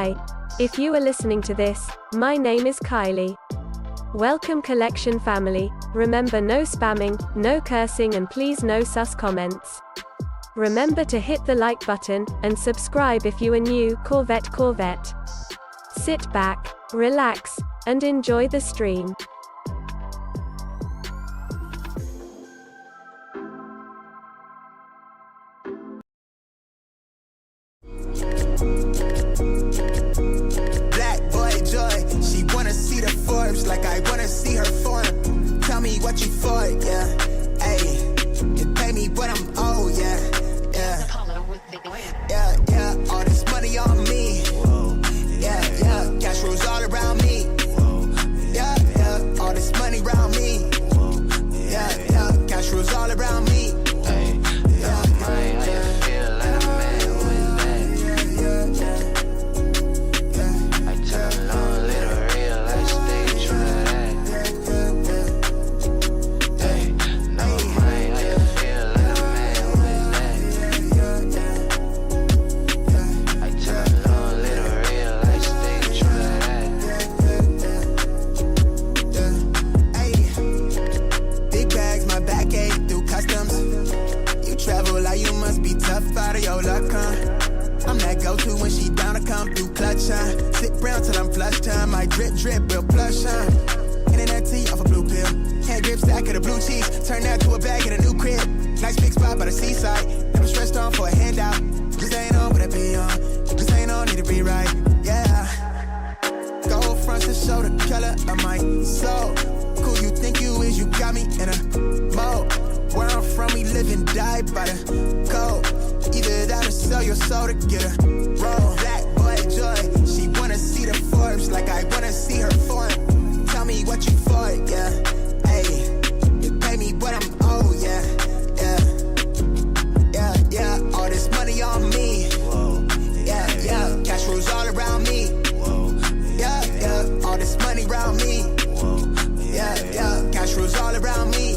Hi. If you are listening to this, my name is Kylie. Welcome collection family. Remember, no spamming, no cursing, and please no sus comments. Remember to hit the like button, and subscribe if you are new. Corvette. Sit back, relax, and enjoy the stream. Like I wanna see her form. Tell me what you for, yeah. Ayy, you pay me what I'm owed, yeah. Yeah. All this money on me. Yeah. Cash rules all around me. Yeah. All this money around me. Yeah. Cash rules all around me. I'm that go-to when she down to come through clutch, huh? Sit brown till I'm flush time. My drip, real plush, huh? Internet tea off a blue pill. Hand grip stack of the blue cheese. Turn that to a bag in a new crib. Nice big spot by the seaside. Never stressed on for a handout. Just ain't on what I be on. Just ain't on, need to be right, yeah. Gold fronts to show the color of my soul. Cool you think you is, you got me in a mode. Where I'm from, we live and die by the code. Either that or sell your soul to get a roll. Black boy joy, she wanna see the Forbes like I wanna see her form. Tell me what you for, yeah. Ayy, you pay me what I'm owed, yeah. Yeah. All this money on me. Yeah. Cash rules all around me. Yeah. All this money around me. Yeah. Cash rules all around me.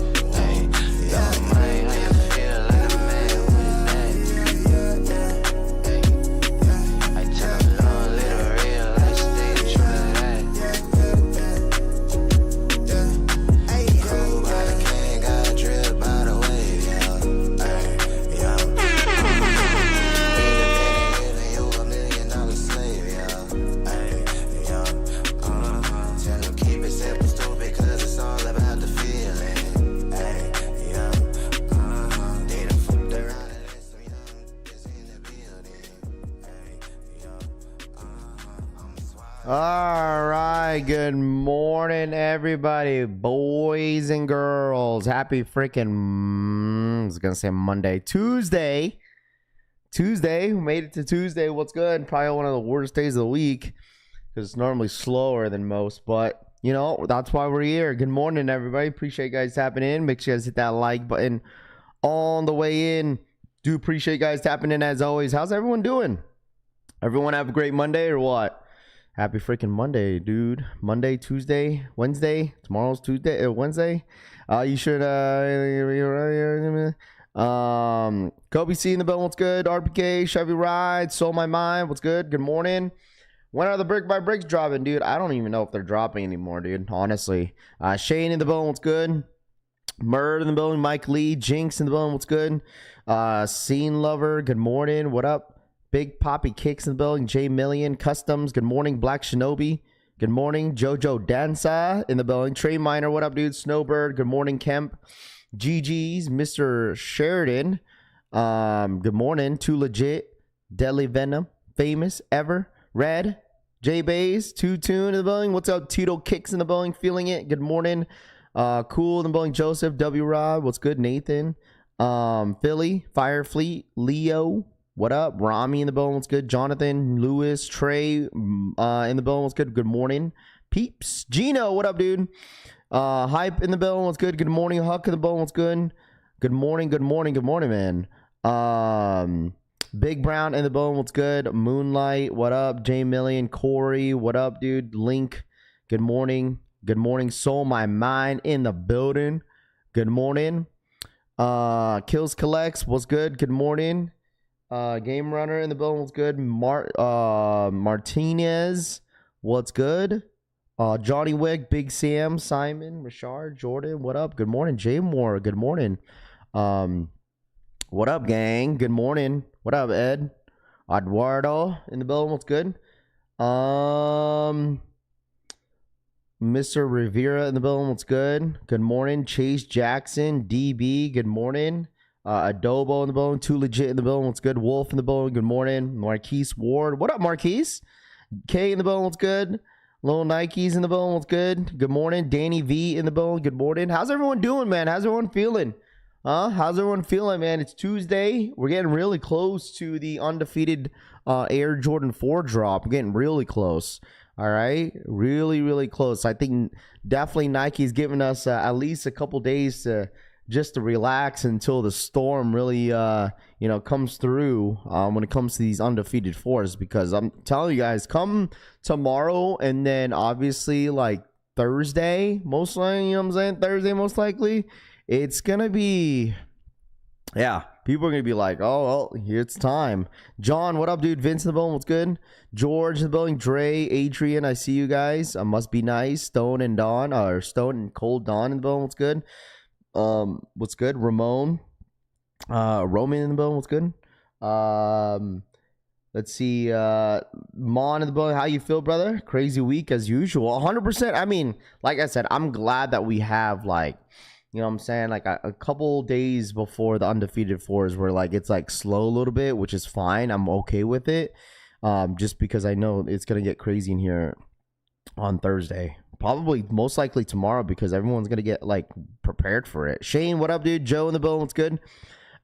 All right, good morning, everybody, boys and girls. Happy freaking, I was gonna say Monday, Tuesday. We made it to Tuesday. What's good? Probably one of the worst days of the week because it's normally slower than most, but you know, that's why we're here. Good morning, everybody. Appreciate you guys tapping in. Make sure you guys hit that like button on the way in. Do appreciate you guys tapping in as always. How's everyone doing? Everyone have a great Monday or what? Happy freaking Monday, dude. Monday, Tuesday, Wednesday. Tomorrow's Tuesday, Wednesday. You should, Kobe C in the building, what's good? RPK, Chevy Ride, Soul My Mind, what's good? Good morning. When are the Brick by Bricks dropping, dude? I don't even know if they're dropping anymore, dude, honestly. Shane in the building, what's good? Murd in the building, Mike Lee, Jinx in the building, what's good? Scene Lover, good morning, what up? Big Poppy Kicks in the building. J Million Customs. Good morning. Black Shinobi. Good morning. Jojo Dansa in the building. Trey Miner. What up, dude? Snowbird. Good morning. Kemp. GG's. Mr. Sheridan. Good morning. Too Legit. Deadly Venom. Famous. Ever. Red. J Bays. Too Tune in the building. What's up? Tito Kicks in the building. Feeling it. Good morning. Cool in the building. Joseph. W Rod. What's good? Nathan. Philly. Fire Fleet. Leo. What up? Rami in the building, what's good? Jonathan, Lewis, Trey in the building, what's good? Good morning. Peeps. Gino, what up, dude? Hype in the building, what's good? Good morning. Huck in the building, what's good? Good morning, man. Big Brown in the building, what's good? Moonlight, what up? J Million, Corey, what up, dude? Link, good morning. Good morning. Soul My Mind in the building. Good morning. Kills Collects, what's good? Good morning. Game Runner in the building. What's good? Martinez. What's good? Johnny Wick, Big Sam, Simon, Richard, Jordan. What up? Good morning, Jay Moore. Good morning. What up, gang? Good morning. What up, Ed? Eduardo in the building. What's good? Mr. Rivera in the building. What's good? Good morning. Chase Jackson, DB. Good morning. Adobo in the building. Too Legit in the building. What's good? Wolf in the building. Good morning. Marquise Ward. What up, Marquise? K in the building. What's good? Little Nikes in the building. What's good? Good morning. Danny V in the building. Good morning. How's everyone doing, man? How's everyone feeling? How's everyone feeling, man? It's Tuesday. We're getting really close to the undefeated Air Jordan 4 drop. We're getting really close. All right, really close. I think definitely Nike's giving us at least a couple days to just to relax until the storm really comes through when it comes to these undefeated 4s, because I'm telling you guys, come tomorrow and then obviously like Thursday, most likely, you know what I'm saying? Thursday most likely, it's gonna be, yeah, people are going to be like, oh, well, it's time. John, what up, dude? Vince in the building, what's good? George in the building. Dre, Adrian, I see you guys. Must be nice. Stone and Dawn, or Stone and Cold Dawn in the building, what's good? What's good? Ramon. Roman in the building, what's good? Let's see. Mon in the building, how you feel, brother? Crazy week as usual. 100%. I mean, like I said, I'm glad that we have, like, you know what I'm saying? Like a couple days before the undefeated 4s where like it's like slow a little bit, which is fine. I'm okay with it. Just because I know it's going to get crazy in here on Thursday. Probably most likely tomorrow, because everyone's going to get like prepared for it. Shane, what up, dude? Joe in the building, what's good?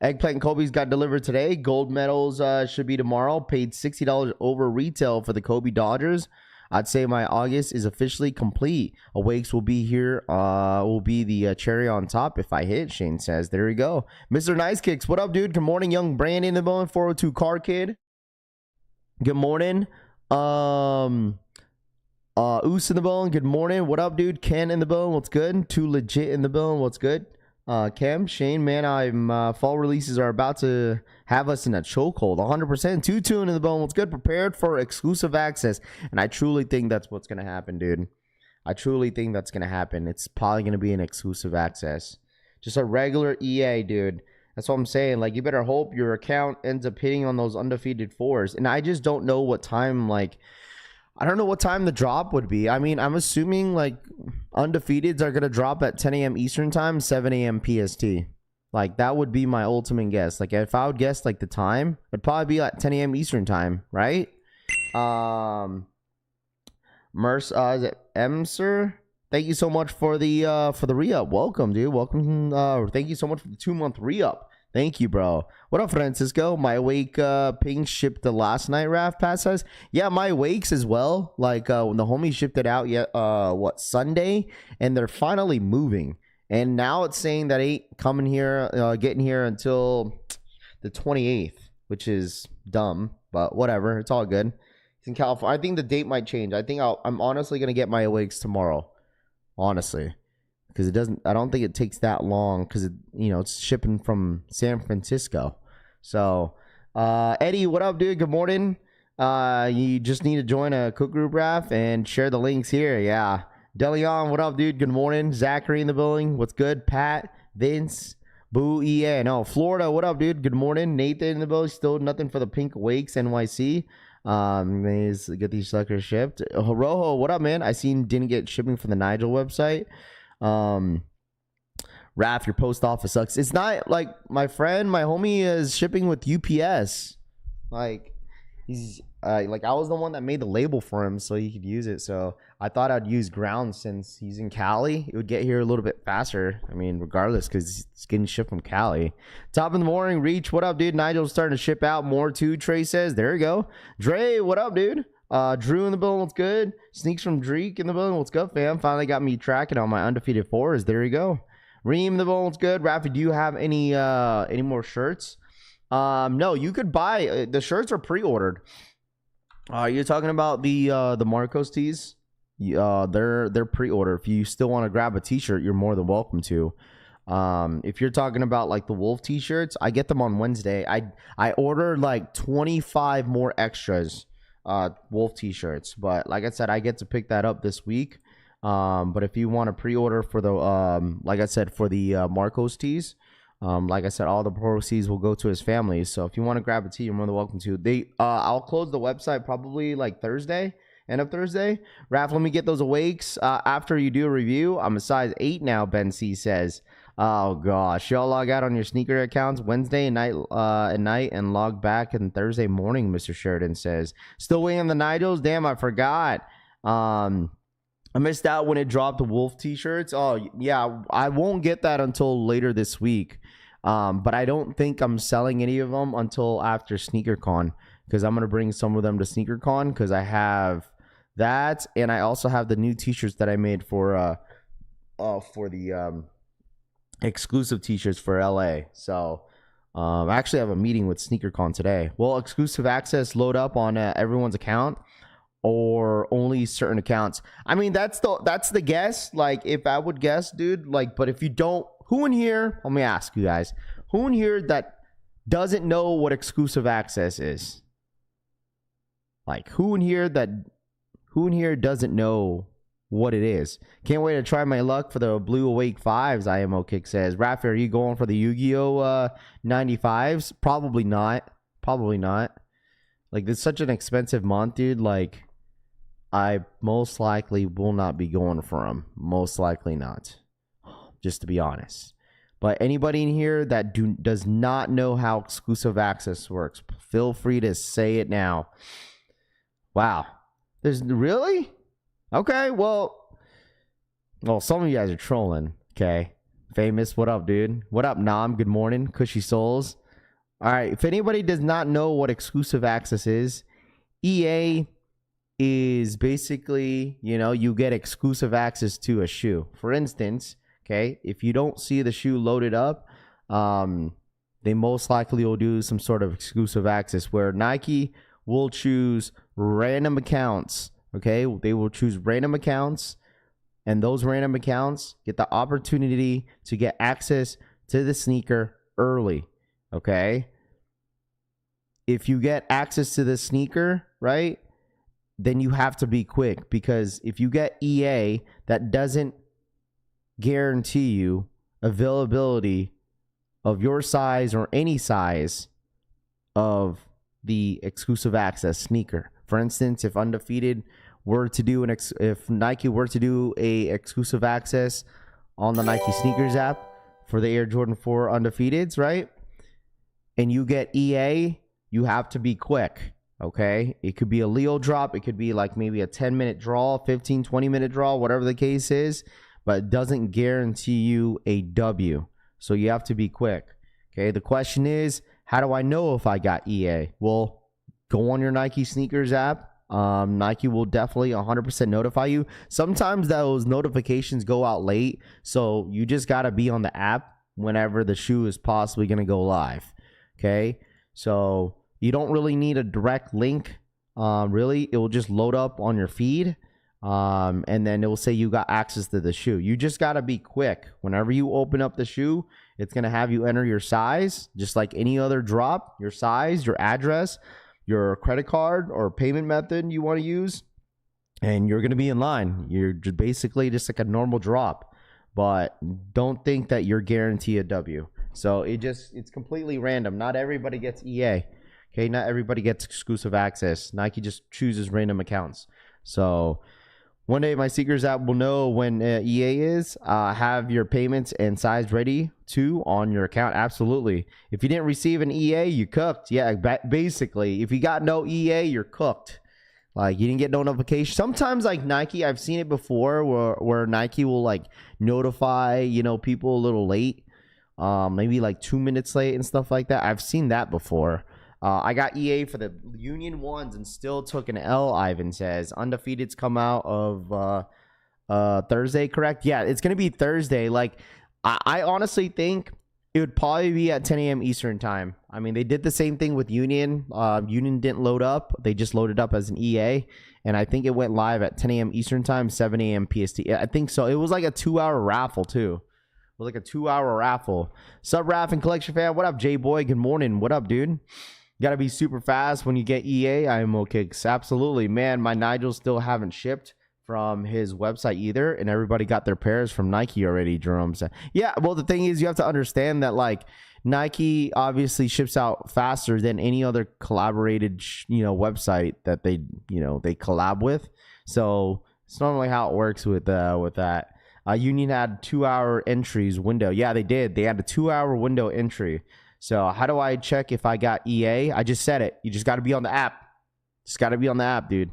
Eggplant and Kobe's got delivered today. Gold medals should be tomorrow. Paid $60 over retail for the Kobe Dodgers. I'd say my August is officially complete. Awakes will be here. Will be the cherry on top if I hit, Shane says. There we go. Mr. Nice Kicks, what up, dude? Good morning, young Brandon in the building. 402 Car Kid. Good morning. Oos in the building. Good morning. What up, dude? Ken in the building. What's good? Too Legit in the building. What's good? Cam, Shane, man, I'm fall releases are about to have us in a chokehold. 100%. Tune in the bone. What's good? Prepared for exclusive access, and I truly think that's what's gonna happen, dude. I truly think that's gonna happen. It's probably gonna be an exclusive access, just a regular EA, dude. That's what I'm saying. Like, you better hope your account ends up hitting on those undefeated 4s, and I just don't know what time. Like, I don't know what time the drop would be. I mean, I'm assuming like undefeateds are going to drop at 10 a.m. Eastern time, 7 a.m. PST. Like, that would be my ultimate guess. Like, if I would guess like the time, it'd probably be like 10 a.m. Eastern time, right? Is it Emser? Thank you so much for the re-up. Welcome, dude. Welcome. Thank you so much for the 2-month re-up. Thank you, bro. What up, Francisco? My Awake ping shipped the last night, Raff Pass says. Yeah, my Awakes as well. Like, when the homie shipped it out, Sunday? And they're finally moving. And now it's saying that ain't coming here, getting here until the 28th, which is dumb, but whatever. It's all good. It's in California. I think the date might change. I think I'm honestly going to get my Awakes tomorrow. Honestly. Because I don't think it takes that long, because it's shipping from San Francisco. So, Eddie, what up, dude? Good morning. You just need to join a cook group, Raff, and share the links here. Yeah. Deleon, what up, dude? Good morning. Zachary in the building. What's good? Pat, Vince, Boo, EA. No, Florida, what up, dude? Good morning. Nathan in the building. Still nothing for the Pink Wakes NYC. Let's get these suckers shipped. Rojo, what up, man? I seen didn't get shipping from the Nigel website. Raph, your post office sucks. It's not like my homie is shipping with UPS. Like, he's like, I was the one that made the label for him so he could use it. So I thought I'd use ground since he's in Cali. It would get here a little bit faster. I mean, regardless, because it's getting shipped from Cali. Top of the morning, Reach. What up, dude? Nigel's starting to ship out more too. Trey says, there you go. Dre, what up, dude? Drew in the building, what's good? Sneaks from Dreek in the building, what's good, fam? Finally got me tracking on my undefeated 4s. There you go. Reem in the building, what's good? Rafi, do you have any more shirts? No, you could buy the shirts are pre-ordered. You're talking about the Marcos tees? They're pre-ordered. If you still want to grab a t-shirt, you're more than welcome to. If you're talking about like the Wolf t-shirts, I get them on Wednesday. I ordered like 25 more extras Wolf t-shirts, but like I said, I get to pick that up this week. But if you want to pre-order for the like I said, for the Marcos tees, like I said, all the proceeds will go to his family. So if you want to grab a tee, you're more than welcome to. I'll close the website probably like Thursday, end of Thursday. Raffle, let me get those awakes after you do a review. I'm a size 8 now, Ben C says. Oh gosh, y'all log out on your sneaker accounts Wednesday night and log back on Thursday morning, Mr. Sheridan says. Still waiting on the Nigels? Damn, I forgot. I missed out when it dropped the Wolf t-shirts. Oh yeah, I won't get that until later this week. But I don't think I'm selling any of them until after SneakerCon, because I'm gonna bring some of them to SneakerCon, because I have that, and I also have the new t-shirts that I made for the exclusive t-shirts for LA. So I actually have a meeting with SneakerCon today. Will exclusive access load up on everyone's account, or only certain accounts? I mean, that's the guess. Like, if I would guess, dude, like, but if you don't, who in here, let me ask you guys, who in here that doesn't know what exclusive access is? Like, who in here doesn't know what it is? Can't wait to try my luck for the Blue Awake 5s, IMO Kick says. Raffy, are you going for the Yu-Gi-Oh 95s? Probably not. Like, it's such an expensive month, dude. Like, I most likely will not be going for them. Most likely not. Just to be honest. But anybody in here that does not know how exclusive access works, feel free to say it now. Wow. There's really? Okay, well, some of you guys are trolling. Okay. Famous, what up, dude? What up, Nam? Good morning. Cushy Souls. All right. If anybody does not know what exclusive access is, EA is basically, you get exclusive access to a shoe. For instance, okay, if you don't see the shoe loaded up, they most likely will do some sort of exclusive access where Nike will choose random accounts. Okay, they will choose random accounts, and those random accounts get the opportunity to get access to the sneaker early. Okay, if you get access to the sneaker, right, then you have to be quick, because if you get EA, that doesn't guarantee you availability of your size or any size of the exclusive access sneaker. For instance, if Undefeated were to do if Nike were to do a exclusive access on the Nike sneakers app for the Air Jordan 4 Undefeateds, right? And you get EA, you have to be quick, okay? It could be a Leo drop. It could be like maybe a 10-minute draw, 15, 20-minute draw, whatever the case is, but it doesn't guarantee you a W. So you have to be quick, okay? The question is, how do I know if I got EA? Well, go on your Nike sneakers app. Nike will definitely 100% notify you. Sometimes those notifications go out late, so you just got to be on the app whenever the shoe is possibly going to go live. Okay, so you don't really need a direct link. Really, it will just load up on your feed, and then it will say you got access to the shoe. You just got to be quick. Whenever you open up the shoe, it's going to have you enter your size, just like any other drop, your size, your address, your credit card or payment method you want to use, and you're going to be in line. You're basically just like a normal drop, but don't think that you're guaranteed a W. So it's completely random. Not everybody gets EA. Okay, not everybody gets exclusive access. Nike just chooses random accounts. So one day my Seekers app will know when EA is. Have your payments and size ready too on your account. Absolutely. If you didn't receive an EA, you cooked. Yeah, basically. If you got no EA, you're cooked. Like, you didn't get no notification. Sometimes, like Nike, I've seen it before where Nike will like notify, people a little late. Maybe like 2 minutes late and stuff like that. I've seen that before. I got EA for the Union ones and still took an L, Ivan says. Undefeated's come out of Thursday, correct? Yeah, it's going to be Thursday. Like, I honestly think it would probably be at 10 a.m. Eastern time. I mean, they did the same thing with Union. Union didn't load up. They just loaded up as an EA. And I think it went live at 10 a.m. Eastern time, 7 a.m. PST. I think so. It was like a 2-hour raffle, too. with like a 2-hour raffle. Sub Raff and Collection fan. What up, J-Boy? Good morning. What up, dude? Gotta be super fast when you get EA IMO kicks. Absolutely, man. My Nigel still haven't shipped from his website either, and everybody got their pairs from Nike already. Jerome said, "Yeah, well, the thing is, you have to understand that like Nike obviously ships out faster than any other collaborated, website that they collab with. So it's normally how it works with that. Union had 2-hour entries window. Yeah, they did. They had a 2-hour window entry." So how do I check if I got EA? I just said it. You just got to be on the app. Just got to be on the app, dude.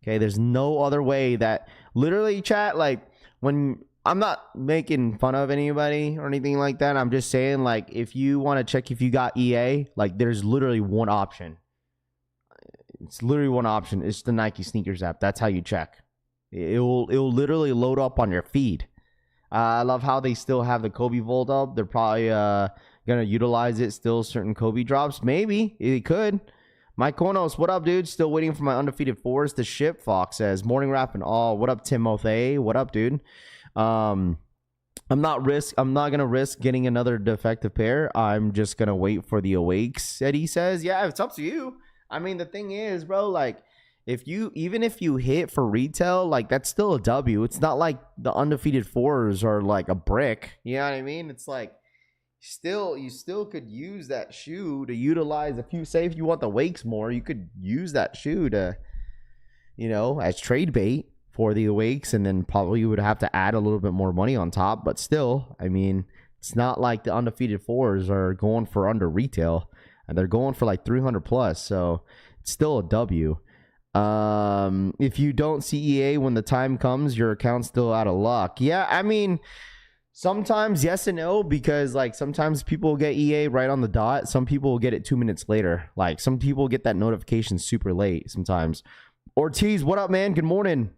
Okay, there's no other way that literally chat, like when I'm not making fun of anybody or anything like that. I'm just saying, like, if you want to check if you got EA, like there's literally one option. It's literally one option. It's the Nike sneakers app. That's how you check. It'll literally load up on your feed. I love how they still have the Kobe Vault up. They're probably gonna utilize it still. Certain Kobe drops, maybe it could. Mike Konos, what up, dude? Still waiting for my undefeated fours to ship. Fox says morning rap and all. What up, Timothy? What up, dude? I'm not gonna risk getting another defective pair. I'm just gonna wait for the awakes. Eddie says, yeah, it's up to you. I mean, the thing is, bro, like even if you hit for retail, like that's still a W. It's not like the undefeated fours are like a brick. You know what I mean? It's like you still could use that shoe to utilize a few. Say if you want the wakes more, you could use that shoe to, as trade bait for the awakes, and then probably you would have to add a little bit more money on top. But still, I mean, it's not like the undefeated fours are going for under retail, and they're going for like 300 plus. So it's still a W. If you don't see EA when the time comes, your account's still out of luck. Yeah, I mean, sometimes yes and no, because like sometimes people get EA right on the dot. Some people will get it 2 minutes later. Like some people get that notification super late sometimes. Ortiz, what up, man? Good morning.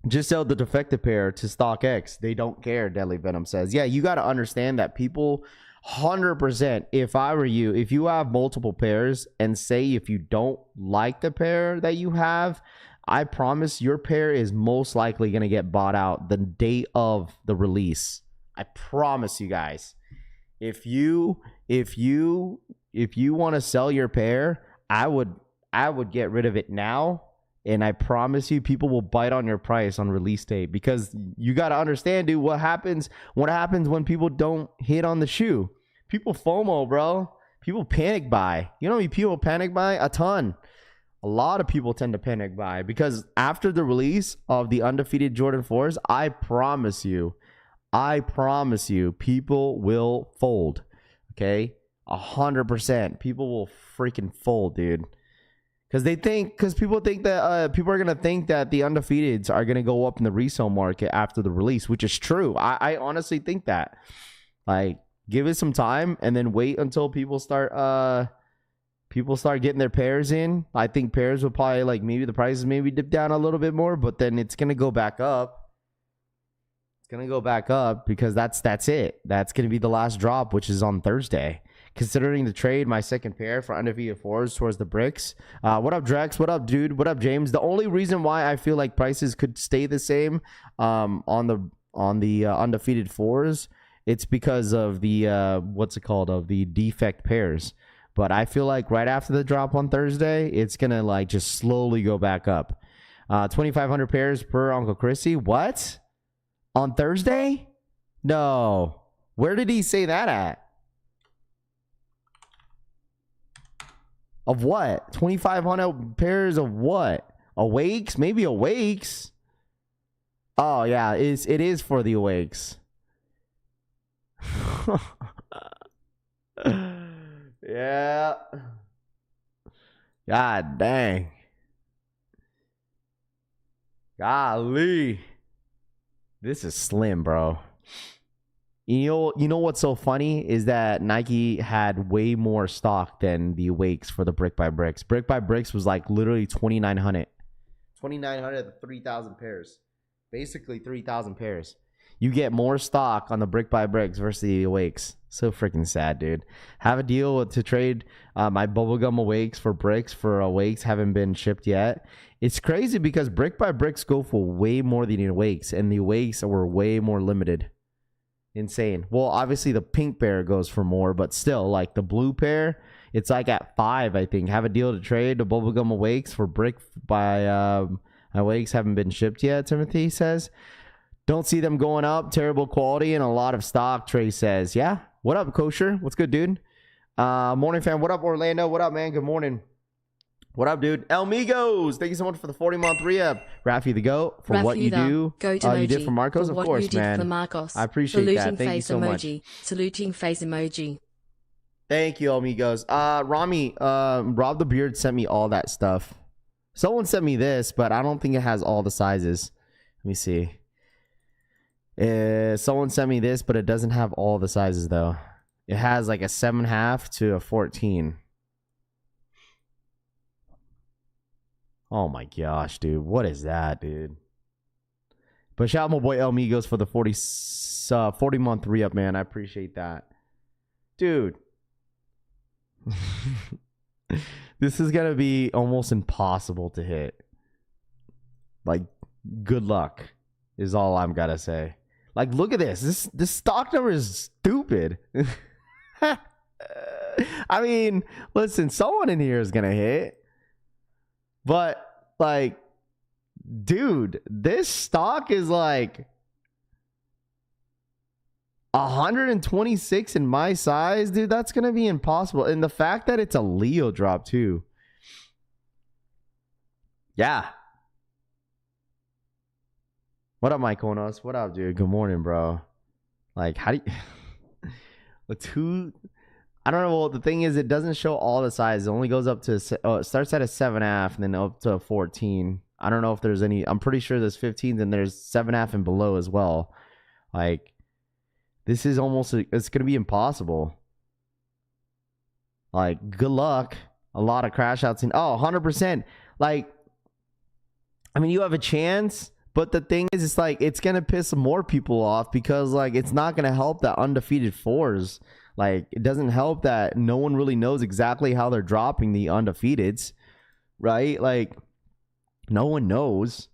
Just sell the defective pair to StockX. They don't care, Deadly Venom says. Yeah, you got to understand that people 100%. If I were you, if you have multiple pairs and say if you don't like the pair that you have, I promise your pair is most likely going to get bought out the day of the release. I promise you guys. If you want to sell your pair, I would get rid of it now, and I promise you people will bite on your price on release date, because you got to understand, dude, what happens when people don't hit on the shoe? People FOMO, bro. People panic buy. You know how many people panic buy? A ton. A lot of people tend to panic buy because after the release of the undefeated Jordan 4s, I promise you, people will fold. Okay? 100%. People will freaking fold, dude. Because people think that people are going to think that the undefeateds are going to go up in the resale market after the release, which is true. I honestly think that. Like, give it some time and then wait until people start getting their pairs in. I think pairs will probably, like, maybe the prices maybe dip down a little bit more, but then it's going to go back up. It's going to go back up because that's it. That's going to be the last drop, which is on Thursday. Considering the trade my second pair for undefeated fours towards the bricks. What up, Drex? What up, dude? What up, James? The only reason why I feel like prices could stay the same on the undefeated fours, it's because of the of the defect pairs. But I feel like right after the drop on Thursday, it's gonna like just slowly go back up. 2,500 pairs per Uncle Chrissy. What? On Thursday? No. Where did he say that at? Of what? 2,500 pairs of what? Awakes? Maybe awakes. Oh yeah, it is for the awakes. Yeah. God dang. Golly. This is slim, bro. You know what's so funny is that Nike had way more stock than the awakes for the brick by bricks. Brick by bricks was like literally 2,900. 2,900 to 3,000 pairs. Basically 3,000 pairs. You get more stock on the brick by bricks versus the awakes. So freaking sad, dude. Have a deal to trade my bubblegum awakes for bricks for awakes haven't been shipped yet. It's crazy because brick by bricks go for way more than the awakes, and the awakes were way more limited. Insane. Well, obviously the pink pair goes for more, but still, like the blue pair, it's like at 5, I think. Have a deal to trade. The bubblegum awakes for brick by awakes haven't been shipped yet, Timothy says. Don't see them going up. Terrible quality and a lot of stock, Trey says. Yeah. What up, Kosher? What's good, dude? Morning, fam. What up, Orlando? What up, man? Good morning. What up, dude? El Migos, thank you so much for the 40-month re-up. Raffy the GOAT for what you do. You did for Marcos, of course, man. I appreciate that. Thank you so much. Saluting face emoji. Thank you, El Migos. Rami, Rob the Beard sent me all that stuff. Someone sent me this, but I don't think it has all the sizes. Let me see. Someone sent me this, but it doesn't have all the sizes, though. It has like a 7.5 to a 14. Oh my gosh, dude. What is that, dude? But shout out my boy El Migos for the 40-month re-up, man. I appreciate that. Dude. This is going to be almost impossible to hit. Like, good luck is all I'm got to say. Like, look at this. This stock number is stupid. I mean, listen, someone in here is going to hit. But, like, dude, this stock is like 126 in my size, dude. That's going to be impossible. And the fact that it's a Leo drop, too. Yeah. What up, Mike Konos? What up, dude? Good morning, bro. Like, how do you... I don't know. Well, the thing is, it doesn't show all the sizes. It only goes up to... it starts at a 7.5 and then up to a 14. I don't know if there's any... I'm pretty sure there's 15s and there's 7.5 and below as well. Like, this is almost... It's going to be impossible. Like, good luck. A lot of crash outs. 100%. Like, I mean, you have a chance... But the thing is, it's like, it's going to piss more people off because, like, it's not going to help that undefeated 4s. Like, it doesn't help that no one really knows exactly how they're dropping the undefeateds, right? Like, no one knows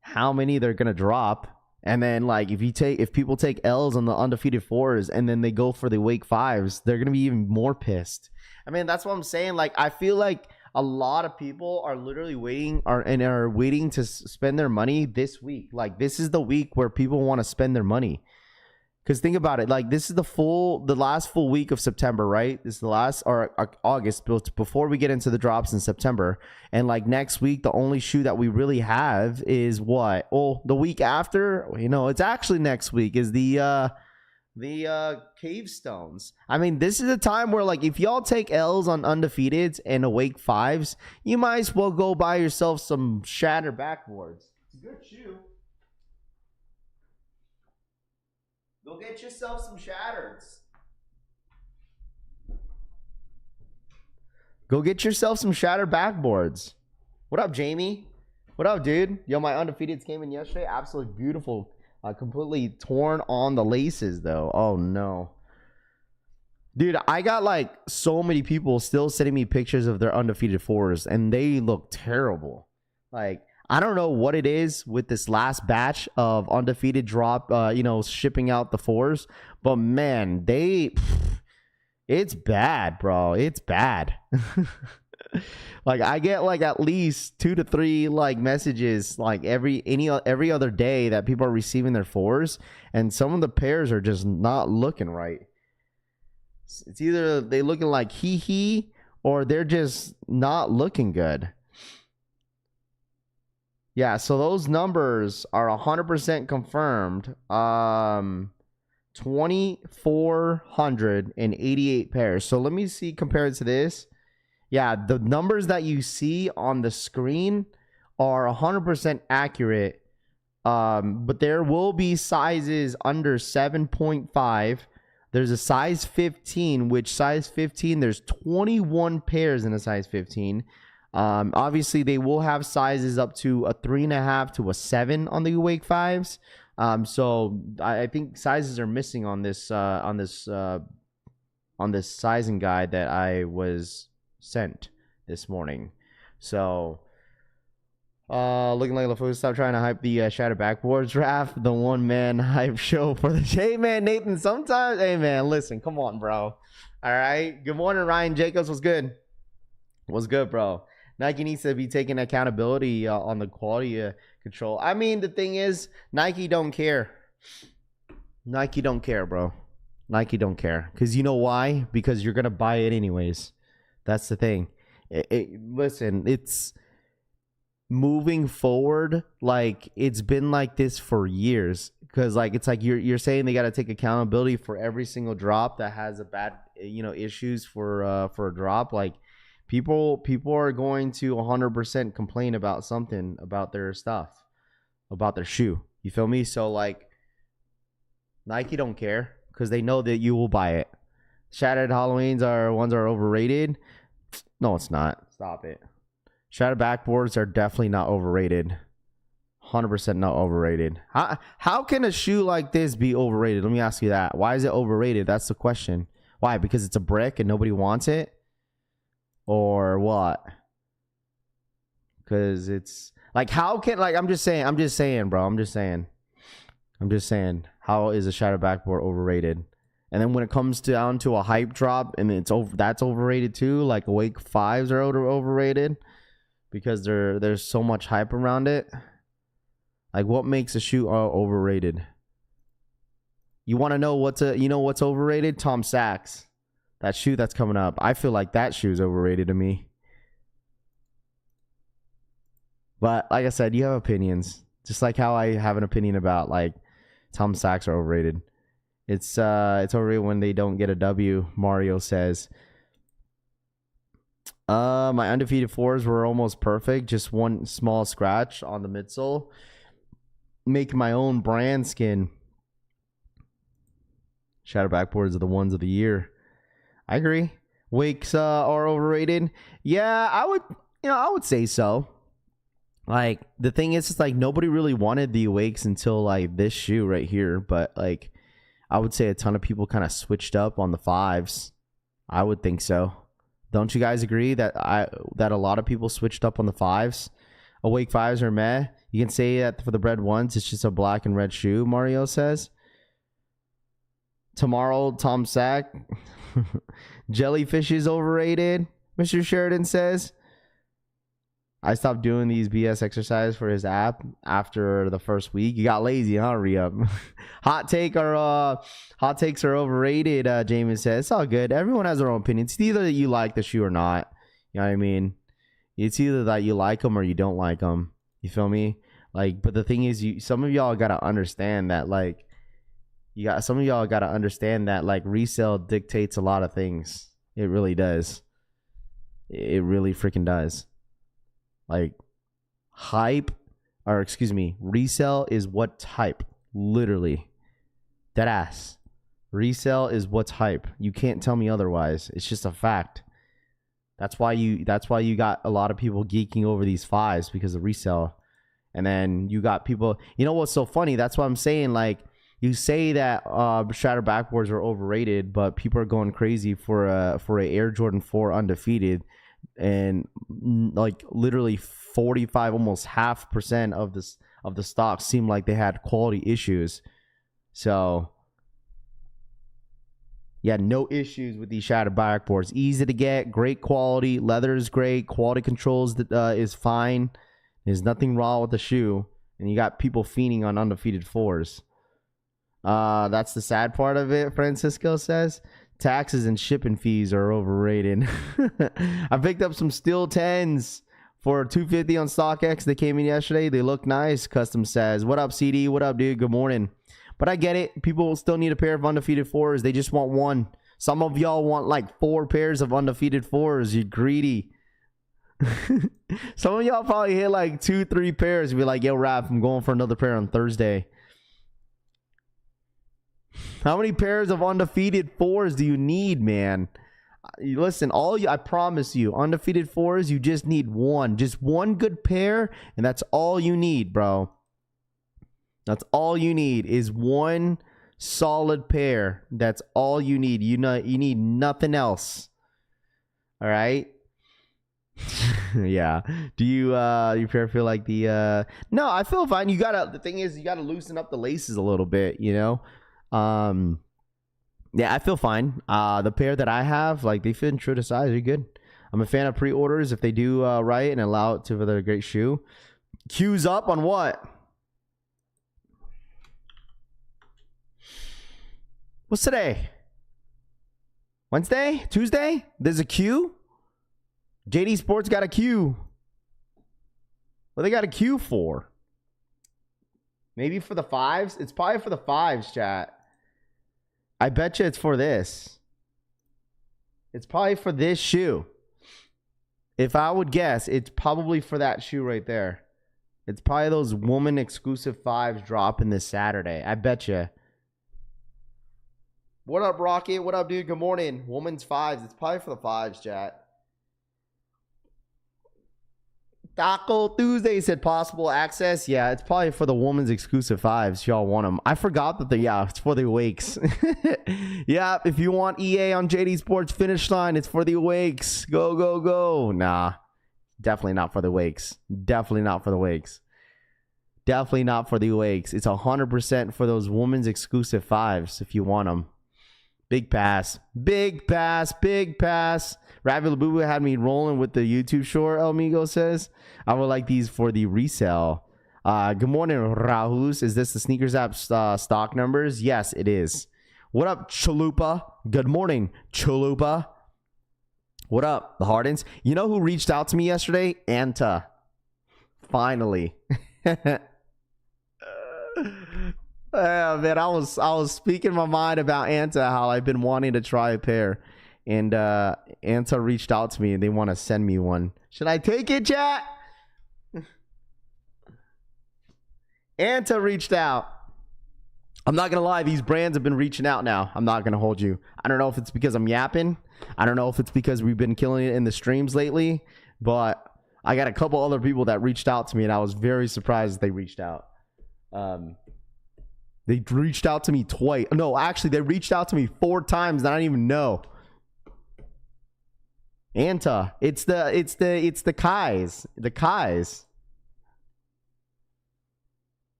how many they're going to drop. And then, like, if people take L's on the undefeated 4s and then they go for the wake 5s, they're going to be even more pissed. I mean, that's what I'm saying. Like, I feel like a lot of people are literally waiting to spend their money this week. Like, this is the week where people want to spend their money. Because think about it. Like, this is the last full week of September, right? This is the last, or August, before we get into the drops in September. And like next week, the only shoe that we really have is what? Oh, the week after, it's actually next week is the cave stones. I mean, this is a time where, like, if y'all take L's on undefeateds and awake 5s, you might as well go buy yourself some shatter backboards. It's a good shoe. Go get yourself some shatters. Go get yourself some shatter backboards. What up, Jamie? What up, dude? Yo, my undefeateds came in yesterday. Absolutely beautiful. Completely torn on the laces, though. Oh, no. Dude, I got, like, so many people still sending me pictures of their undefeated 4s, and they look terrible. Like, I don't know what it is with this last batch of undefeated drop, shipping out the 4s, but, man, it's bad, bro. It's bad. Like, I get like at least 2 to 3 like messages like every other day that people are receiving their 4s, and some of the pairs are just not looking right. It's either they looking like hee or they're just not looking good. Yeah, so those numbers are 100% confirmed. 2,488 pairs. So let me see compared to this. Yeah, the numbers that you see on the screen are 100% accurate. But there will be sizes under 7.5. There's a size 15, which size 15, there's 21 pairs in a size 15. Obviously, they will have sizes up to a 3.5 to a 7 on the Awake 5s. So I think sizes are missing on this sizing guide that I was sent this morning. So Looking like LaFou. Stop trying to hype the Shadow Backboards draft. The one man hype show for the Hey man, Nathan. Sometimes, hey man, listen, come on, bro. All right. Good morning, Ryan Jacobs. What's good? What's good, bro? Nike needs to be taking accountability on the quality control. I mean, the thing is, Nike don't care. Nike don't care, bro. Nike don't care. Because you know why? Because you're going to buy it anyways. That's the thing. Listen, it's moving forward. Like, it's been like this for years. Because, like, it's like you're saying they got to take accountability for every single drop that has a bad, issues for a drop. Like, people are going to 100% complain about something, about their stuff, about their shoe. You feel me? So, like, Nike don't care because they know that you will buy it. Shattered Halloweens are overrated. No, it's not. Stop it. Shattered backboards are definitely not overrated. 100% not overrated. How can a shoe like this be overrated? Let me ask you that. Why is it overrated? That's the question. Why? Because it's a brick and nobody wants it? Or what? Because it's like, how can, like, I'm just saying, bro. I'm just saying, how is a shadow backboard overrated? And then when it comes down to a hype drop, and that's overrated too. Like Awake 5s are overrated because there's so much hype around it. Like, what makes a shoe overrated? You want to know what's overrated? Tom Sachs. That shoe that's coming up. I feel like that shoe is overrated to me. But like I said, you have opinions. Just like how I have an opinion about, like, Tom Sachs are overrated. It's overrated when they don't get a W, Mario says. My undefeated 4s were almost perfect. Just one small scratch on the midsole. Make my own brand skin. Shadow backboards are the ones of the year. I agree. Wakes are overrated. Yeah, I would say so. Like, the thing is, it's like nobody really wanted the Awakes until like this shoe right here. But like, I would say a ton of people kind of switched up on the 5s. I would think so. Don't you guys agree that a lot of people switched up on the 5s? Awake 5s are meh. You can say that for the Bread 1s, it's just a black and red shoe, Mario says. Tomorrow, Tom Sack. Jellyfish is overrated, Mr. Sheridan says. I stopped doing these BS exercises for his app after the first week. You got lazy, huh? Re-up. Hot takes are overrated, Jamin says. It's all good. Everyone has their own opinion. It's either that you like the shoe or not. You know what I mean? It's either that you like them or you don't like them. You feel me? Like, but the thing is, some of y'all gotta understand that, like, resale dictates a lot of things. It really does. It really freaking does. Like, resale is what's hype. Literally. Deadass. Resale is what's hype. You can't tell me otherwise. It's just a fact. That's why you got a lot of people geeking over these 5s because of resale. And then you got people, you know what's so funny? That's why I'm saying, like, you say that shatter backboards are overrated, but people are going crazy for a Air Jordan 4 undefeated, and like literally 45, almost 0.5% of the stock seemed like they had quality issues. So yeah, no issues with these shatter backboards. Easy to get, great quality, leather is great, quality controls is fine. There's nothing wrong with the shoe, and you got people fiending on undefeated 4s. That's the sad part of it, Francisco says. Taxes and shipping fees are overrated. I picked up some steel 10s for $250 on StockX. They came in yesterday. They look nice, Custom says. What up, CD? What up, dude? Good morning. But I get it. People still need a pair of undefeated 4s. They just want one. Some of y'all want like 4 pairs of undefeated 4s. You're greedy. Some of y'all probably hit like 2-3 pairs. Be like, yo, Raph, I'm going for another pair on Thursday. How many pairs of undefeated 4s do you need, man? Listen, I promise you, undefeated 4s, you just need one. Just one good pair, and that's all you need, bro. That's all you need is one solid pair. That's all you need. You need nothing else. All right? Yeah. Do you you feel like the no, I feel fine. The thing is you gotta loosen up the laces a little bit, you know? Yeah, I feel fine. The pair that I have, like, they fit true to size. You're good. I'm a fan of pre-orders if they do right and allow it to for their great shoe. Queues up on what? What's today? Wednesday? Tuesday? There's a queue? JD Sports got a queue. What they got a queue for? Maybe for the fives? It's probably for the fives, chat. I bet you it's for this. It's probably for this shoe. If I would guess, it's probably for that shoe right there. It's probably those woman exclusive fives dropping this Saturday. I bet you. What up, Rocket? What up, dude? Good morning. Woman's fives. It's probably for the fives, chat. Taco Tuesday said possible access. Yeah, it's probably for the woman's exclusive fives. Y'all want them. I forgot that it's for the awakes. Yeah, if you want EA on JD Sports finish line, it's for the awakes. Go, go, go. Nah, definitely not for the awakes. Definitely not for the awakes. Definitely not for the awakes. It's 100% for those women's exclusive fives if you want them. Big pass. Big pass. Big pass. Ravi Labubu had me rolling with the YouTube short, El Migo says. I would like these for the resale. Good morning, Rahus. Is this the Sneakers app stock numbers? Yes, it is. What up, Chalupa? Good morning, Chalupa. What up, the Hardens? You know who reached out to me yesterday? Anta. Finally. Man, I was speaking my mind about Anta, how I've been wanting to try a pair. And Anta reached out to me and they want to send me one. Should I take it, chat? Anta reached out. I'm not going to lie. These brands have been reaching out now. I'm not going to hold you. I don't know if it's because I'm yapping. I don't know if it's because we've been killing it in the streams lately. But I got a couple other people that reached out to me and I was very surprised they reached out. They reached out to me twice. No, actually, they reached out to me 4 times and I didn't even know. Anta, it's the Kais. The Kais.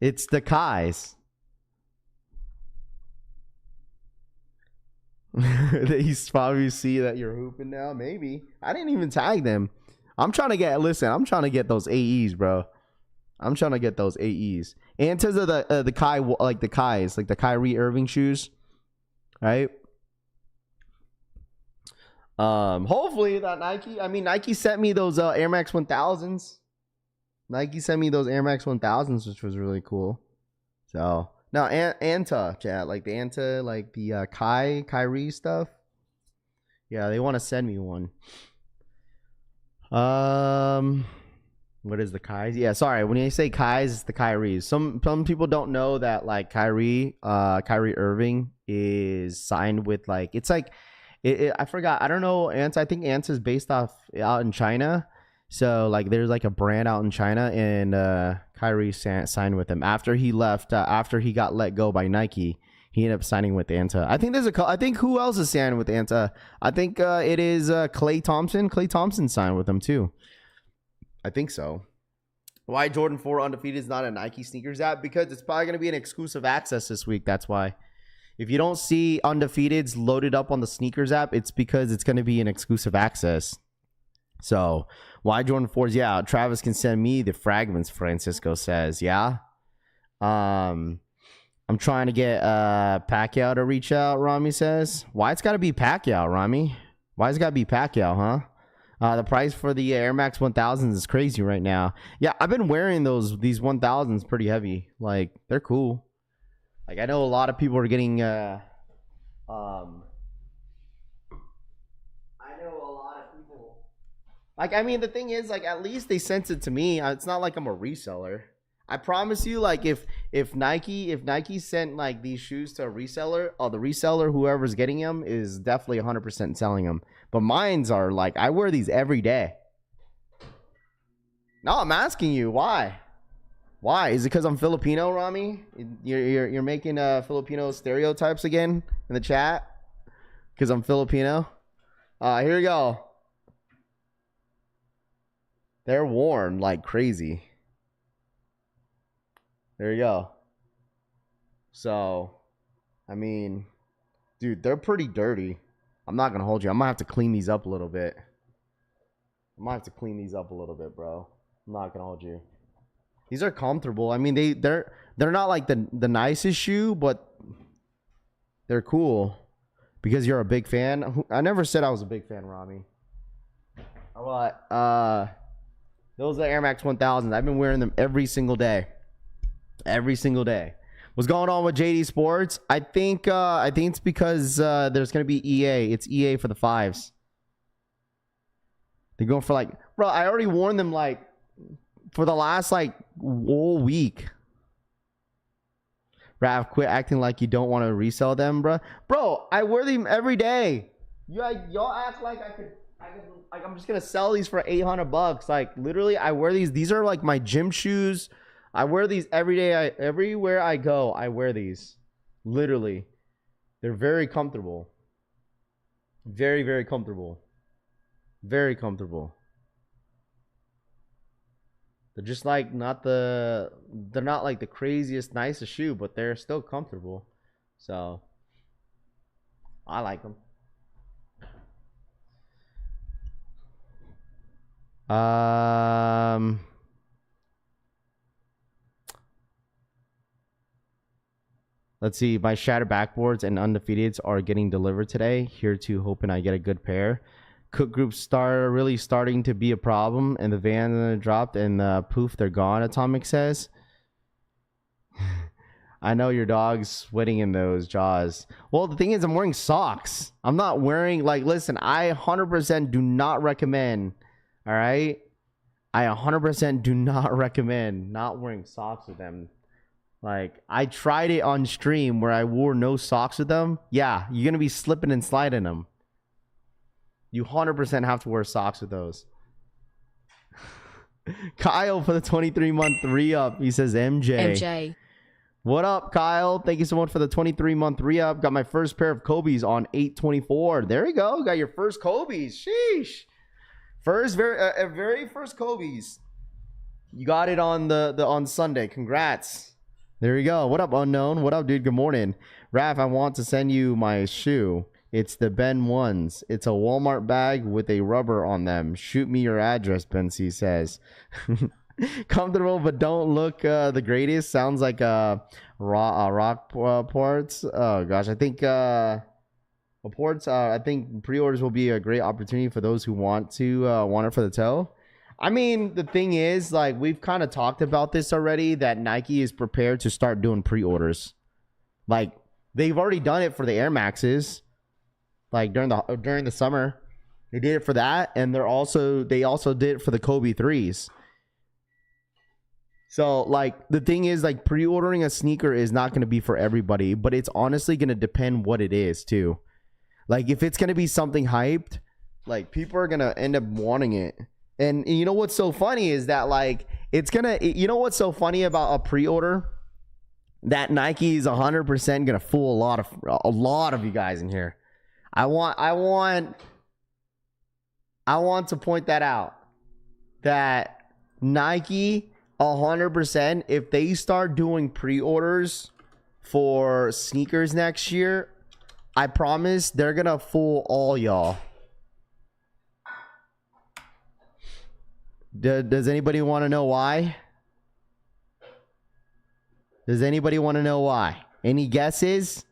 It's the Kais. They probably see that you're hooping now. Maybe. I didn't even tag them. I'm trying to get those AEs, bro. I'm trying to get those AEs. Antas are the Kai, like the Kais, like the Kyrie Irving shoes, right? Hopefully that Nike sent me those Air Max 1000s. Nike sent me those Air Max 1000s, which was really cool. So no, Anta, chat, like the Anta, like the Kyrie stuff. Yeah, they want to send me one. What is the Kais? Yeah, sorry. When you say Kais, it's the Kyries. Some people don't know that like Kyrie Irving is signed with like it's like. I forgot. I don't know. I think Anta is based out in China. So, like, there's, like, a brand out in China. And Kyrie signed with them. After he left, after he got let go by Nike, he ended up signing with Anta. I think who else is signing with Anta? I think it is Klay Thompson. Klay Thompson signed with them, too. I think so. Why Jordan 4 Undefeated is not a Nike sneakers app? Because it's probably going to be an exclusive access this week. That's why. If you don't see Undefeateds loaded up on the sneakers app, it's because it's going to be an exclusive access. So, why Jordan 4s? Yeah, Travis can send me the fragments, Francisco says. Yeah. I'm trying to get Pacquiao to reach out, Rami says. Why it's got to be Pacquiao, Rami? Why it's got to be Pacquiao, huh? The price for the Air Max 1000s is crazy right now. Yeah, I've been wearing these 1000s pretty heavy. Like, they're cool. Like, I know a lot of people are getting, I know a lot of people, like, I mean, the thing is, like, at least they sent it to me. It's not like I'm a reseller. I promise you, like, if Nike sent, like, these shoes to a reseller, the reseller, whoever's getting them, is definitely 100% selling them. But mine's are, like, I wear these every day. No, I'm asking you, why? Why? Is it because I'm Filipino, Rami? You're making Filipino stereotypes again in the chat? Because I'm Filipino? Here we go. They're worn like crazy. There you go. So, I mean, dude, they're pretty dirty. I'm not gonna hold you. I'm gonna have to clean these up a little bit. Bro. I'm not gonna hold you. These are comfortable. I mean, they're not like the nicest shoe, but they're cool because you're a big fan. I never said I was a big fan, Rami. But those are Air Max 1000s. I've been wearing them every single day. What's going on with JD Sports? I think it's because there's gonna be EA. It's EA for the 5s. They're going for like, bro, I already worn them like for the last like whole week. Rav, quit acting like you don't want to resell them, bro. Bro, I wear them every day. Y'all act like I'm just gonna sell these for $800. Like literally, I wear these. These are like my gym shoes. I wear these every day. Everywhere I go, I wear these. Literally, they're very comfortable. Very, very comfortable. Very comfortable. They're just like they're not like the craziest, nicest shoe, but they're still comfortable. So I like them. Let's see. My shattered backboards and undefeateds are getting delivered today. Here too, hoping I get a good pair. Cook groups really starting to be a problem, and the van dropped and poof, they're gone. Atomic says. I know your dog's sweating in those jaws. Well, the thing is, I'm wearing socks. I'm not wearing like. Listen, I 100% do not recommend. All right, I 100% do not recommend not wearing socks with them. Like, I tried it on stream where I wore no socks with them. Yeah, you're gonna be slipping and sliding them. You 100% have to wear socks with those. Kyle for the 23-month re-up. He says MJ. What up, Kyle? Thank you so much for the 23-month re-up. Got my first pair of Kobe's on 8/24. There you go. Got your first Kobe's. Sheesh. Very first Kobe's. You got it on on Sunday. Congrats. There you go. What up, Unknown? What up, dude? Good morning. Raph, I want to send you my shoe. It's the Ben ones. It's a Walmart bag with a rubber on them. Shoot me your address, Ben C says. Comfortable, but don't look the greatest. Sounds like rock ports. Oh gosh, I think ports. I think pre-orders will be a great opportunity for those who want it for the toe. I mean, the thing is, like, we've kind of talked about this already, that Nike is prepared to start doing pre-orders. Like, they've already done it for the Air Maxes. Like during the summer, they did it for that, and they also did it for the Kobe 3s. So like the thing is, like, pre-ordering a sneaker is not going to be for everybody, but it's honestly going to depend what it is too. Like if it's going to be something hyped, like people are going to end up wanting it. And you know what's so funny is that like you know what's so funny about a pre-order? That Nike is 100% going to fool a lot of you guys in here. I want to point that out, that Nike 100%, if they start doing pre-orders for sneakers next year, I promise they're gonna fool all y'all. Does anybody want to know why? Does anybody want to know why? Any guesses?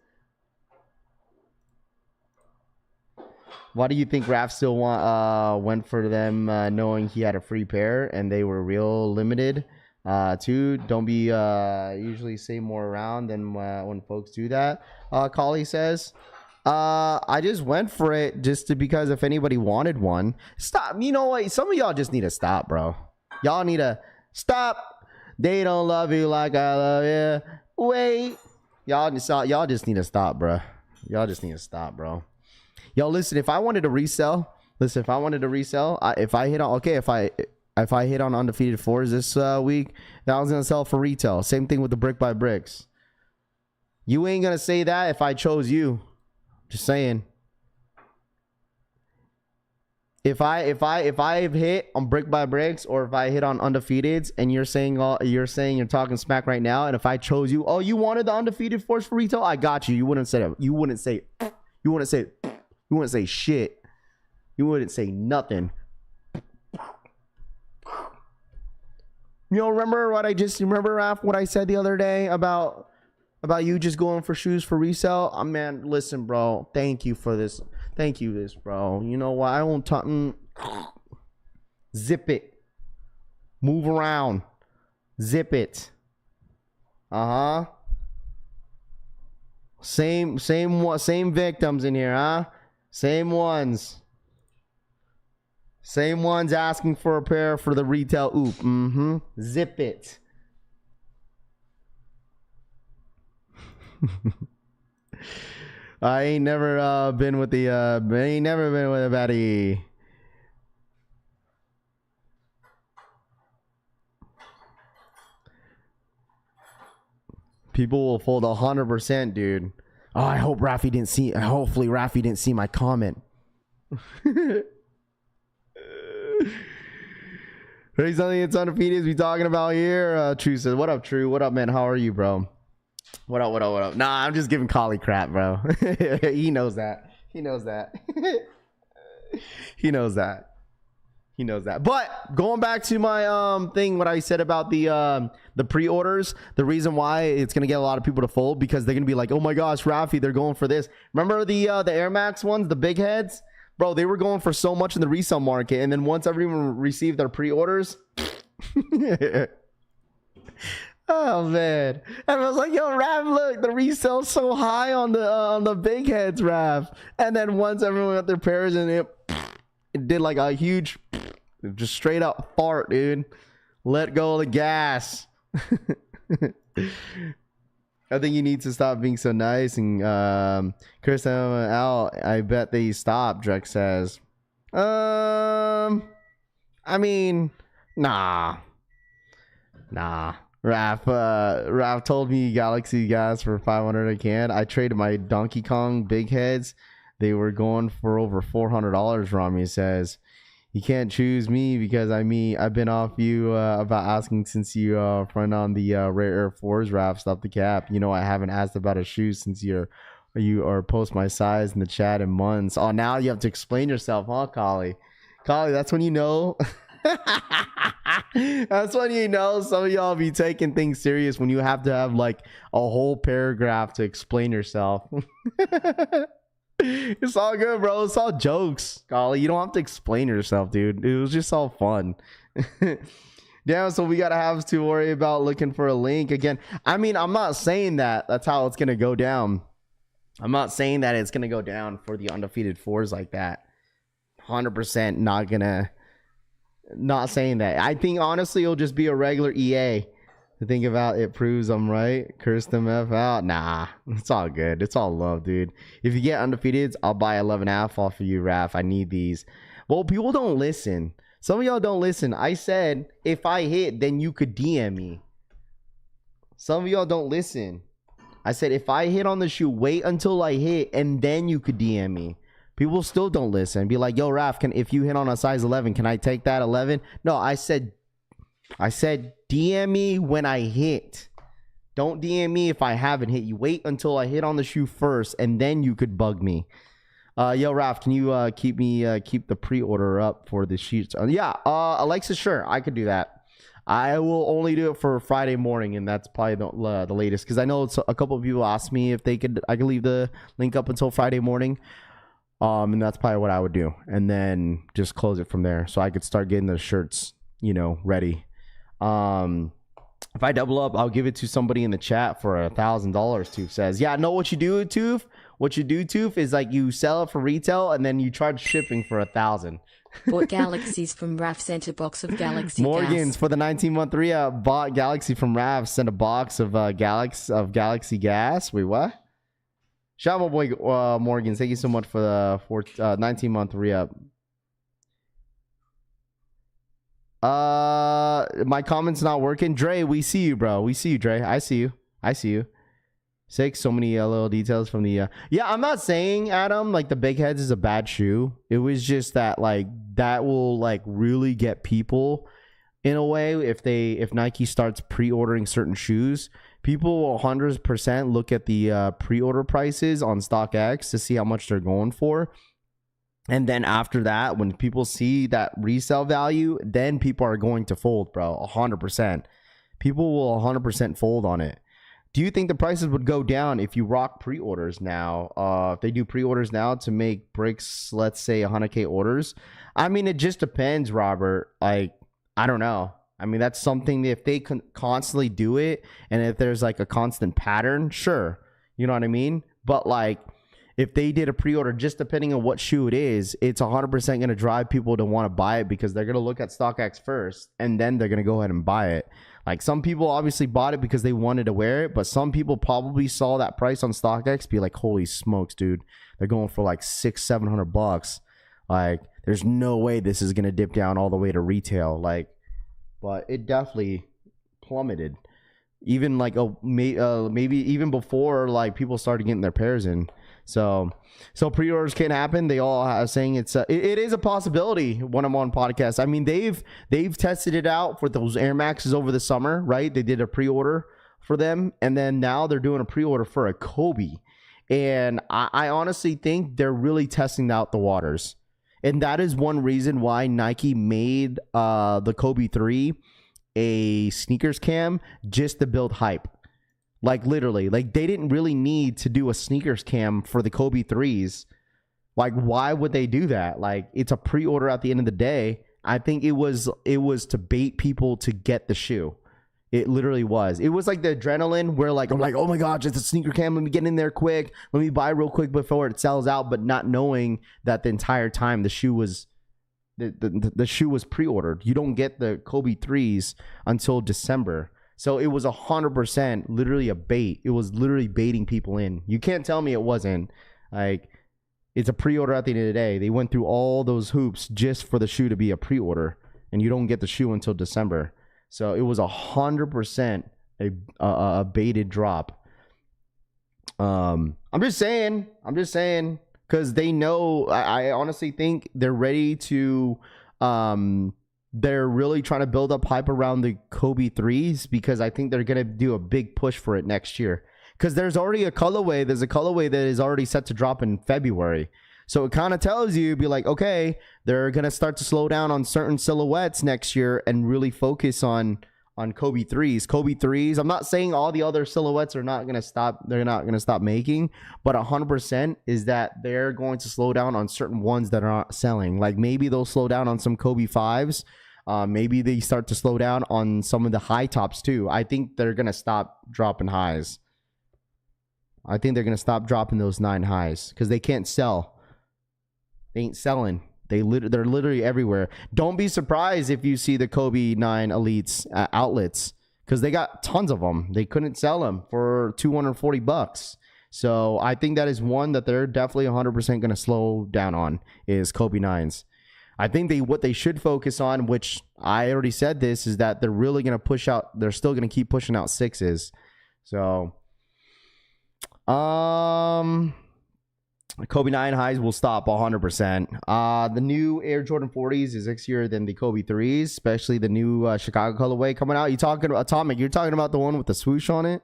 Why do you think Raph still went for them, knowing he had a free pair and they were real limited? Two, don't be usually say more around than when folks do that. Collie says, I just went for it because if anybody wanted one. Stop. You know what? Some of y'all just need to stop, bro. Y'all need to stop. They don't love you like I love you. Wait. Y'all just need to stop, bro. Y'all just need to stop, bro. Yo, listen, if I wanted to resell, if I hit on undefeated 4s this week, that I was going to sell for retail. Same thing with the brick by bricks. You ain't going to say that if I chose you. Just saying. If I've hit on brick by bricks, or if I hit on undefeateds, and you're saying you're talking smack right now, and if I chose you, oh, you wanted the undefeated force for retail, I got you. You wouldn't say that. You wouldn't say shit. You wouldn't say nothing. You know, remember Raph, what I said the other day about you just going for shoes for resale? Man, listen, bro. Thank you for this. Thank you, bro. You know what? I won't talk. Zip it. Move around. Zip it. Same victims in here, huh? Same ones asking for a pair for the retail oop. Zip it. I ain't never been with a baddie. People will fold 100%, dude. Oh, hopefully Raffy didn't see my comment. There's something it's undefeated we talking about here. True says, what up, True? What up, man? How are you, bro? What up? Nah, I'm just giving Collie crap, bro. He knows that. He knows that. But going back to my thing, what I said about the pre-orders, the reason why it's gonna get a lot of people to fold, because they're gonna be like, oh my gosh, Raffy, they're going for this. Remember the Air Max ones, the big heads? Bro, they were going for so much in the resale market, and then once everyone received their pre-orders, oh man, and I was like, yo, Rav, look, the resale's so high on the big heads, Rav. And then once everyone got their pairs, and it did like a huge, just straight up fart, dude. Let go of the gas. I think you need to stop being so nice. And Chris Al, I bet they stop, Drex says. I mean, nah. Raph told me Galaxy gas for 500 a can. I traded my Donkey Kong big heads. They were going for over $400, Rami says. You can't choose me because I've been off you about asking since you front on the Rare Air 4s, Raph. Stop the cap. You know I haven't asked about a shoe since you post my size in the chat in months. Oh, now you have to explain yourself, huh, Collie? Collie, that's when you know. That's when you know some of y'all be taking things serious, when you have to have like a whole paragraph to explain yourself. It's all good, bro. It's all jokes, Golly. You don't have to explain yourself, dude. It was just all fun. Yeah, so we gotta have to worry about looking for a link again. I mean, I'm not saying that that's how it's gonna go down. I'm not saying that it's gonna go down for the undefeated fours like that. 100% not saying that. I think honestly it'll just be a regular EA. To think about it proves I'm right. Curse them F out. Nah, it's all good. It's all love, dude. If you get undefeated, I'll buy 11.5 off of you, Raph. I need these. Well, people don't listen. Some of y'all don't listen. I said if I hit, then you could DM me. Some of y'all don't listen. I said if I hit on the shoe, wait until I hit, and then you could DM me. People still don't listen. Be like, yo, Raph, if you hit on a size 11, can I take that 11? No, I said DM me when I hit. Don't DM me if I haven't hit. You wait until I hit on the shoe first, and then you could bug me. Yo, Raph, can you keep the pre-order up for the sheets? Yeah, Alexa, sure, I could do that. I will only do it for Friday morning, and that's probably the latest, because I know a couple of people asked me if I could leave the link up until Friday morning. And that's probably what I would do, and then just close it from there, so I could start getting the shirts, ready. If I double up, I'll give it to somebody in the chat for $1,000. Toof says, yeah, know what you do, Toof? What you do, Toof, is like you sell it for retail and then you charge shipping for $1,000. Bought Galaxies from Raff, sent a box of Galaxy Morgan's gas. For the 19-month re-up, bought Galaxy from Raff, sent a box of Galaxy gas. Wait, what? Shout out, boy, Morgan. Thank you so much for the 19-month re-up. My comment's not working. Dre, we see you, bro. We see you, Dre. I see you. 6. So many little details from the yeah, I'm not saying, Adam, like the big heads is a bad shoe. It was just that like that will like really get people in a way if Nike starts pre-ordering certain shoes. People will 100% look at the pre-order prices on StockX to see how much they're going for. And then after that, when people see that resale value, then people are going to fold, bro. 100%. People will 100% fold on it. Do you think the prices would go down if you rock pre-orders now? If they do pre-orders now to make bricks, let's say 100K orders? I mean, it just depends, Robert. Like, I don't know. I mean, that's something that if they constantly do it and if there's like a constant pattern, sure. You know what I mean? But like, if they did a pre-order, just depending on what shoe it is, it's 100% going to drive people to want to buy it because they're going to look at StockX first and then they're going to go ahead and buy it. Like some people obviously bought it because they wanted to wear it, but some people probably saw that price on StockX be like, holy smokes, dude, they're going for like $600-700. Like there's no way this is going to dip down all the way to retail. Like, but it definitely plummeted. Even like maybe even before like people started getting their pairs in. So pre-orders can happen. They all are saying it is a possibility when I'm on podcasts. I mean, they've tested it out for those Air Maxes over the summer, right? They did a pre-order for them, and then now they're doing a pre-order for a Kobe. And I honestly think they're really testing out the waters. And that is one reason why Nike made the Kobe 3 a sneakers cam, just to build hype. Like literally, like they didn't really need to do a sneakers cam for the Kobe 3s. Like why would they do that? Like it's a pre-order at the end of the day. I think it was to bait people to get the shoe. It literally was. It was like the adrenaline where like I'm like, oh my gosh, it's a sneaker cam. Let me get in there quick. Let me buy real quick before it sells out. But not knowing that the entire time the shoe was the shoe was pre-ordered. You don't get the Kobe 3s until December. So it was 100% literally a bait. It was literally baiting people in. You can't tell me it wasn't. Like, it's a pre-order at the end of the day. They went through all those hoops just for the shoe to be a pre-order. And you don't get the shoe until December. So it was 100% a baited drop. I'm just saying. Because they know, I honestly think they're ready to... they're really trying to build up hype around the Kobe 3s because I think they're going to do a big push for it next year. Because there's already a colorway. There's a colorway that is already set to drop in February. So it kind of tells you, be like, okay, they're going to start to slow down on certain silhouettes next year and really focus on Kobe 3s. Kobe 3s, I'm not saying all the other silhouettes are not going to stop. They're not going to stop making. But 100% is that they're going to slow down on certain ones that are not selling. Like maybe they'll slow down on some Kobe 5s. Maybe they start to slow down on some of the high tops too. I think they're going to stop dropping highs. I think they're going to stop dropping those 9 highs because they can't sell. They ain't selling. They're literally everywhere. Don't be surprised if you see the Kobe 9 Elites outlets because they got tons of them. They couldn't sell them for $240. So I think that is one that they're definitely 100% going to slow down on is Kobe 9s. I think what they should focus on, which I already said this, is that they're really going to push out. They're still going to keep pushing out 6s. So, Kobe 9 highs will stop 100%. The new Air Jordan 40s is sexier than the Kobe 3s, especially the new Chicago colorway coming out. You talking about Atomic? You're talking about the one with the swoosh on it.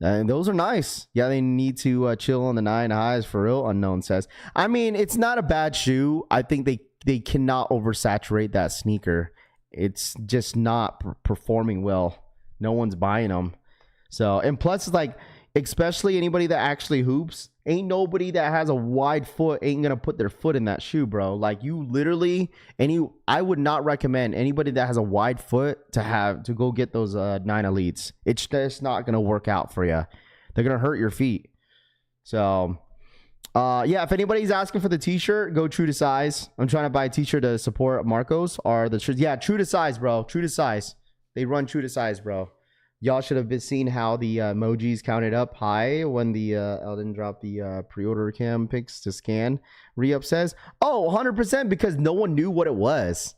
And those are nice. Yeah, they need to chill on the 9 highs for real. Unknown says. I mean, it's not a bad shoe. I think they cannot oversaturate that sneaker. It's just not performing well. No one's buying them. So, and plus, like, especially anybody that actually hoops, ain't nobody that has a wide foot ain't gonna put their foot in that shoe, bro. Like, you literally, I would not recommend anybody that has a wide foot to go get those 9 Elites. It's just not gonna work out for you. They're gonna hurt your feet. So, yeah, if anybody's asking for the t-shirt, go true to size. I'm trying to buy a t-shirt to support Marcos. Yeah, true to size, bro. True to size. They run true to size, bro. Y'all should have been seeing how the emojis counted up high when the Eldon dropped the pre-order cam pics to scan. Re-up says, oh, 100% because no one knew what it was.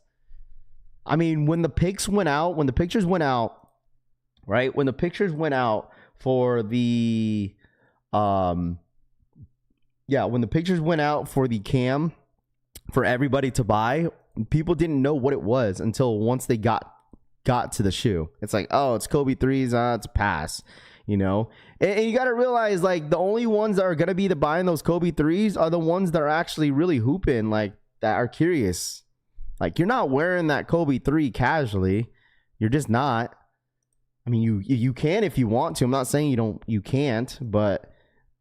I mean, when the pictures went out, right? When the pictures went out for the Yeah, when the pictures went out for the cam for everybody to buy, people didn't know what it was until once they got to the shoe. It's like, oh, it's Kobe 3s, it's a pass, you know. And you got to realize, like, the only ones that are gonna be buying those Kobe 3s are the ones that are actually really hooping, like, that are curious. Like, you're not wearing that Kobe 3 casually. You're just not. I mean, you can if you want to. I'm not saying you can't, but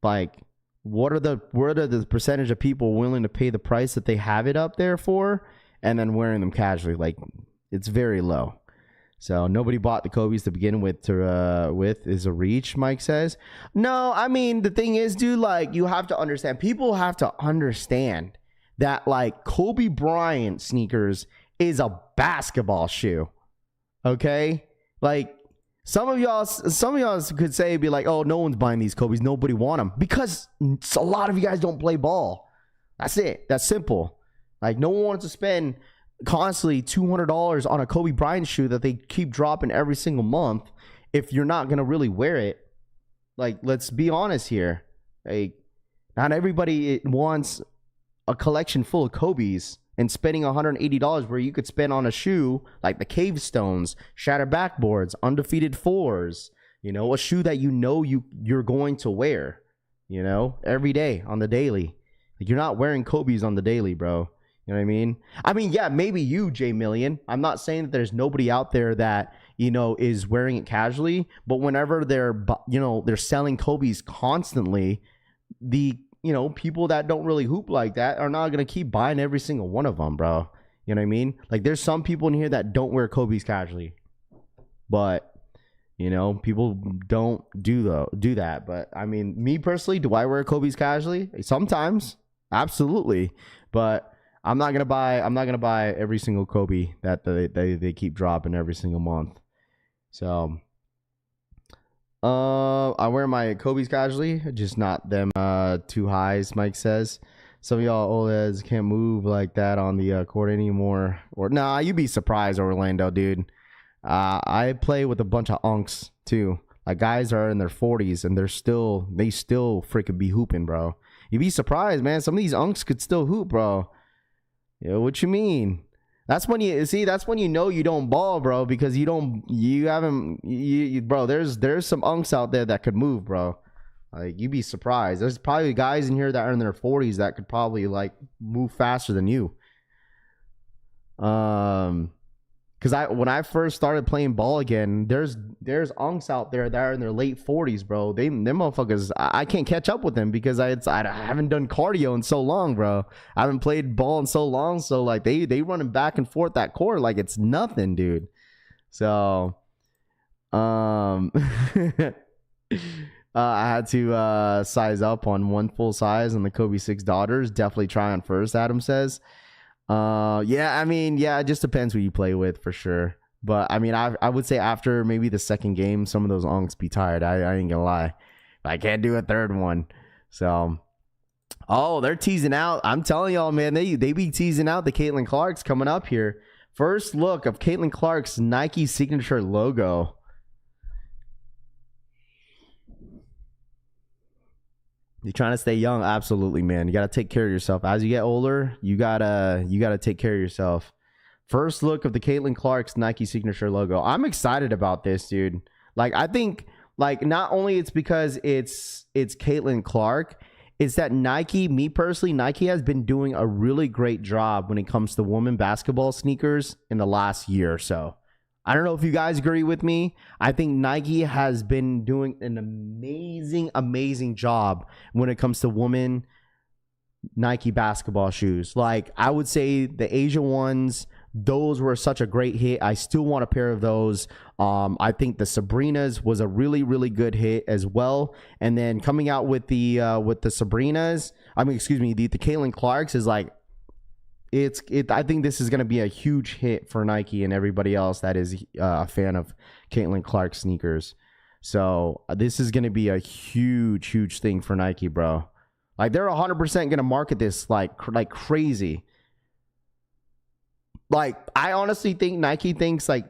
like, what are the percentage of people willing to pay the price that they have it up there for, and then wearing them casually? Like, it's very low. So nobody bought the Kobe's to begin with. Is a reach, Mike says. No, I mean, the thing is, dude, like, you have to understand. People have to understand that, like, Kobe Bryant sneakers is a basketball shoe. Okay, like, some of y'all could say, be like, oh, no one's buying these Kobe's, nobody want them, because a lot of you guys don't play ball. That's it. That's simple. Like, no one wants to spend constantly $200 on a Kobe Bryant shoe that they keep dropping every single month if you're not gonna really wear it. Like, let's be honest here. Like, not everybody wants a collection full of Kobe's and spending $180 where you could spend on a shoe like the Cave Stones, Shattered Backboards, Undefeated 4s, you know, a shoe that you're going to wear, you know, every day on the daily. Like, you're not wearing Kobe's on the daily, bro. You know what I mean? I mean, yeah, maybe you, J Million. I'm not saying that there's nobody out there that, you know, is wearing it casually, but whenever they're selling Kobe's constantly, the, you know, people that don't really hoop like that are not going to keep buying every single one of them, bro. You know what I mean? Like, there's some people in here that don't wear Kobe's casually, but, you know, people don't do that. But I mean, me personally, do I wear Kobe's casually? Sometimes, absolutely. But I'm not gonna buy every single Kobe that they keep dropping every single month. So I wear my Kobe's casually, just not them too highs, Mike says. Some of y'all old heads can't move like that on the court anymore. Or nah, you'd be surprised, Orlando, dude. I play with a bunch of unks too. Like, guys are in their 40s and they still freaking be hooping, bro. You'd be surprised, man. Some of these unks could still hoop, bro. Yeah, what you mean? That's when you know you don't ball, bro, because bro, there's some unks out there that could move, bro. Like, you'd be surprised. There's probably guys in here that are in their 40s that could probably, like, move faster than you. Because when I first started playing ball again, there's unks out there that are in their late 40s, bro. Them motherfuckers, I can't catch up with them because I haven't done cardio in so long, bro. I haven't played ball in so long, so, like, they running back and forth that court like it's nothing, dude. So, I had to size up on one full size on the Kobe 6 daughters. Definitely try on first, Adam says. Yeah, I mean, yeah, it just depends who you play with, for sure. But I mean, I would say after maybe the second game, some of those unks be tired. I ain't gonna lie. I can't do a third one. So, oh, they're teasing out. I'm telling y'all, man, they be teasing out the Caitlin Clark's coming up here. First look of Caitlin Clark's Nike signature logo. You trying to stay young? Absolutely, man. You got to take care of yourself. As you get older, you gotta take care of yourself. First look of the Caitlin Clark's Nike signature logo. I'm excited about this, dude. Like, I think, like, not only it's because it's Caitlin Clark, it's that Nike, me personally, Nike has been doing a really great job when it comes to women basketball sneakers in the last year or so. I don't know if you guys agree with me. I think Nike has been doing an amazing job when it comes to women Nike basketball shoes. Like, I would say the Asia ones, those were such a great hit. I still want a pair of those. I think the Sabrinas was a really good hit as well. And then coming out with the Sabrinas, the Caitlin Clark's is like, I think this is going to be a huge hit for Nike and everybody else that is a fan of Caitlin Clark sneakers. So this is going to be a huge thing for Nike, bro. Like, they're 100% going to market this like crazy. Like, I honestly think Nike thinks, like,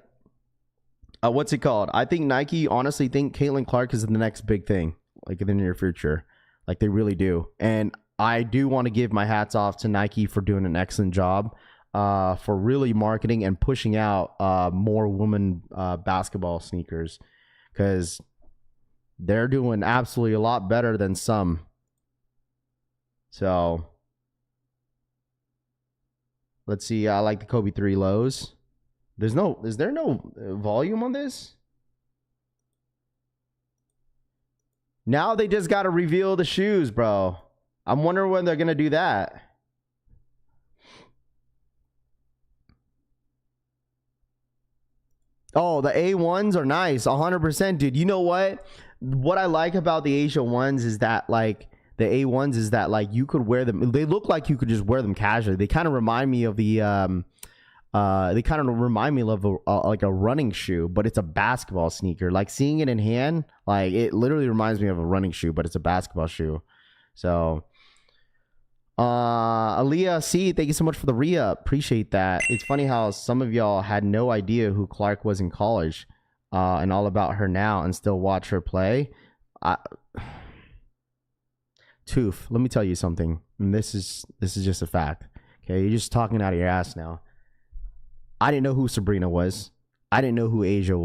what's it called? I think Nike honestly think Caitlin Clark is the next big thing, like, in the near future. Like they really do. And I do want to give my hats off to Nike for doing an excellent job for really marketing and pushing out more women basketball sneakers, because they're doing absolutely a lot better than some. So let's see. I like the Kobe 3 lows. Is there no volume on this? Now they just got to reveal the shoes, bro. I'm wondering when they're going to do that. Oh, the A1s are nice. 100%, dude. You know what? What I like about the Asia ones is that, like, the A1s is that, like, you could wear them. They look like you could just wear them casually. They kind of remind me of the, they kind of remind me of like a running shoe, but it's a basketball sneaker. Like, seeing it in hand, like, it literally reminds me of a running shoe, but it's a basketball shoe. So, Aaliyah C, thank you so much for the re-up. Appreciate that. It's funny how some of y'all had no idea who Clark was in college, and all about her now, and still watch her play. Tooth, let me tell you something. And this is just a fact. Okay, you're just talking out of your ass now. I didn't know who Sabrina was. I didn't know who Asia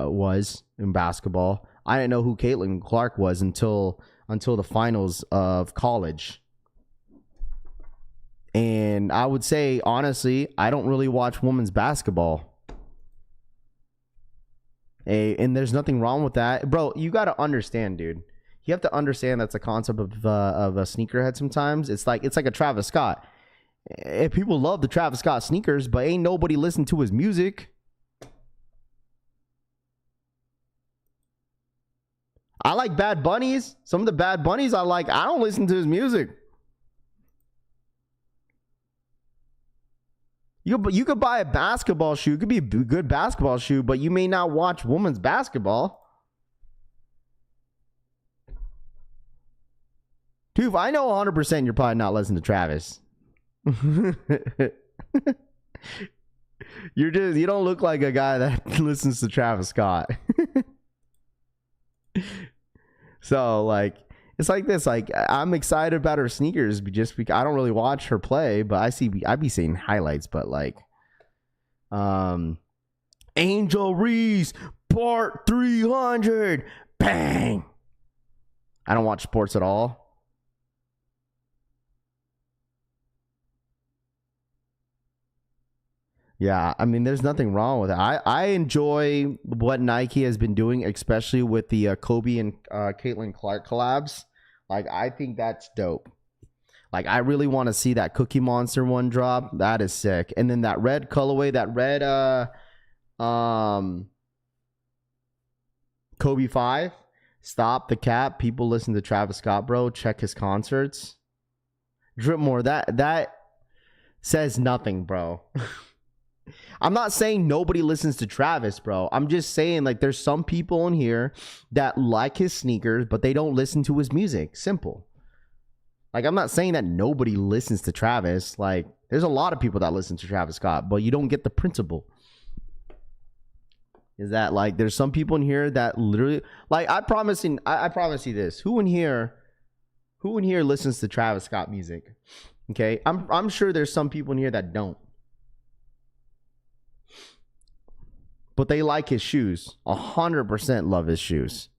was in basketball. I didn't know who Caitlin Clark was until the finals of college. And I would say, honestly, I don't really watch women's basketball. And there's nothing wrong with that. Bro, you got to understand, dude. You have to understand that's a concept of a sneakerhead sometimes. It's like a Travis Scott. People love the Travis Scott sneakers, but ain't nobody listen to his music. I like Bad Bunnies. Some of the Bad Bunnies I like. I don't listen to his music. You could buy a basketball shoe. It could be a good basketball shoe, but you may not watch women's basketball. Dude, I know 100% you're probably not listening to Travis. You don't look like a guy that listens to Travis Scott. So, like, it's like this. Like, I'm excited about her sneakers just because I don't really watch her play, but I be seeing highlights. But like, Angel Reese part 300, bang. I don't watch sports at all. Yeah, I mean, there's nothing wrong with it. I enjoy what Nike has been doing, especially with the Kobe and Caitlin Clark collabs. Like, I think that's dope. Like, I really want to see that Cookie Monster one drop. That is sick. And then that red colorway, that red Kobe 5. Stop the cap. People listen to Travis Scott, bro. Check his concerts. Dripmore, that says nothing, bro. I'm not saying nobody listens to Travis, bro. I'm just saying, like, there's some people in here that like his sneakers, but they don't listen to his music. Simple. Like, I'm not saying that nobody listens to Travis. Like, there's a lot of people that listen to Travis Scott, but you don't get the principle. Is that, like, there's some people in here that literally, like, I promise you this. Who in here listens to Travis Scott music? Okay? I'm sure there's some people in here that don't. But they like his shoes. 100% love his shoes.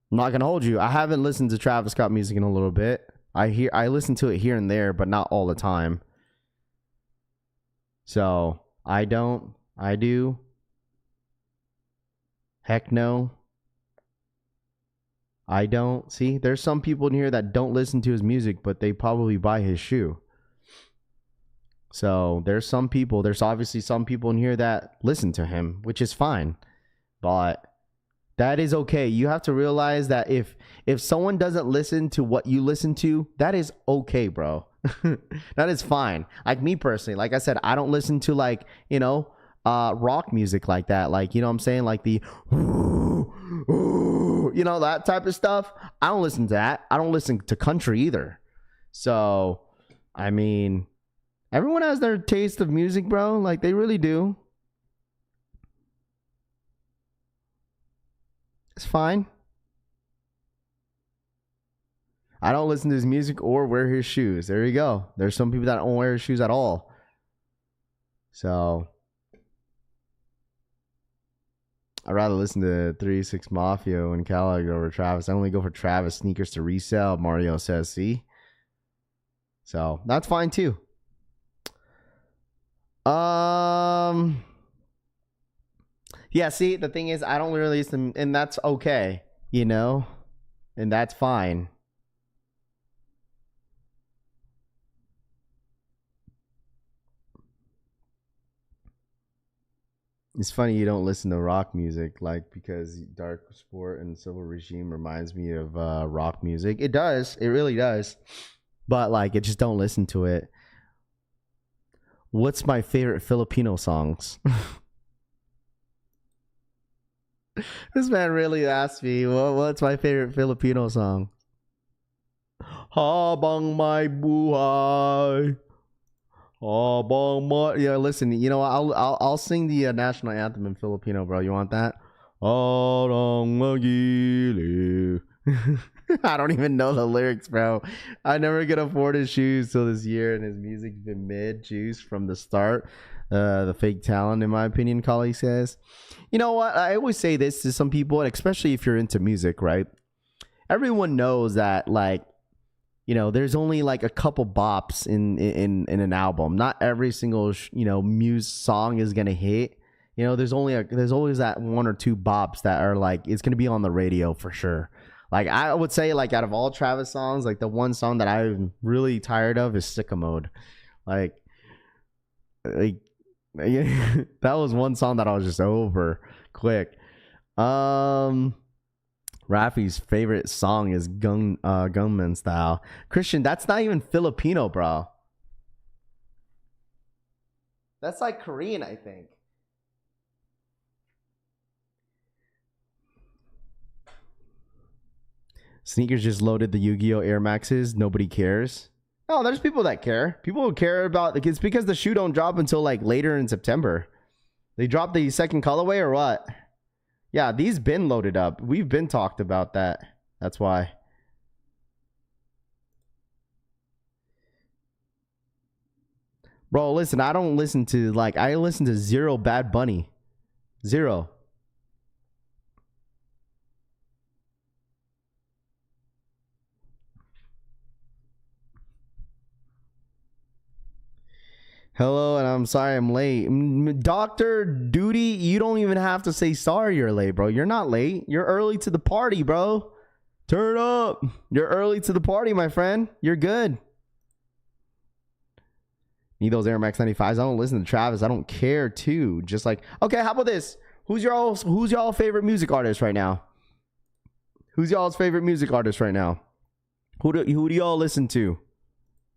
I'm not gonna hold you. I haven't listened to Travis Scott music in a little bit. I listen to it here and there, but not all the time. So I don't. I do. Heck no. I don't. See, there's some people in here that don't listen to his music, but they probably buy his shoe. So there's obviously some people in here that listen to him, which is fine. But that is okay. You have to realize that if someone doesn't listen to what you listen to, that is okay, bro. That is fine. Like, me personally, like I said, I don't listen to, like, rock music like that. Like, you know what I'm saying? Like the, that type of stuff. I don't listen to that. I don't listen to country either. So, I mean, everyone has their taste of music, bro. Like, they really do. It's fine. I don't listen to his music or wear his shoes. There you go. There's some people that don't wear his shoes at all. So I'd rather listen to 3-6 Mafia and Cali over Travis. I only go for Travis sneakers to resell, Mario says. See? So that's fine too. Yeah, see, the thing is I don't really listen, and that's okay, you know? And that's fine. It's funny you don't listen to rock music, like, because Dark Sport and Civil Regime reminds me of rock music. It does. It really does. But, like, I just don't listen to it. What's my favorite Filipino songs? This man really asked me, what's my favorite Filipino song? Habang may buhay. Yeah, listen, you know, I'll sing the national anthem in Filipino, bro. You want that? Arang magiliw. I don't even know the lyrics, bro. I never could afford his shoes till this year, and his music's been mid juice from the start. The fake talent, in my opinion, colleague says. You know what? I always say this to some people, and especially if you're into music, right? Everyone knows that, like, you know, there's only like a couple bops in an album. Not every single song is gonna hit. You know, there's always that one or two bops that are like it's gonna be on the radio for sure. Like I would say, like out of all Travis songs, like the one song that I'm really tired of is "Sicko Mode." Like that was one song that I was just over quick. Rafi's favorite song is Gunman Style. Christian, that's not even Filipino, bro. That's like Korean, I think. Sneakers just loaded the Yu-Gi-Oh! Air Maxes. Nobody cares. Oh, there's people that care. People who care about it's because the shoe don't drop until like later in September. They dropped the second colorway or what? Yeah, these been loaded up. We've been talked about that. That's why. Bro, listen, I don't listen to I listen to zero Bad Bunny. Zero. Hello, and I'm sorry I'm late. Dr. Duty, you don't even have to say sorry you're late, bro. You're not late. You're early to the party, bro. Turn up. You're early to the party, my friend. You're good. Need those Air Max 95s. I don't listen to Travis. I don't care too. Just like, okay, how about this? Who's y'all favorite music artist right now? Who's y'all's favorite music artist right now? Who do y'all listen to?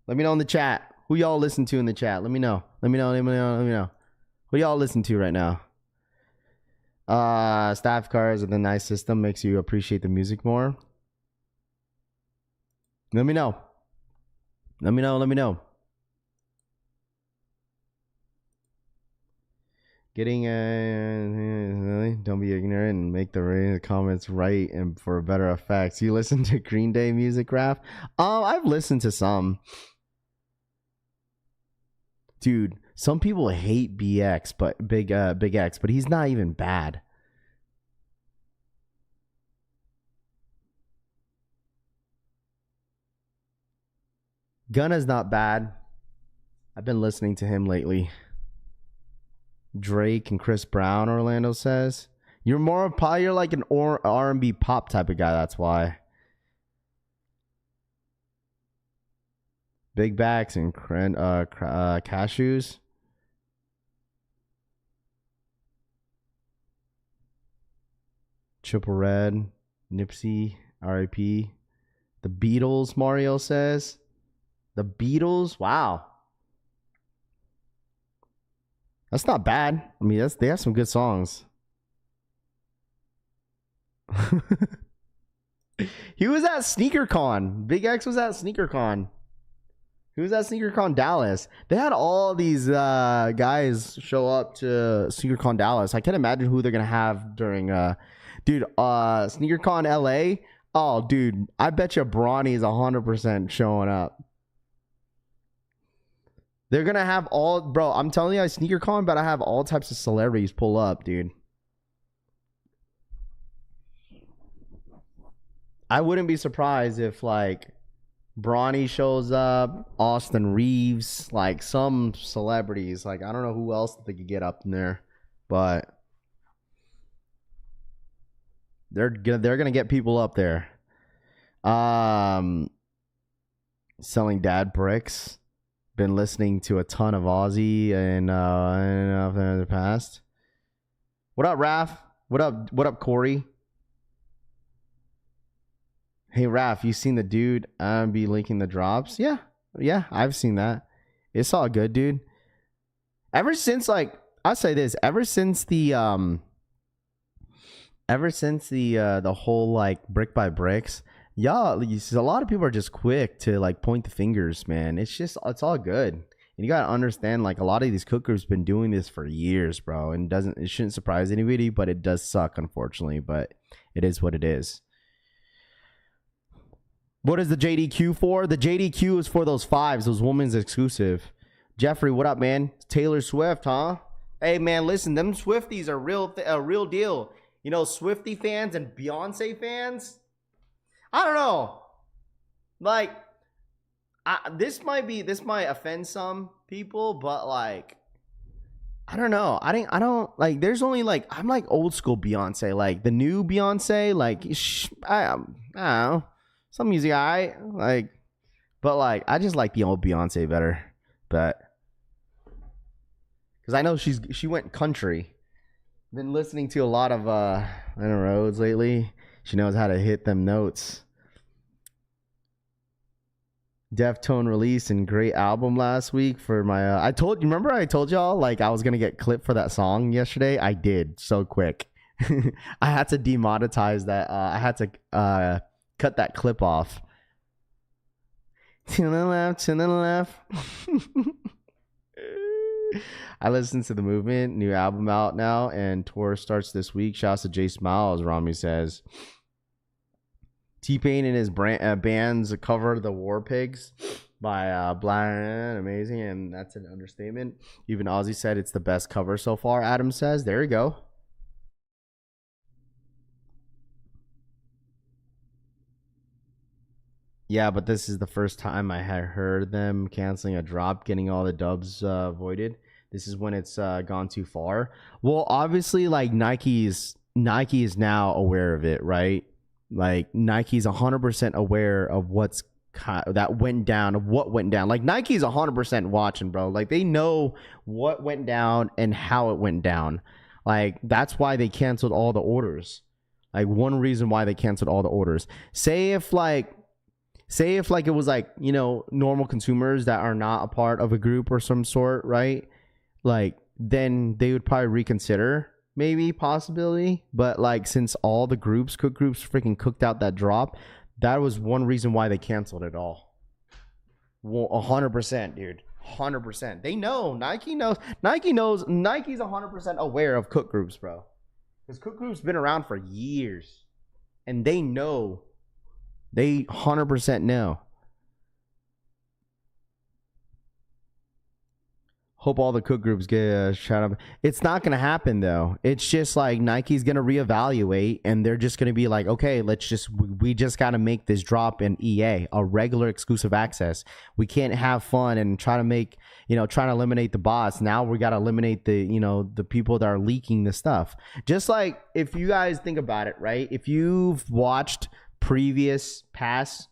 Let me know in the chat. Who y'all listen to in the chat? Let me know. Let me know. Who y'all listen to right now? Staff cars with a nice system makes you appreciate the music more. Let me know. Let me know. Getting don't be ignorant and make the comments right and for better effects. You listen to Green Day music, Raph? I've listened to some. Dude, some people hate BX, but Big X, but he's not even bad. Gunna's not bad. I've been listening to him lately. Drake and Chris Brown, Orlando says. You're like an R&B pop type of guy, that's why. Big backs and cashews. Triple Red, Nipsey, R.I.P. The Beatles, Mario says. The Beatles, wow. That's not bad. I mean, they have some good songs. He was at SneakerCon. Big X was at SneakerCon. He was at SneakerCon Dallas. They had all these guys show up to SneakerCon Dallas. I can't imagine who they're gonna have during SneakerCon LA. Oh, dude, I bet you Brawny is 100% showing up. They're gonna have all, bro. I'm telling you, I sneaker con, but I have all types of celebrities pull up, dude. I wouldn't be surprised if like Brawny shows up, Austin Reeves, like some celebrities. Like I don't know who else they could get up in there, but they're gonna get people up there. Selling dad bricks. Been listening to a ton of Aussie and in the past. What up, Raph? What up, Corey? Hey, Raph, you seen the dude be linking the drops? Yeah, I've seen that. It's all good, dude. Ever since, like, I'll say this, ever since the whole like brick by bricks, y'all, a lot of people are just quick to like point the fingers, man. It's all good. And you gotta understand, like, a lot of these cook groups been doing this for years, bro. And it shouldn't surprise anybody, but it does suck, unfortunately. But it is what it is. What is the JDQ for? The JDQ is for those fives, those women's exclusive. Jeffrey, what up, man? Taylor Swift, huh? Hey, man, listen, them Swifties are a real deal. You know, Swiftie fans and Beyonce fans. I don't know. Like, this might offend some people, but like, I don't know. I don't like. There's only like, I'm like old school Beyonce, like the new Beyonce, like I don't know. Some music I like, but like I just like the old Beyonce better. But because I know she went country. Been listening to a lot of roads lately. She knows how to hit them notes. Deftone release and great album last week for my I told y'all like I was gonna get clipped for that song yesterday. I did so quick. I had to demonetize that. I had to cut that clip off. To the left. I listened to The Movement, new album out now, and tour starts this week. Shouts to Jay Smiles, Rami says. T-Pain and his band's cover The War Pigs by Blind, amazing, and that's an understatement. Even Ozzy said it's the best cover so far, Adam says. There you go. Yeah, but this is the first time I had heard them canceling a drop, getting all the dubs voided. This is when it's gone too far. Well, obviously, like Nike is now aware of it, right? Like Nike's 100% aware of what went down. Like Nike's 100% watching, bro. Like they know what went down and how it went down. Like that's why they canceled all the orders. Like one reason why they canceled all the orders. Say if it was like, you know, normal consumers that are not a part of a group or some sort, right? Like then they would probably reconsider, maybe possibility. But like since all the cook groups freaking cooked out that drop, that was one reason why they canceled it all. 100%, dude. 100%. They know. Nike knows. Nike's 100% aware of cook groups, bro. Because cook groups been around for years. And they know. They 100% know. Hope all the cook groups get a shout out. It's not going to happen, though. It's just like Nike's going to reevaluate, and they're just going to be like, okay, we just got to make this drop in EA, a regular exclusive access. We can't have fun and try to eliminate the bots. Now we got to eliminate the people that are leaking the stuff. Just like if you guys think about it, right? If you've watched past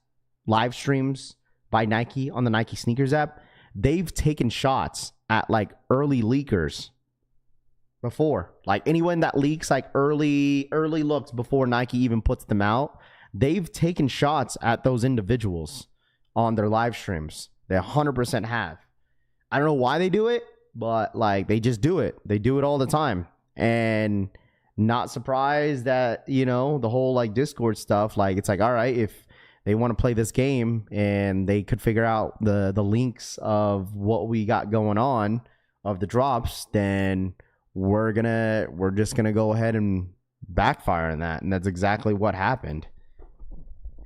live streams by Nike on the Nike sneakers app, they've taken shots at like early leakers before. Like anyone that leaks like early looks before Nike even puts them out, they've taken shots at those individuals on their live streams. They 100% have. I don't know why they do it, but like they just do it. They do it all the time. And not surprised that, you know, the whole like Discord stuff, like it's like, all right, if they want to play this game and they could figure out the links of what we got going on of the drops, then we're just gonna go ahead and backfire on that. And that's exactly what happened.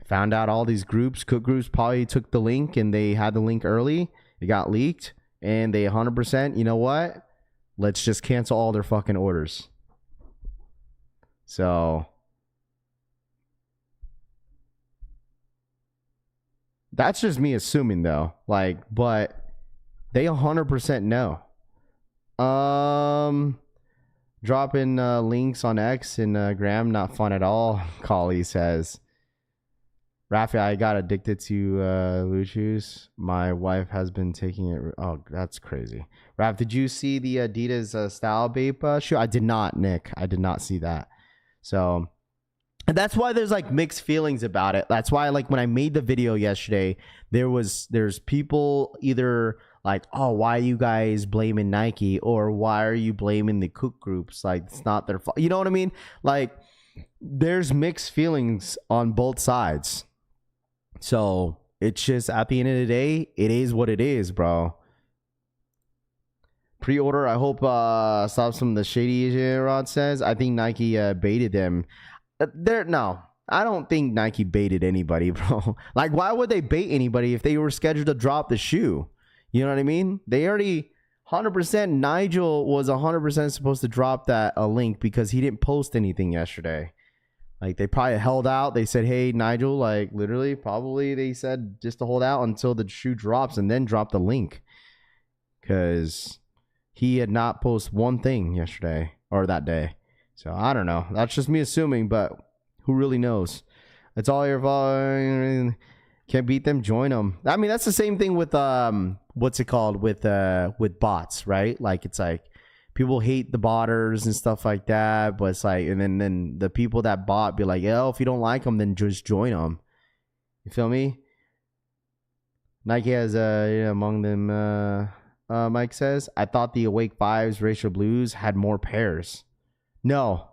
found out all these groups, cook groups probably took the link and they had the link early. It got leaked and they 100%, you know what? Let's just cancel all their fucking orders. So that's just me assuming though. Like, but they 100% know. Dropping links on X and Gram, not fun at all. Collie says, Raffy, I got addicted to Luchu's. My wife has been taking it. Oh, that's crazy. Raff, did you see the Adidas Style Bape shoe? I did not, Nick. I did not see that. So and that's why there's like mixed feelings about it. That's why like when I made the video yesterday, there's people either like, oh, why are you guys blaming Nike, or why are you blaming the cook groups? Like, it's not their fault. You know what I mean? Like, there's mixed feelings on both sides. So it's just at the end of the day, it is what it is, bro. Pre-order, I hope stops some of the shady Rod says. I think Nike baited them. No, I don't think Nike baited anybody, bro. Like, why would they bait anybody if they were scheduled to drop the shoe? You know what I mean? They already 100%. Nigel was 100% supposed to drop that a link because he didn't post anything yesterday. Like, they probably held out. They said, hey, Nigel, like, literally, probably they said just to hold out until the shoe drops and then drop the link. Because he had not posted one thing yesterday or that day. So, I don't know. That's just me assuming, but who really knows? It's all your fault. Can't beat them, join them. I mean, that's the same thing with, what's it called? With bots, right? Like, it's like, people hate the botters and stuff like that, but it's like, and then the people that bot be like, yo, if you don't like them, then just join them. You feel me? Nike has among them. Mike says, I thought the Awake Fives Racial Blues had more pairs. No,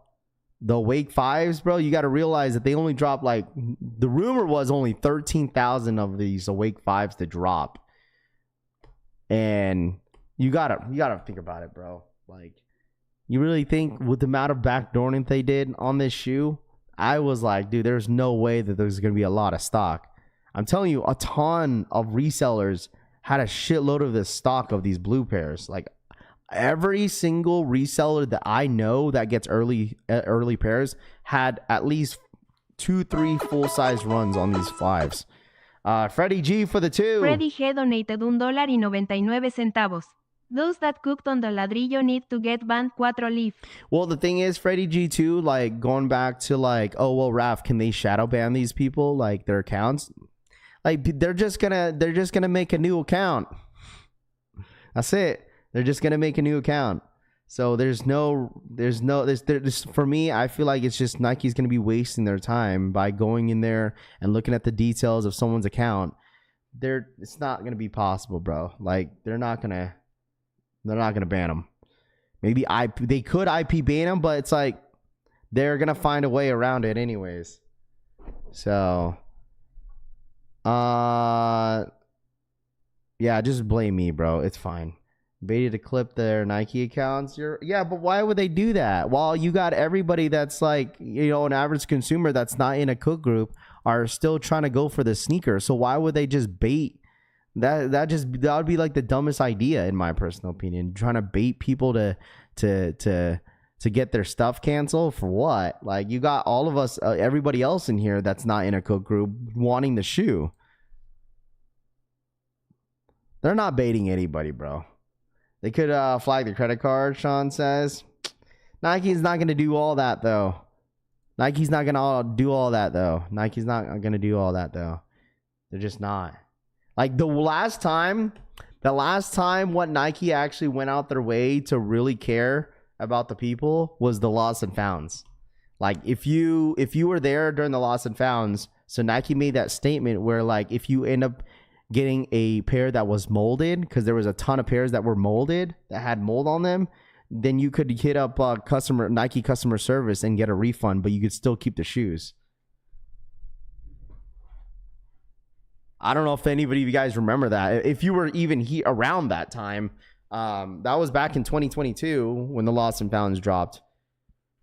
the Awake Fives, bro. You got to realize that they only dropped like the rumor was only 13,000 of these Awake Fives to drop, and you gotta think about it, bro. Like, you really think with the amount of backdooring they did on this shoe, I was like, dude, there's no way that there's going to be a lot of stock. I'm telling you, a ton of resellers had a shitload of this stock of these blue pairs. Like, every single reseller that I know that gets early pairs had at least 2-3 full-size runs on these fives. Freddie G for the 2. Freddie G donated $1.99. Those that cooked on the ladrillo need to get banned 4 leaf. Well, the thing is, Freddie G2, like, going back to, like, oh, well, Raph, can they shadow ban these people, like, their accounts? Like, they're just gonna make a new account. That's it. They're just gonna make a new account. So there's for me, I feel like it's just Nike's gonna be wasting their time by going in there and looking at the details of someone's account. It's not gonna be possible, bro. Like, they're not gonna ban them. Maybe they could IP ban them, but it's like they're gonna find a way around it anyways. So, yeah, just blame me, bro. It's fine. Baited to clip their Nike accounts. Yeah, but why would they do that? While you got everybody that's like, you know, an average consumer that's not in a cook group are still trying to go for the sneaker. So why would they just bait? That would be like the dumbest idea in my personal opinion. Trying to bait people to get their stuff canceled for what? Like, you got all of us, everybody else in here that's not in a cook group wanting the shoe. They're not baiting anybody, bro. They could flag their credit card, Sean says. Nike's not going to do all that, though. Nike's not going to do all that, though. They're just not. Like, the last time what Nike actually went out their way to really care about the people was the lost and founds. Like, if you were there during the lost and founds, so Nike made that statement where, like, if you end up getting a pair that was molded, because there was a ton of pairs that were molded that had mold on them, then you could hit up Nike customer service and get a refund, but you could still keep the shoes. I don't know if anybody of you guys remember that. If you were even around that time, that was back in 2022 when the lost and founds dropped.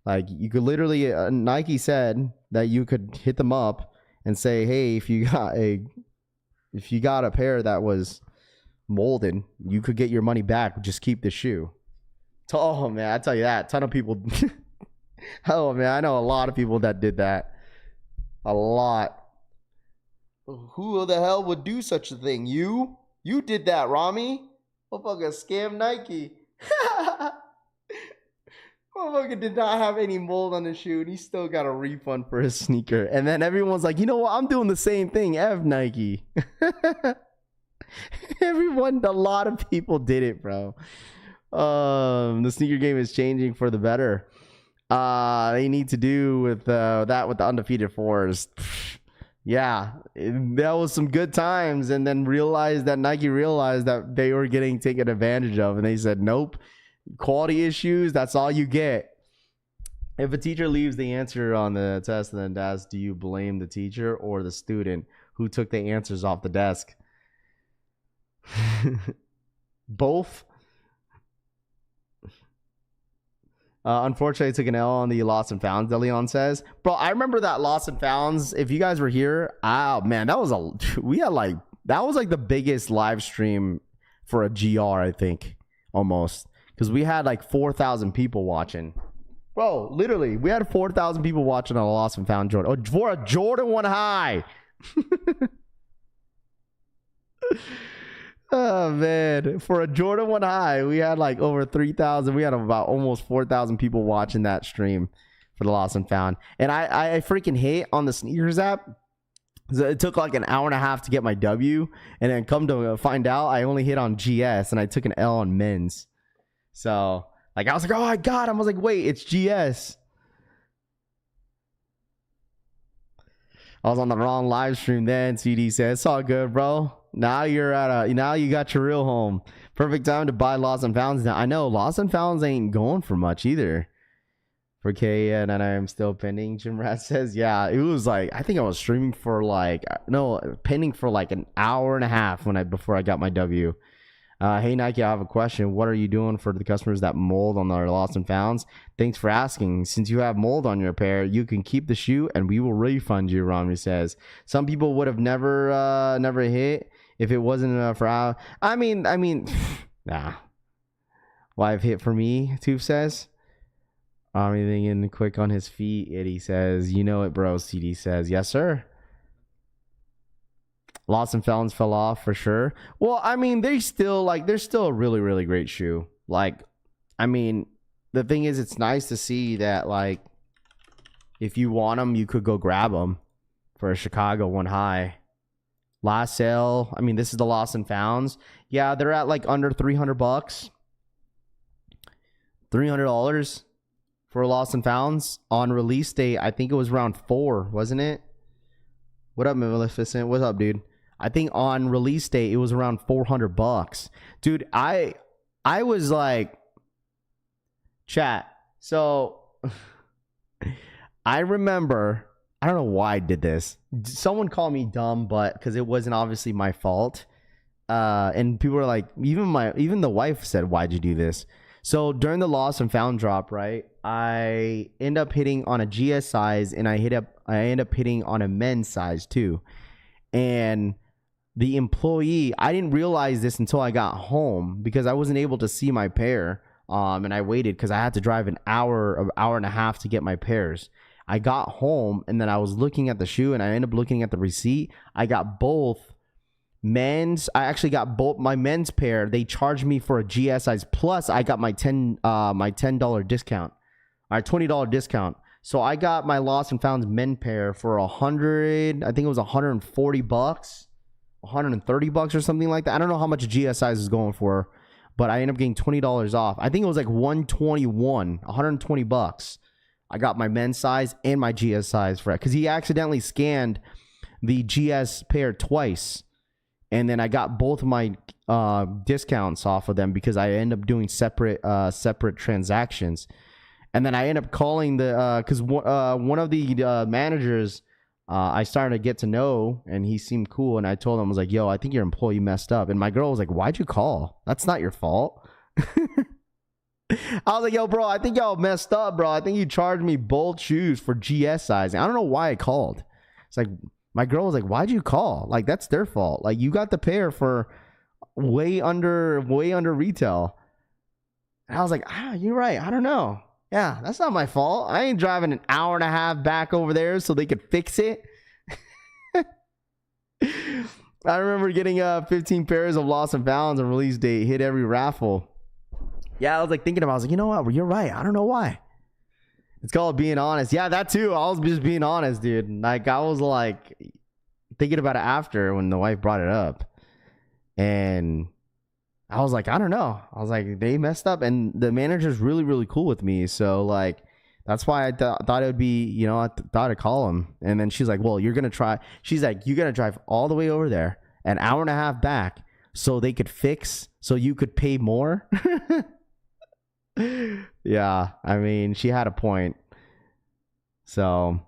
Like, you could literally, Nike said that you could hit them up and say, hey, if you got a pair that was molded, you could get your money back. Just keep the shoe. Oh man, I tell you that. A ton of people. Oh man, I know a lot of people that did that. A lot. Who the hell would do such a thing? You did that, Rami. Motherfucker scam Nike. Motherfucker did not have any mold on the shoe, and he still got a refund for his sneaker. And then everyone's like, you know what? I'm doing the same thing. F Nike. A lot of people did it, bro. The sneaker game is changing for the better. They need to do with that with the undefeated fours. Yeah, that was some good times, and then Nike realized that they were getting taken advantage of, and they said, nope, quality issues, that's all you get. If a teacher leaves the answer on the test and then asks, do you blame the teacher or the student who took the answers off the desk? Both. Unfortunately, I took an L on the Lost and Founds, Deleon says. Bro, I remember that Lost and Founds. If you guys were here, oh man, that was like the biggest live stream for a GR, I think, almost. Because we had like 4,000 people watching. Bro, literally, we had 4,000 people watching on a Lost and Found Jordan. Oh, for a Jordan 1 high. Oh man, for a Jordan 1 high, we had like over 3,000. We had about almost 4,000 people watching that stream for the Lost and Found. And I freaking hate on the sneakers app. It took like an hour and a half to get my W, and then come to find out, I only hit on GS and I took an L on men's. So like I was like, oh my god, I was like, wait, it's GS. I was on the wrong live stream then. CD said, it's all good, bro. Now you got your real home. Perfect time to buy Lost and Founds now. I know Lost and Founds ain't going for much either. For K, and I am still pending. Jim Rat says, yeah, it was like, I think I was streaming for pending for like an hour and a half before I got my W. Hey Nike, I have a question. What are you doing for the customers that mold on their Lost and Founds? Thanks for asking. Since you have mold on your pair, you can keep the shoe and we will refund you, Rami says. Some people would have never hit if it wasn't for I mean nah. Live hit for me, Tooth says. Rami thinking quick on his feet. Eddie says, you know it, bro. CD says, yes, sir. Lost and Founds fell off for sure. Well, I mean, they're still a really, really great shoe. Like, I mean, the thing is, it's nice to see that, like, if you want them, you could go grab them for a Chicago 1 high. Last sale, I mean, this is the Lost and Founds. Yeah, they're at like under $300. $300 for Lost and Founds. On release date, I think it was around 4, wasn't it? What up, Maleficent? What's up, dude? I think on release date it was around $400. Dude, I was like, chat. So I remember, I don't know why I did this. Someone called me dumb, but because it wasn't obviously my fault. And people were like, even the wife said, why'd you do this? So during the Lost and Found drop, right, I end up hitting on a GS size, and I end up hitting on a men's size too. And the employee, I didn't realize this until I got home because I wasn't able to see my pair. And I waited because I had to drive an hour and a half to get my pairs. I got home and then I was looking at the shoe and I ended up looking at the receipt. I got both men's. I actually got both my men's pair. They charged me for a GS size, plus I got my $10 discount. All right, $20 discount. So I got my Lost and Founds men pair for $100. I think it was $140, $130 or something like that. I don't know how much a GS size is going for, but I ended up getting $20 off. I think it was like $120. I got my men's size and my GS size for it because he accidentally scanned the GS pair twice, and then I got both of my discounts off of them because I end up doing separate transactions. And then I end up calling because one of the managers I started to get to know, and he seemed cool. And I told him, I was like, yo, I think your employee messed up. And my girl was like, why'd you call? That's not your fault. I was like, yo, bro, I think y'all messed up, bro. I think you charged me both shoes for GS sizing. I don't know why I called. It's like, My girl was like, why'd you call? Like, that's their fault. Like, you got the pair for way under retail. And I was like, you're right. I don't know. Yeah, that's not my fault. I ain't driving an hour and a half back over there so they could fix it. I remember getting 15 pairs of Lost and Founds on release date, hit every raffle. Yeah, I was like thinking about it. I was like, you know what? You're right. I don't know why. It's called being honest. Yeah, that too. I was just being honest, dude. Like, I was like thinking about it after when the wife brought it up. And I was like, I don't know. I was like, they messed up. And the manager's really, really cool with me. So, like, that's why I thought it would be, you know, thought I'd call him. And then she's like, well, you're going to try. She's like, you're going to drive all the way over there, an hour and a half back, so they could fix, so you could pay more. Yeah, I mean, she had a point. So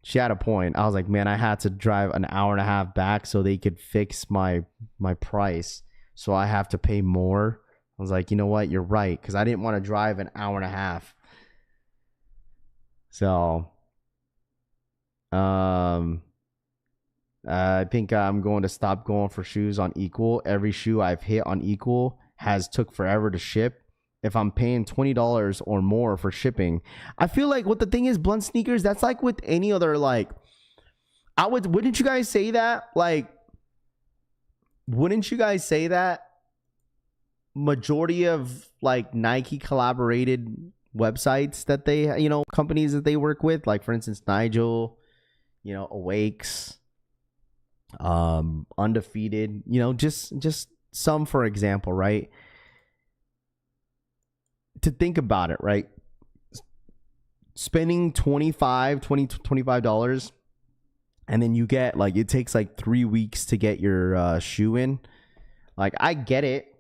she had a point. I was like, man, I had to drive an hour and a half back so they could fix my price. So I have to pay more. I was like, you know what? You're right. Because I didn't want to drive an hour and a half. So I think I'm going to stop going for shoes on Equal. Every shoe I've hit on Equal has took forever to ship. If I'm paying $20 or more for shipping, I feel like what the thing is, blunt sneakers, that's like with any other, like, wouldn't you guys say that? Like, wouldn't you guys say that majority of like Nike collaborated websites that they, you know, companies that they work with, like for instance, Nigel, you know, Awakes, Undefeated, you know, just some, for example, right? To think about it, right? Spending $25 and then you get, like, it takes like 3 weeks to get your shoe in. Like, I get it,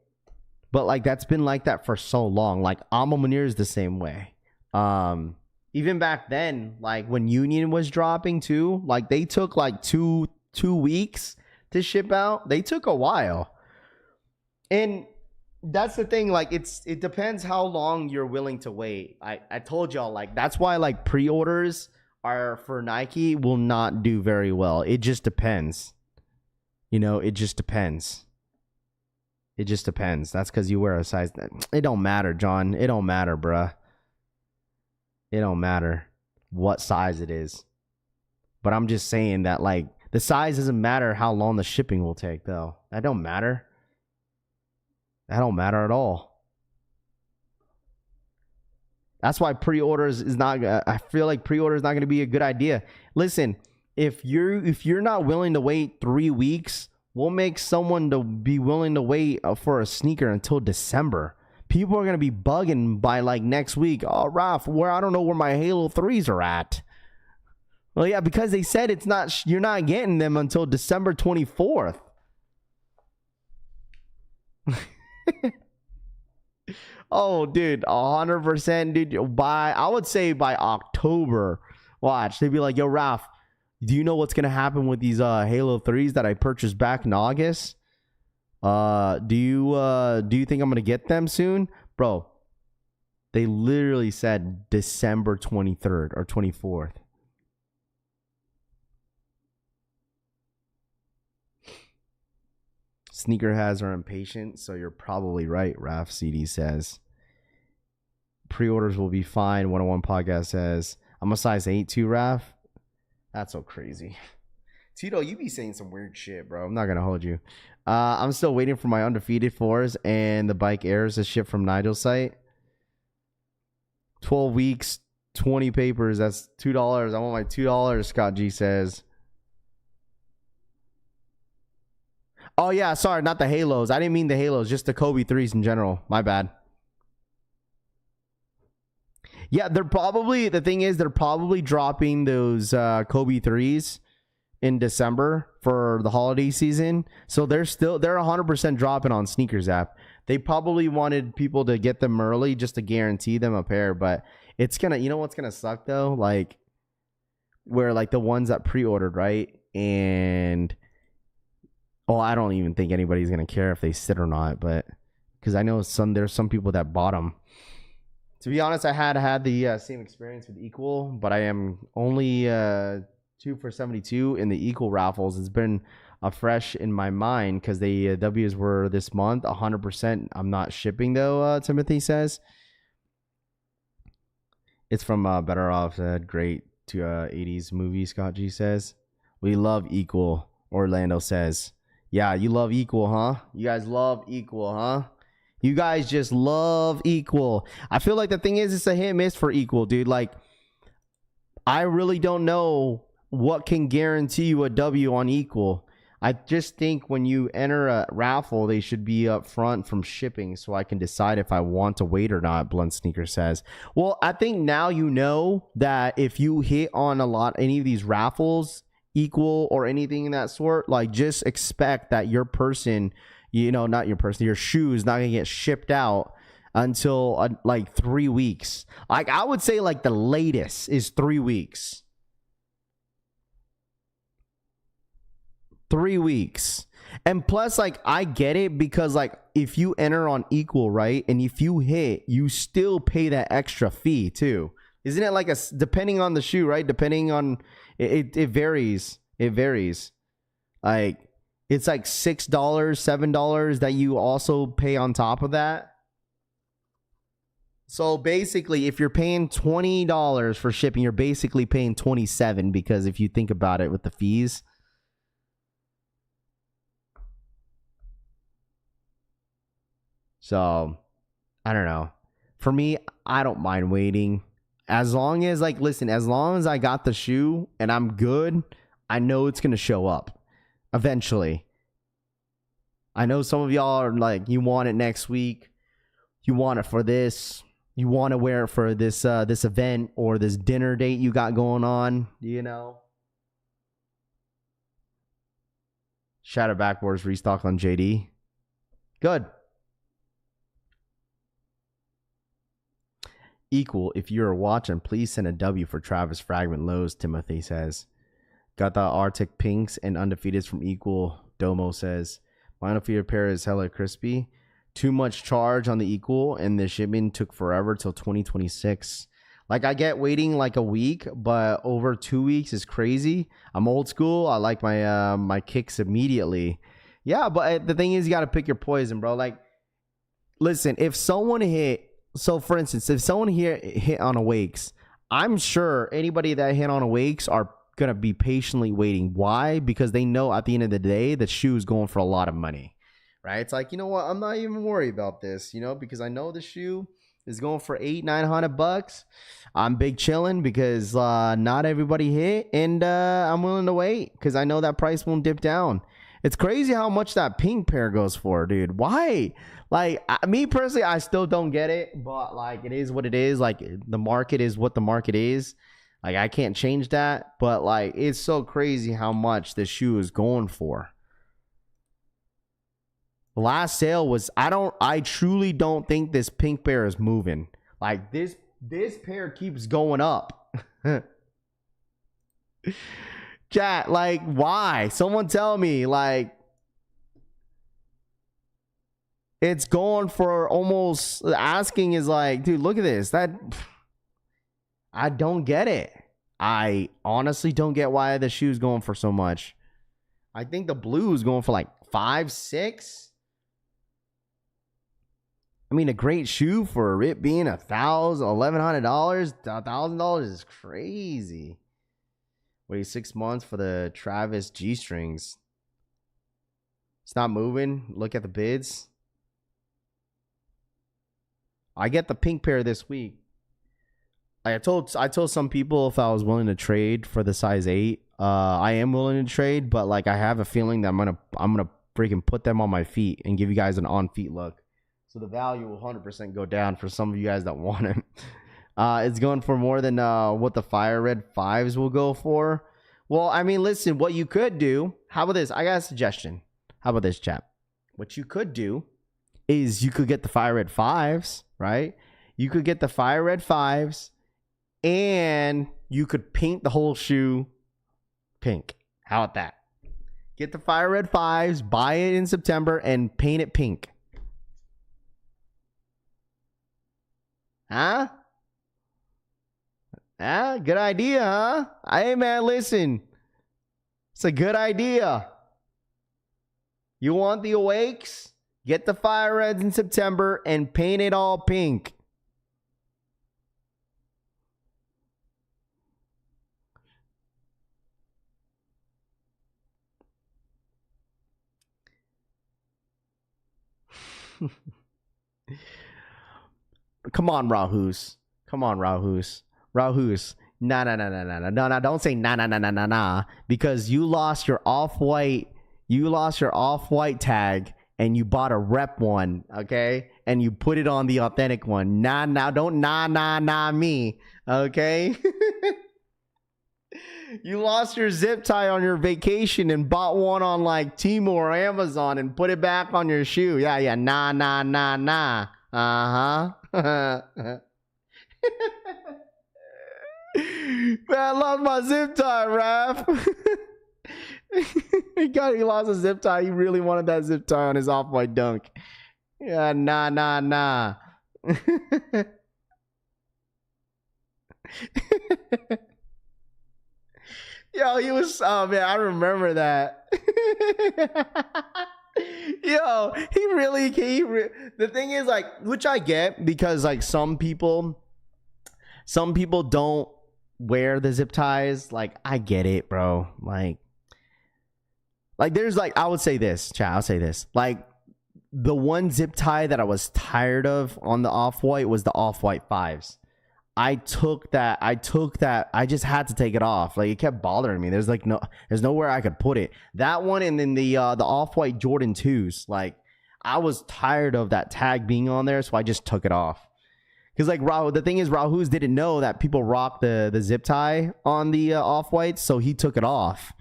but like that's been like that for so long. Like, Alma Munir is the same way. Even back then, like when Union was dropping too, like they took like two weeks to ship out. They took a while. And that's the thing, like it depends how long you're willing to wait. I told y'all, like, that's why like pre-orders are for Nike will not do very well. It just depends. You know, it just depends. It just depends. That's because you wear a size. It don't matter, John. It don't matter, bruh. It don't matter what size it is. But I'm just saying that, like, the size doesn't matter how long the shipping will take, though. That don't matter. That don't matter at all. That's why pre-orders is not. I feel like pre-order is not going to be a good idea. Listen, if you're not willing to wait 3 weeks, we'll make someone to be willing to wait for a sneaker until December. People are going to be bugging by like next week. Oh, Raff, where I don't know where my Halo 3s are at. Well, yeah, because they said it's not. You're not getting them until December 24th. Oh, dude, 100%, dude. I would say by October, watch, they'd be like, yo, Raph, do you know what's gonna happen with these Halo 3s that I purchased back in August? Do you think I'm gonna get them soon? Bro, they literally said December 23rd or 24th. Sneakerheads are impatient, so you're probably right, Raf CD says. Pre-orders will be fine, 101 podcast says. I'm a size 8 too, Raf. That's so crazy. Tito, you be saying some weird shit, bro. I'm not going to hold you. I'm still waiting for my Undefeated 4s and the Bike Airs to ship from Nigel's site. 12 weeks, 20 papers. That's $2. I want my $2, Scott G says. Oh, yeah, sorry, not the Halos. I didn't mean the Halos, just the Kobe 3s in general. My bad. Yeah, the thing is, they're probably dropping those Kobe 3s in December for the holiday season. So they're 100% dropping on Sneakers app. They probably wanted people to get them early just to guarantee them a pair. But it's going to, you know what's going to suck though? Like, where like the ones that pre-ordered, right? And... oh, I don't even think anybody's going to care if they sit or not, but because I know there's some people that bought them. To be honest, I had the same experience with Equal, but I am only 2 for 72 in the equal raffles. It's been fresh in my mind because the W's were this month 100%. I'm not shipping though. Timothy says it's from Better Off. Great to 80s movie. Scott G says we love equal. Orlando says, yeah, you love equal, huh? You guys love equal, huh? You guys just love equal. I feel like the thing is, it's a hit and miss for equal, dude. Like, I really don't know what can guarantee you a W on equal. I just think when you enter a raffle, they should be up front from shipping so I can decide if I want to wait or not, Blunt Sneaker says. Well, I think now you know that if you hit on any of these raffles, equal or anything in that sort, like just expect that your person, your shoe is not going to get shipped out until like 3 weeks. Like I would say like the latest is 3 weeks. 3 weeks. And plus, like, I get it because like if you enter on equal, right, and if you hit, you still pay that extra fee too. Isn't it like depending on the shoe, right? Depending on it varies. It varies. Like it's like $6, $7 that you also pay on top of that. So basically, if you're paying $20 for shipping, you're basically paying $27 because if you think about it with the fees. So I don't know. For me, I don't mind waiting. As long as as long as I got the shoe and I'm good, I know it's going to show up eventually. I know some of y'all are like, you want it next week. You want it for this. You want to wear it for this event or this dinner date you got going on, Shadow Backboards restock on JD. Good. Equal. If you're watching, please send a W for Travis Fragment Lowe's, Timothy says. Got the Arctic Pinks and Undefeateds from Equal, Domo says. My undefeated pair is hella crispy. Too much charge on the Equal, and the shipment took forever till 2026. Like, I get waiting like a week, but over 2 weeks is crazy. I'm old school. I like my kicks immediately. Yeah, but the thing is, you got to pick your poison, bro. Like, listen, if someone hit... So, for instance, if someone here hit on Awakes, I'm sure anybody that hit on Awakes are going to be patiently waiting. Why? Because they know at the end of the day, the shoe is going for a lot of money, right? It's like, you know what? I'm not even worried about this, because I know the shoe is going for $800-900. I'm big chilling because not everybody hit, and I'm willing to wait because I know that price won't dip down. It's crazy how much that pink pair goes for, dude. Why? Like, me personally, I still don't get it, but like, it is what it is. Like, the market is what the market is. Like, I can't change that, but like, it's so crazy how much this shoe is going for. The last sale was, I truly don't think this pink pair is moving. Like, this pair keeps going up. Chat, like, why? Someone tell me, like, it's going for almost, asking is like, dude, look at this. I don't get it. I honestly don't get why the shoe's going for so much. I think the blue is going for like $5, $6. I mean, a great shoe for it being $1,000, $1,100, $1,000 is crazy. Wait 6 months for the Travis G strings. It's not moving. Look at the bids. I get the pink pair this week. I told some people if I was willing to trade for the size 8. I am willing to trade, but like, I have a feeling that I'm gonna freaking put them on my feet and give you guys an on feet look. So the value will 100% go down for some of you guys that want it. It's going for more than what the Fire Red 5s will go for. Well, I mean, listen, what you could do, how about this? I got a suggestion. How about this, chap? What you could do is you could get the Fire Red 5s, right? You could get the Fire Red 5s and you could paint the whole shoe pink. How about that? Get the Fire Red 5s, buy it in September, and paint it pink. Huh? Ah, good idea, huh? Hey, man, listen. It's a good idea. You want the awakes? Get the fire reds in September and paint it all pink. Come on, Rahus. Come on, Rahus. Rahus. Nah. No, don't say nah. Because you lost your off-white. You lost your off-white tag and you bought a rep one, okay? And you put it on the authentic one. Don't nah me, okay? You lost your zip tie on your vacation and bought one on like Temu or Amazon and put it back on your shoe. Yeah, nah. Uh-huh. Man, I lost my zip tie, Raph. He lost a zip tie. He really wanted that zip tie on his off-white dunk. Yeah, nah. Yo, he was, oh man, I remember that. Yo, the thing is, like, which I get, because like some people don't wear the zip ties. Like, I get it, bro. Like there's like, I would say this, chat, I'll say this. Like, the one zip tie that I was tired of on the off-white was the off-white 5s. I took that. I just had to take it off. Like, it kept bothering me. There's nowhere I could put it. That one, and then the off-white Jordan 2s. Like, I was tired of that tag being on there, so I just took it off. Because like the thing is, Rahuz didn't know that people rock the zip tie on the off-whites, so he took it off.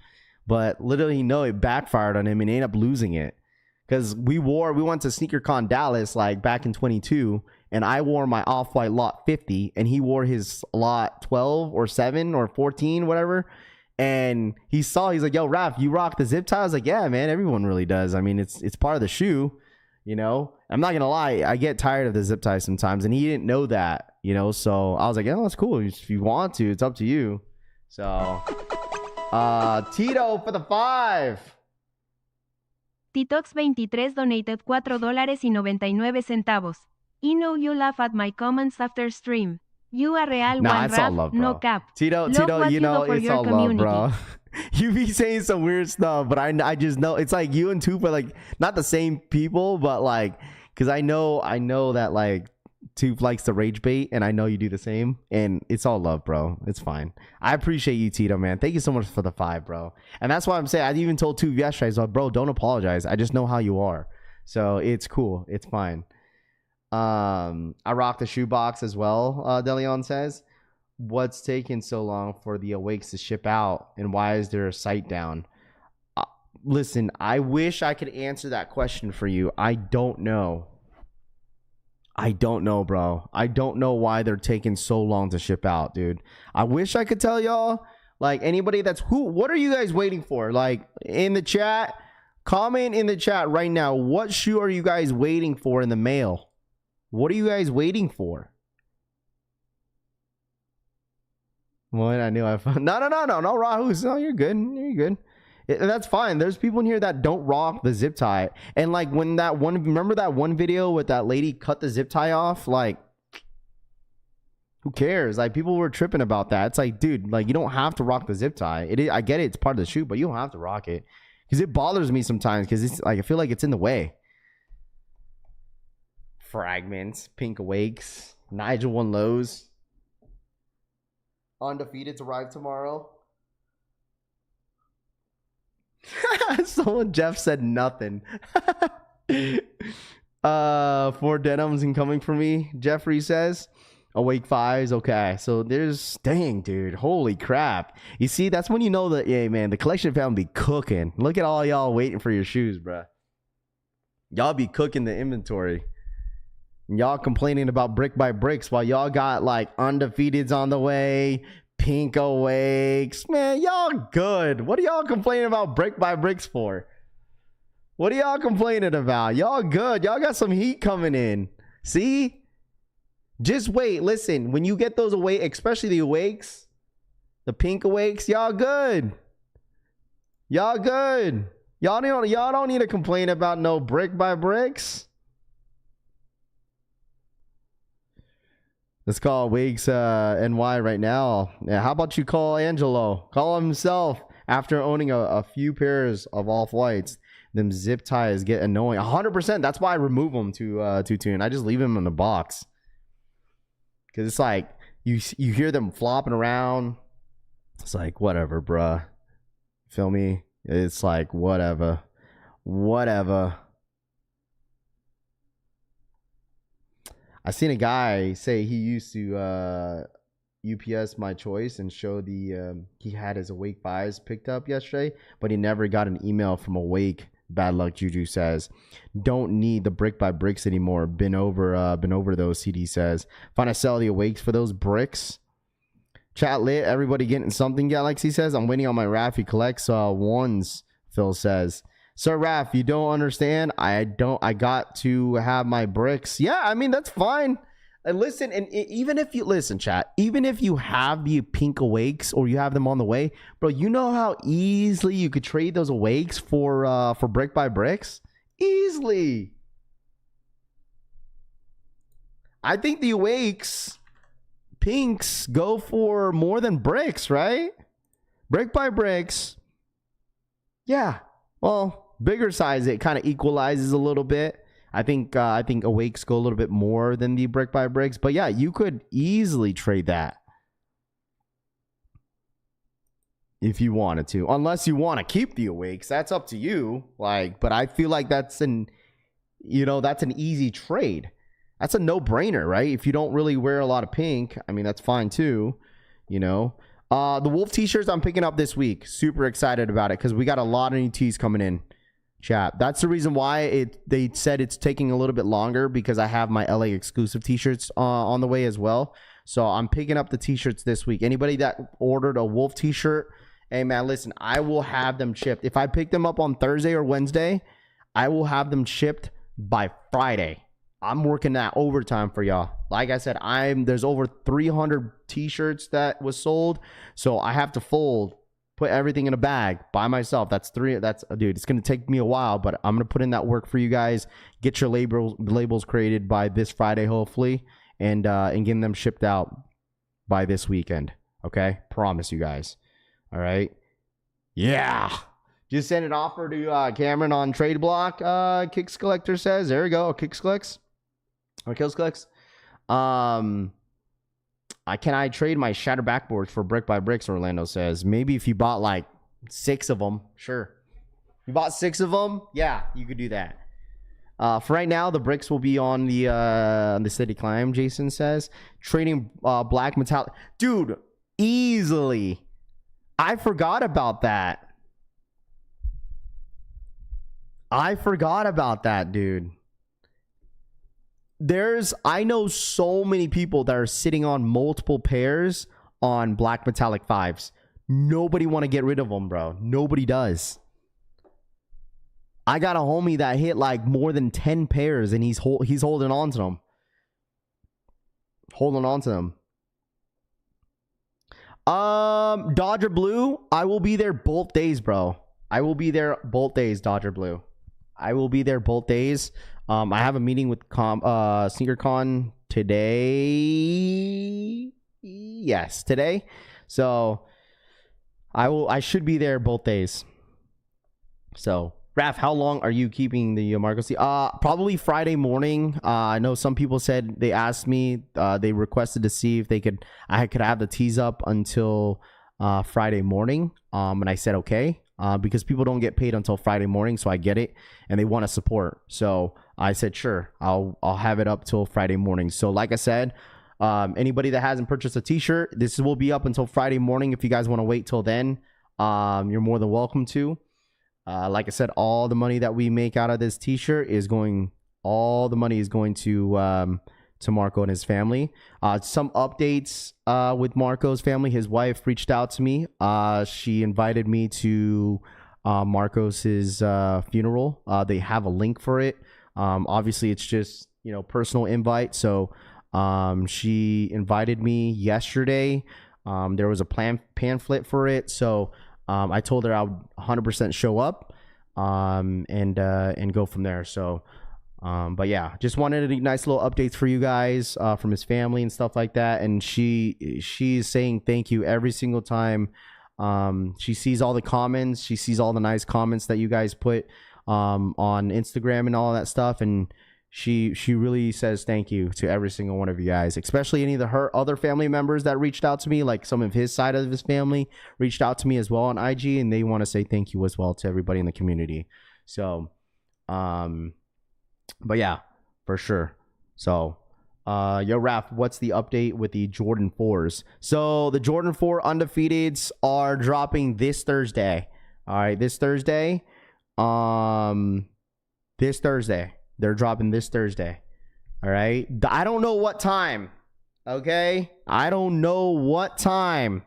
But literally, it backfired on him, and he ended up losing it. Because we went to SneakerCon Dallas like back in 22. And I wore my off-white lot 50, and he wore his lot 12 or 7 or 14, whatever. And he's like, yo, Raph, you rock the zip tie? I was like, yeah, man, everyone really does. I mean, it's part of the shoe, you know? I'm not going to lie. I get tired of the zip tie sometimes, and he didn't know that, you know? So I was like, yeah, that's cool. If you want to, it's up to you. So, Tito for the 5. Titox23 donated $4.99. I know you laugh at my comments after stream. You are real nah, one it's rap, all love, bro. no cap. Tito, you know, it's all love, bro. You be saying some weird stuff, but I just know it's like you and Tupa, like, not the same people, but like, because I know that like Tup likes to rage bait, and I know you do the same, and it's all love, bro. It's fine. I appreciate you, Tito, man. Thank you so much for the 5, bro. And that's why I'm saying, I even told Tup yesterday, so bro, don't apologize. I just know how you are, so it's cool. It's fine. I rock the shoebox as well. Deleon says, what's taking so long for the awakes to ship out, and why is there a site down? Listen, I wish I could answer that question for you. I don't know, bro. I don't know why they're taking so long to ship out, dude. I wish I could tell y'all. Like, anybody what are you guys waiting for? Like, in the chat, comment in the chat right now. What shoe are you guys waiting for in the mail? What are you guys waiting for? What? I knew I found. No, Rahus. No, you're good. That's fine. There's people in here that don't rock the zip tie. And like, remember that one video with that lady cut the zip tie off? Like, who cares? Like, people were tripping about that. It's like, dude, like, you don't have to rock the zip tie. I get it. It's part of the shoe, but you don't have to rock it. Because it bothers me sometimes, because it's like, I feel like it's in the way. Fragments, Pink Awakes, Nigel 1 Lows. Undefeated to arrive tomorrow. Someone, Jeff said nothing. 4 denims incoming for me, Jeffrey says. Awake 5s, okay. So there's, dang, dude, holy crap. You see, that's when you know that, yeah, man, the collection family be cooking. Look at all y'all waiting for your shoes, bruh. Y'all be cooking the inventory. Y'all complaining about brick by bricks while y'all got like undefeateds on the way, Pink Awakes. Man, y'all good. What are y'all complaining about brick by bricks for? What are y'all complaining about? Y'all good. Y'all got some heat coming in. See? Just wait. Listen, when you get those awake, especially the awakes, the pink awakes, y'all good. Y'all good. Y'all don't need to complain about no brick by bricks. Let's call Wigs NY right now. Yeah, how about you call Angelo? Call him himself after owning a few pairs of off-whites. Them zip ties get annoying. 100%. That's why I remove them to tune. I just leave them in the box. Because it's like, you hear them flopping around. It's like, whatever, bruh. Feel me? It's like, whatever. I seen a guy say he used to UPS My Choice and show the he had his Awake buys picked up yesterday, but he never got an email from Awake. Bad luck, Juju says. Don't need the brick by bricks anymore. Been over those. CD says. Find I sell the Awakes for those bricks. Chat lit. Everybody getting something. Galaxy says. I'm waiting on my Raffy collects ones. Phil says. Sir Raff, you don't understand. I got to have my bricks. Yeah, I mean, that's fine. And listen, and even if you listen, chat, even if you have the pink awakes or you have them on the way, bro, you know how easily you could trade those awakes for brick by bricks? Easily. I think the awakes pinks go for more than bricks, right? Brick by bricks. Yeah. Well, bigger size, it kind of equalizes a little bit. I think awakes go a little bit more than the brick by bricks, but yeah, you could easily trade that if you wanted to, unless you want to keep the awakes. That's up to you. Like, but I feel like that's an easy trade. That's a no-brainer, right? If you don't really wear a lot of pink, I mean, that's fine too. You know, the Wolf t-shirts I'm picking up this week. Super excited about it because we got a lot of new tees coming in. Chat. That's the reason why they said it's taking a little bit longer, because I have my LA exclusive t-shirts on the way as well. So I'm picking up the t-shirts this week. Anybody that ordered a Wolf t-shirt, hey man, listen, I will have them shipped. If I pick them up on Thursday or Wednesday, I will have them shipped by Friday. I'm working that overtime for y'all. Like I said, there's over 300 t-shirts that was sold, so I have to put everything in a bag by myself. Dude, it's going to take me a while, but I'm going to put in that work for you guys. Get your labels created by this Friday, hopefully, and getting them shipped out by this weekend. Okay? Promise you guys. All right? Yeah. Just send an offer to Cameron on Trade Block. Kicks Collector says. There we go. Kicks Collects. Or Kills Collects. Can I trade my shatter backboards for brick by bricks? Orlando says. Maybe if you bought like 6 of them, sure. You bought 6 of them, yeah, you could do that. For right now, the bricks will be on the City Climb. Jason says trading black metallic, dude, easily. I forgot about that. Dude. I know so many people that are sitting on multiple pairs on black metallic 5s. Nobody want to get rid of them, bro. Nobody does. I got a homie that hit like more than 10 pairs and he's holding on to them. Dodger Blue, I will be there both days, bro. I will be there both days, Dodger Blue. I will be there both days. I have a meeting with SneakerCon today. Yes, today. So I should be there both days. So, Raph, how long are you keeping the Marcos? Probably Friday morning. I know some people said they asked me. They requested to see if I could have the tees up until Friday morning. And I said okay. Because people don't get paid until Friday morning, so I get it, and they want to support. So I said, sure, I'll have it up till Friday morning. So like I said, anybody that hasn't purchased a t-shirt, this will be up until Friday morning. If you guys want to wait till then, you're more than welcome to. Like I said, all the money that we make out of this t-shirt is going to Marco and his family. Some updates with Marco's family. His wife reached out to me. She invited me to Marco's funeral. They have a link for it. Obviously, it's just personal invite. So She invited me yesterday. There was a pamphlet for it, so I told her I would 100% show up, and go from there. So, but yeah, just wanted a nice little updates for you guys from his family and stuff like that. And she's saying thank you every single time. She sees all the comments, she sees all the nice comments that you guys put on Instagram and all that stuff, and she really says thank you to every single one of you guys, especially any of her other family members that reached out to me. Like some of his side of his family reached out to me as well on IG, and they want to say thank you as well to everybody in the community. So but yeah, for sure. So yo, Raph, what's the update with the Jordan 4s? So the Jordan 4 Undefeateds are dropping this Thursday. All right, this Thursday. This Thursday. They're dropping this Thursday. All right. I don't know what time. Okay. I don't know what time.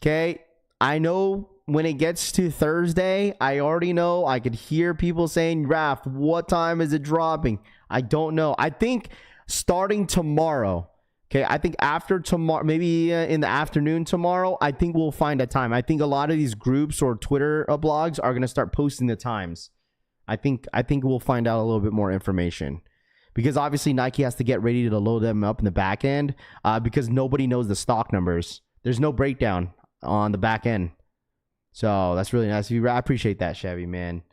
Okay. I know when it gets to Thursday, I already know. I could hear people saying, Raph, what time is it dropping? I don't know. I think starting tomorrow. Okay, I think after tomorrow, maybe in the afternoon tomorrow, I think we'll find a time. I think a lot of these groups or Twitter blogs are going to start posting the times. I think we'll find out a little bit more information, because obviously Nike has to get ready to load them up in the back end, because nobody knows the stock numbers. There's no breakdown on the back end. So that's really nice of you. I appreciate that, Chevy, man.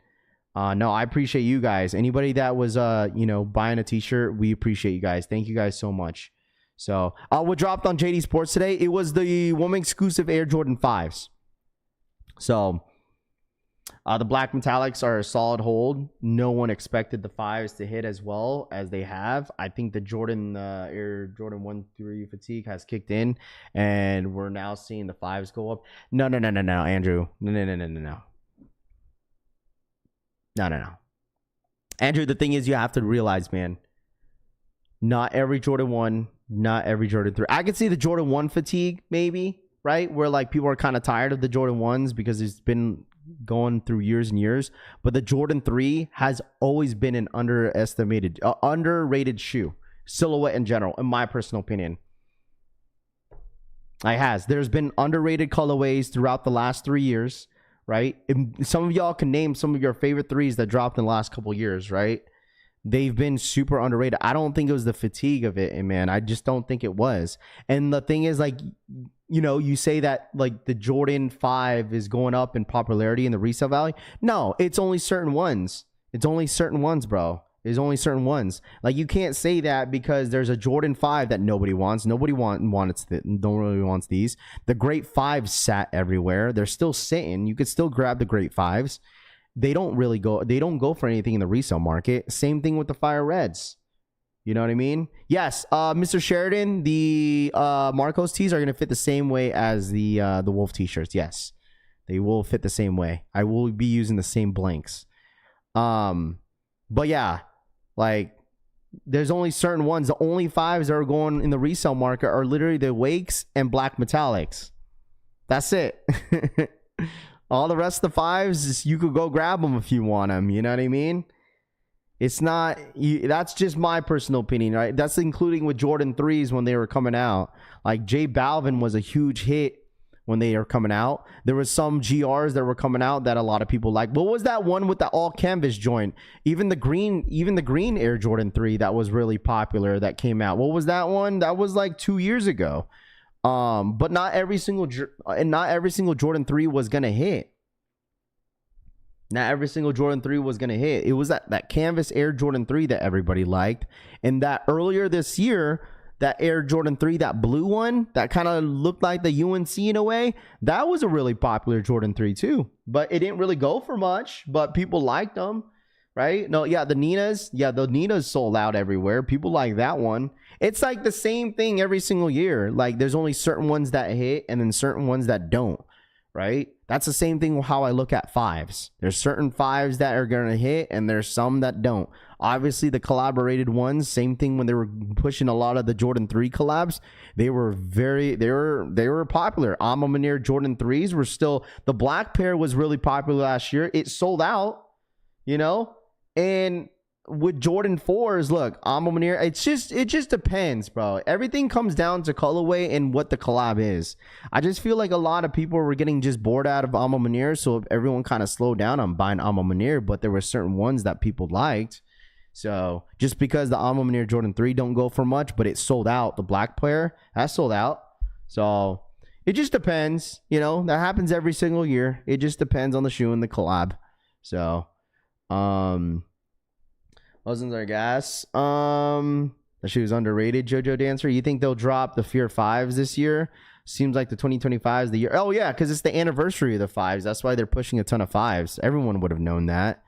No, I appreciate you guys. Anybody that was buying a t-shirt, we appreciate you guys. Thank you guys so much. So, what dropped on JD Sports today? It was the woman exclusive Air Jordan 5s. So, the black metallics are a solid hold. No one expected the 5s to hit as well as they have. I think the Air Jordan 1-3 fatigue has kicked in, and we're now seeing the 5s go up. No, Andrew. No. Andrew, the thing is, you have to realize, man, not every Jordan 1, not every Jordan 3. I could see the Jordan 1 fatigue, maybe, right? Where like people are kind of tired of the Jordan 1s because it's been going through years and years. But the Jordan 3 has always been an underrated shoe, silhouette in general, in my personal opinion. There's been underrated colorways throughout the last 3 years, right? Some of y'all can name some of your favorite 3s that dropped in the last couple years, right? They've been super underrated. I don't think it was the fatigue of it, man. I just don't think it was. And the thing is, like, you say that like the Jordan 5 is going up in popularity in the resale value. No, it's only certain ones. It's only certain ones, bro. There's only certain ones. Like, you can't say that because there's a Jordan 5 that nobody wants. Don't really wants these. The Great 5s sat everywhere. They're still sitting. You could still grab the Great 5s. They don't go for anything in the resale market. Same thing with the Fire Reds. You know what I mean? Yes, Mr. Sheridan, the Marcos tees are going to fit the same way as the Wolf t-shirts. Yes, they will fit the same way. I will be using the same blanks. But yeah, like, there's only certain ones. The only 5s that are going in the resale market are literally the Wakes and black metallics. That's it. All the rest of the 5s, you could go grab them if you want them. You know what I mean? It's not, that's just my personal opinion, right? That's including with Jordan 3s when they were coming out. Like, J Balvin was a huge hit when they are coming out. There was some GRs that were coming out that a lot of people like. What was that one with the all canvas joint? Even the green Air Jordan 3 that was really popular that came out. What was that one? That was like 2 years ago. But not every single Jordan 3 was gonna hit. Not every single Jordan 3 was gonna hit. It was that canvas Air Jordan 3 that everybody liked, and that earlier this year, that Air Jordan 3, that blue one that kind of looked like the UNC in a way, that was a really popular Jordan 3 too. But it didn't really go for much, but people liked them, right? No, yeah, the Ninas sold out everywhere. People like that one. It's like the same thing every single year. Like, there's only certain ones that hit and then certain ones that don't, right? That's the same thing with how I look at 5s. There's certain 5s that are going to hit and there's some that don't. Obviously, the collaborated ones, same thing when they were pushing a lot of the Jordan 3 collabs. They were popular. Alma Manir Jordan 3s were still, the black pair was really popular last year. It sold out, and with Jordan 4s, look, Alma it just depends, bro. Everything comes down to colorway and what the collab is. I just feel like a lot of people were getting just bored out of Alma, so everyone kind of slowed down on buying Alma, but there were certain ones that people liked. So just because the Alma Jordan 3 don't go for much, but it sold out, the black player, that sold out. So it just depends, you know, that happens every single year. It just depends on the shoe and the collab. So, wasn't there gas? The shoe's underrated, JoJo Dancer. You think they'll drop the Fear 5s this year? Seems like the 2025 is the year. Oh, yeah, because it's the anniversary of the 5s. That's why they're pushing a ton of 5s. Everyone would have known that,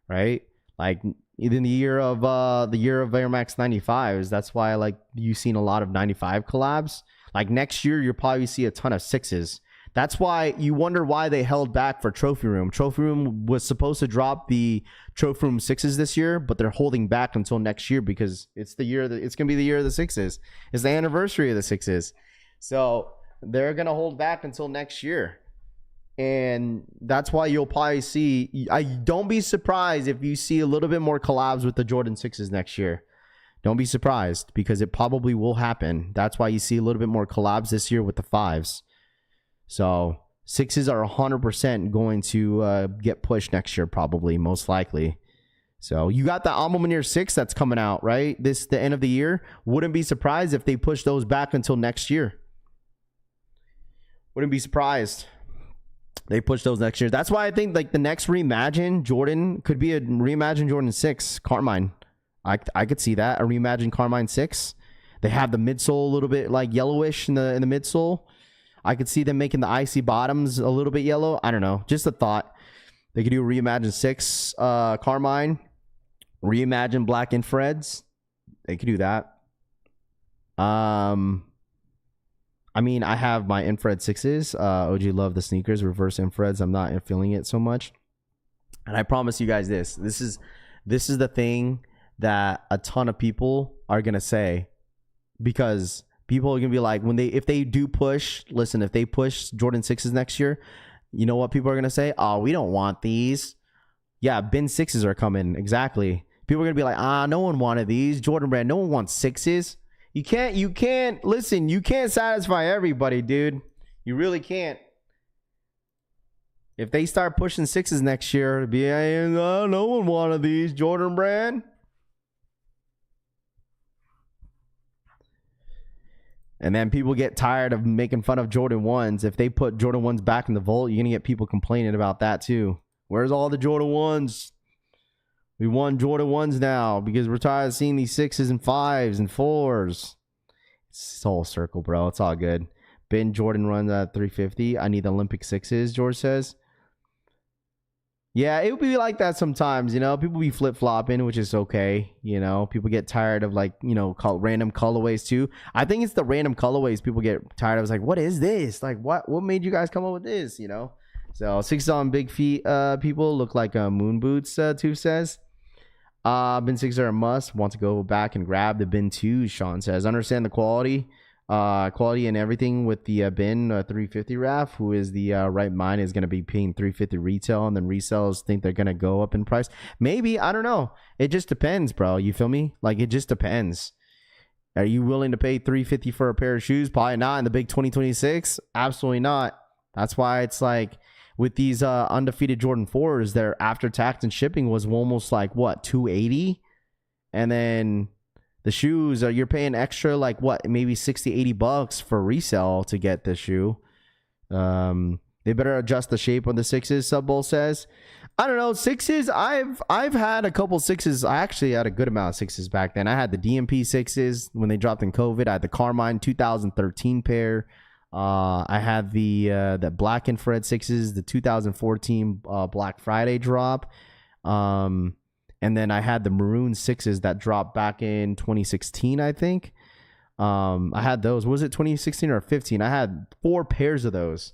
right? Like, in the year of Air Max 95s, that's why, like, you've seen a lot of 95 collabs. Like, next year, you'll probably see a ton of 6s. That's why you wonder why they held back for Trophy Room. Trophy Room was supposed to drop the Trophy Room 6s this year, but they're holding back until next year because it's the year that it's going to be the year of the 6s. It's the anniversary of the 6s. So they're going to hold back until next year. And that's why you'll probably see, I don't be surprised if you see a little bit more collabs with the Jordan 6s next year. Don't be surprised because it probably will happen. That's why you see a little bit more collabs this year with the 5s. So 6s are 100% going to get pushed next year, probably, most likely. So you got the Alma 6 that's coming out, right? The end of the year. Wouldn't be surprised if they push those back until next year. Wouldn't be surprised. They push those next year. That's why I think like the next Reimagine Jordan could be a Reimagine Jordan 6 Carmine. I could see that, a Reimagine Carmine 6. They have the midsole a little bit like yellowish in the midsole. I could see them making the icy bottoms a little bit yellow. I don't know. Just a thought. They could do a Reimagine 6 Carmine. Reimagine black infrareds. They could do that. I mean, I have my infrared 6s. OG love the sneakers. Reverse infrareds. I'm not feeling it so much. And I promise you guys this. This is the thing that a ton of people are going to say. Because people are going to be like, if they do push, listen, if they push Jordan 6s next year, you know what people are going to say? Oh, we don't want these. Yeah, bin 6s are coming. Exactly. People are going to be like, no one wanted these. Jordan brand, no one wants 6s. You can't, listen, you can't satisfy everybody, dude. You really can't. If they start pushing 6s next year, it'll be, no one wanted these. Jordan brand. And then people get tired of making fun of Jordan 1s. If they put Jordan 1s back in the vault, you're going to get people complaining about that too. Where's all the Jordan 1s? We want Jordan 1s now because we're tired of seeing these 6s and 5s and 4s. It's a whole circle, bro. It's all good. Ben Jordan runs at 350. I need the Olympic 6s, George says. Yeah, it would be like that sometimes, you know. People be flip-flopping, which is okay, you know. People get tired of, like, you know, random colorways, too. I think it's the random colorways people get tired of. It's like, what is this? Like, what made you guys come up with this, you know? So, 6 on big feet people look like moon boots, Tooth says. Bin 6 are a must. Want to go back and grab the bin 2, Sean says. Understand the quality and everything with the bin 350 Raff, who is the right mind, is going to be paying 350 retail, and then resellers think they're going to go up in price. Maybe, I don't know. It just depends, bro. You feel me? Like, it just depends. Are you willing to pay 350 for a pair of shoes? Probably not in the big 2026. Absolutely not. That's why it's like with these undefeated Jordan 4s, their after tax and shipping was almost like what, 280, and then the shoes, you're paying extra, like what, maybe 60, 80 bucks for resale to get this shoe. They better adjust the shape on the 6s, Subbowl says. I don't know, 6s, I've had a couple 6s. I actually had a good amount of 6s back then. I had the DMP 6s when they dropped in COVID. I had the Carmine 2013 pair. I had the black infrared 6s, the 2014 Black Friday drop. And then I had the maroon 6s that dropped back in 2016, I think. I had those. Was it 2016 or 15? I had 4 pairs of those.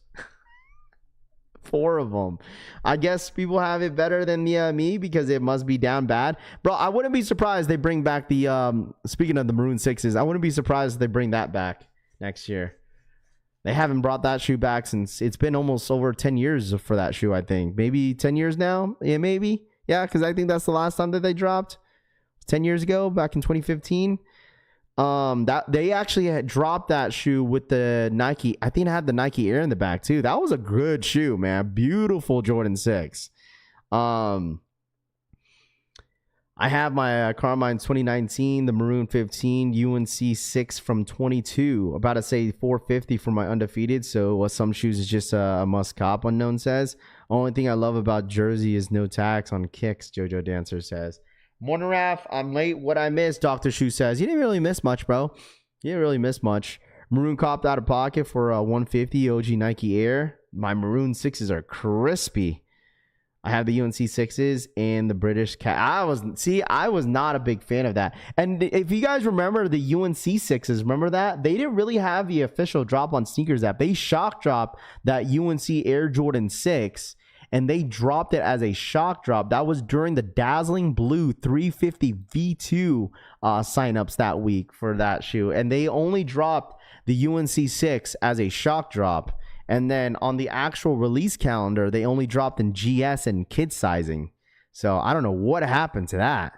4 of them. I guess people have it better than me because it must be down bad. Bro, I wouldn't be surprised they bring back the, speaking of the maroon 6s, I wouldn't be surprised if they bring that back next year. They haven't brought that shoe back since, it's been almost over 10 years for that shoe, I think. Maybe 10 years now? Yeah, maybe. Yeah, because I think that's the last time that they dropped. 10 years ago, back in 2015. That they actually had dropped that shoe with the Nike. I think it had the Nike Air in the back too. That was a good shoe, man. Beautiful Jordan 6. I have my Carmine 2019, the Maroon 15, UNC 6 from 22. About to say 450 for my Undefeated. So some shoes is just a must cop, Unknown says. Only thing I love about jersey is no tax on kicks, JoJo Dancer says. Morning, Raph. I'm late. What I missed, Dr. Shu says. You didn't really miss much, bro. You didn't really miss much. Maroon copped out of pocket for 150 OG Nike Air. My Maroon 6s are crispy. I have the UNC 6s and the British cat. I was not a big fan of that. And if you guys remember the UNC 6s, remember that? They didn't really have the official drop on Sneakers app. They shock dropped that UNC Air Jordan 6, and they dropped it as a shock drop. That was during the Dazzling Blue 350 V2 signups that week for that shoe. And they only dropped the UNC 6 as a shock drop. And then on the actual release calendar, they only dropped in GS and kid sizing. So I don't know what happened to that.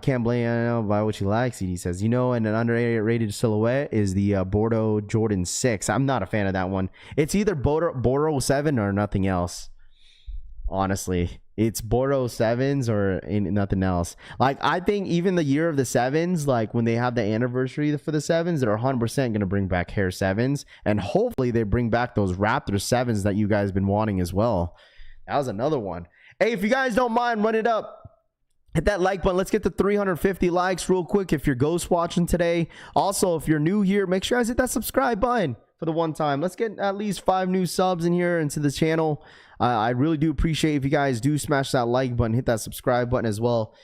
Can't blame you by what you like, CD says. And an underrated silhouette is the Bordeaux Jordan 6. I'm not a fan of that one. It's either Bordeaux 7 or nothing else. Honestly, it's Bordeaux 7s or nothing else. Like, I think even the year of the 7s, like when they have the anniversary for the 7s, they're 100% going to bring back Hair 7s. And hopefully they bring back those Raptor 7s that you guys have been wanting as well. That was another one. Hey, if you guys don't mind, run it up. Hit that like button. Let's get to 350 likes real quick if you're ghost watching today. Also, if you're new here, make sure you guys hit that subscribe button for the one time. Let's get at least 5 new subs in here into the channel. I really do appreciate if you guys do smash that like button, hit that subscribe button as well.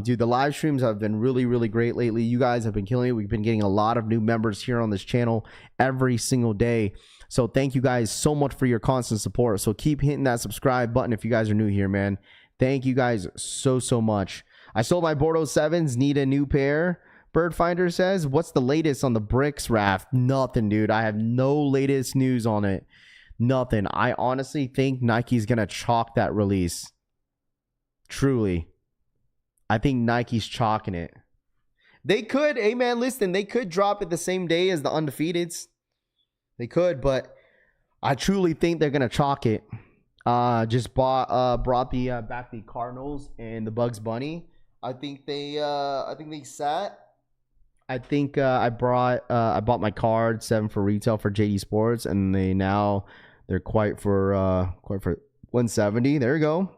Dude, the live streams have been really, really great lately. You guys have been killing it. We've been getting a lot of new members here on this channel every single day. So thank you guys so much for your constant support. So keep hitting that subscribe button if you guys are new here, man. Thank you guys so much. I sold my Bordeaux 7s, need a new pair. Birdfinder says, what's the latest on the bricks raft? Nothing, dude. I have no latest news on it. Nothing. I honestly think Nike's going to chalk that release. Truly. I think Nike's chalking it. They could, hey man, listen, they could drop it the same day as the Undefeateds. They could, but I truly think they're going to chalk it. Just brought the back the Cardinals and the Bugs Bunny. I think they sat. I think I bought my card 7 for retail for JD Sports, and they're quite for 170. There you go.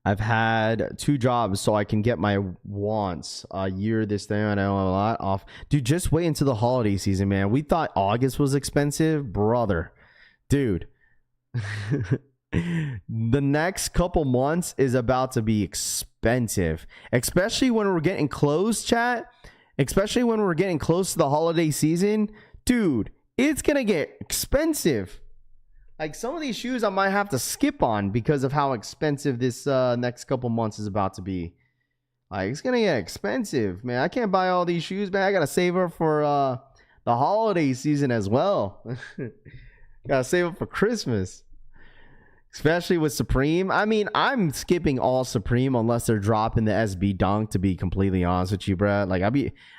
I've had 2 jobs so I can get my wants a year this thing. I know a lot off. Dude, just wait until the holiday season, man. We thought August was expensive, brother. Dude. The next couple months is about to be expensive, especially when we're getting close, chat. Especially when we're getting close to the holiday season. Dude, it's gonna get expensive. Like, some of these shoes I might have to skip on because of how expensive this next couple months is about to be. Like, it's gonna get expensive, man. I can't buy all these shoes, man. I gotta save up for the holiday season as well. Gotta save up for Christmas. Especially with Supreme. I mean, I'm skipping all Supreme unless they're dropping the SB Dunk, to be completely honest with you, bro. Like,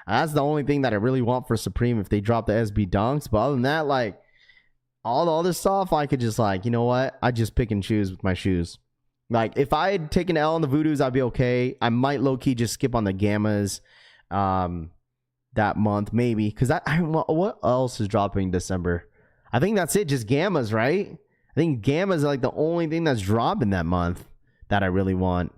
that's the only thing that I really want for Supreme, if they drop the SB Dunks. But other than that, like, all the other stuff, I could just, like, you know what? I just pick and choose with my shoes. Like, if I had taken L on the Voodoos, I'd be okay. I might low-key just skip on the Gammas that month, maybe. Because what else is dropping in December? I think that's it, just Gammas, right? I think Gamma is like the only thing that's dropping that month that I really want.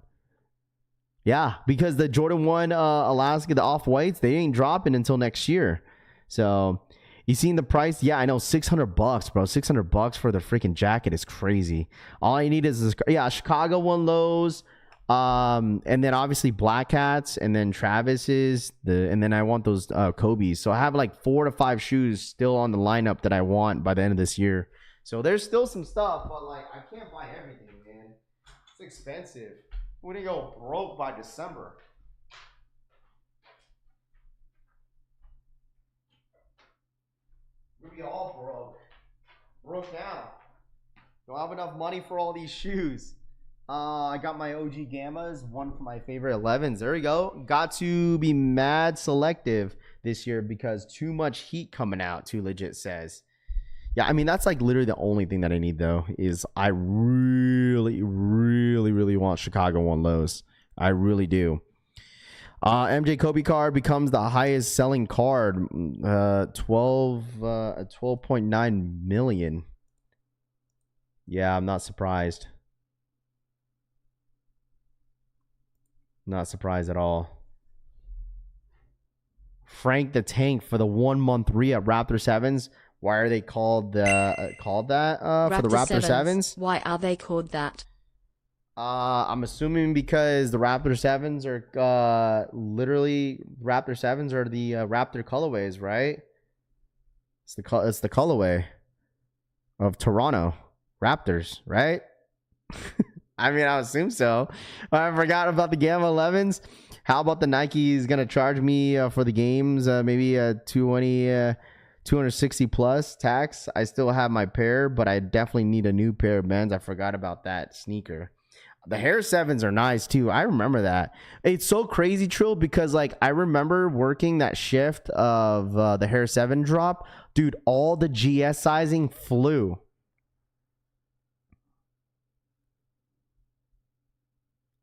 Yeah, because the Jordan 1 Alaska, the off-whites, they ain't dropping until next year. So, you seen the price? Yeah, I know, $600, bro. $600 for the freaking jacket is crazy. All I need is this, Chicago 1 lows, and then obviously Black Hats, and then Travis's, and then I want those Kobe's. So I have like 4 to 5 shoes still on the lineup that I want by the end of this year. So there's still some stuff, but like, I can't buy everything, man. It's expensive. We're gonna go broke by December. We're gonna be all broke. Broke now. Don't have enough money for all these shoes. I got my OG Gammas, one for my favorite 11s. There we go. Got to be mad selective this year because too much heat coming out, Too Legit says. Yeah, I mean, that's like literally the only thing that I need, though, is I really, really, really want Chicago 1 lows. I really do. MJ Kobe card becomes the highest selling card, 12.9 million. Yeah, I'm not surprised. Not surprised at all. Frank the Tank for the 1 month re at Raptor 7s. Why are they called that for the Raptor 7s? Why are they called that? I'm assuming because the Raptor 7s are literally Raptor 7s are the Raptor colorways, right? It's the colorway of Toronto Raptors, right? I mean, I assume so. I forgot about the Gamma 11s. How about the Nike's gonna charge me for the games? Maybe a 260 plus tax. I still have my pair, but I definitely need a new pair of Benz. I forgot about that sneaker. The Hair 7s are nice too. I remember that. It's so crazy, Trill, because like I remember working that shift of the Hair 7 drop. Dude, all the GS sizing flew.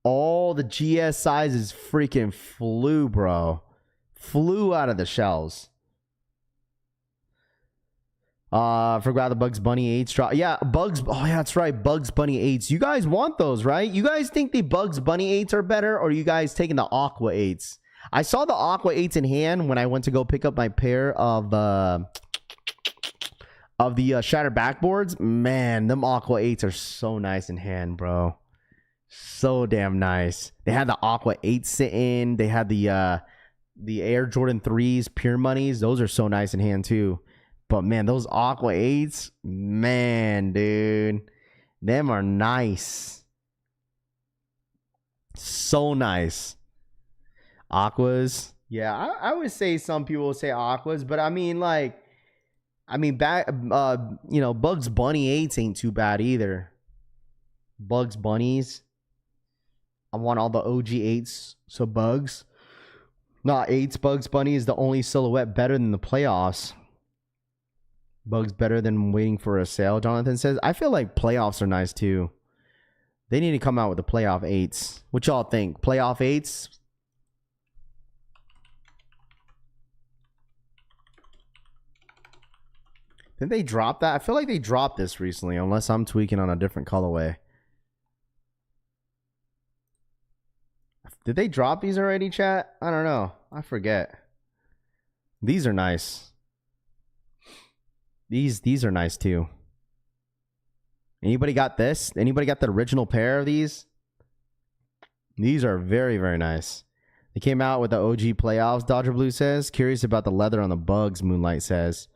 All the GS sizes freaking flew, bro. Flew out of the shells. Forgot the Bugs Bunny 8s drop. Yeah, Bugs. Oh, yeah, that's right. Bugs Bunny 8s. You guys want those, right? You guys think the Bugs Bunny 8s are better, or are you guys taking the Aqua 8s? I saw the Aqua 8s in hand when I went to go pick up my pair of the Shattered Backboards. Man, them Aqua 8s are so nice in hand, bro. So damn nice. They had the Aqua 8 sitting. They had the Air Jordan 3s, Pure Moneys. Those are so nice in hand too. But man, those Aqua 8s, man, dude, them are nice. So nice. Aquas. Yeah, I would say some people will say Aquas, but I mean, like, Bugs Bunny 8s ain't too bad either. Bugs Bunnies. I want all the OG 8s. So Bugs. Not 8s. Bugs Bunny is the only silhouette better than the playoffs. Bugs better than waiting for a sale, Jonathan says. I feel like playoffs are nice too. They need to come out with the playoff 8s. What y'all think? Playoff 8s? Didn't they drop that? I feel like they dropped this recently, unless I'm tweaking on a different colorway. Did they drop these already, chat? I don't know. I forget. These are nice. These are nice too. Anybody got this? Anybody got the original pair of these? These are very, very nice. They came out with the OG playoffs, Dodger Blue says. Curious about the leather on the Bugs, Moonlight says.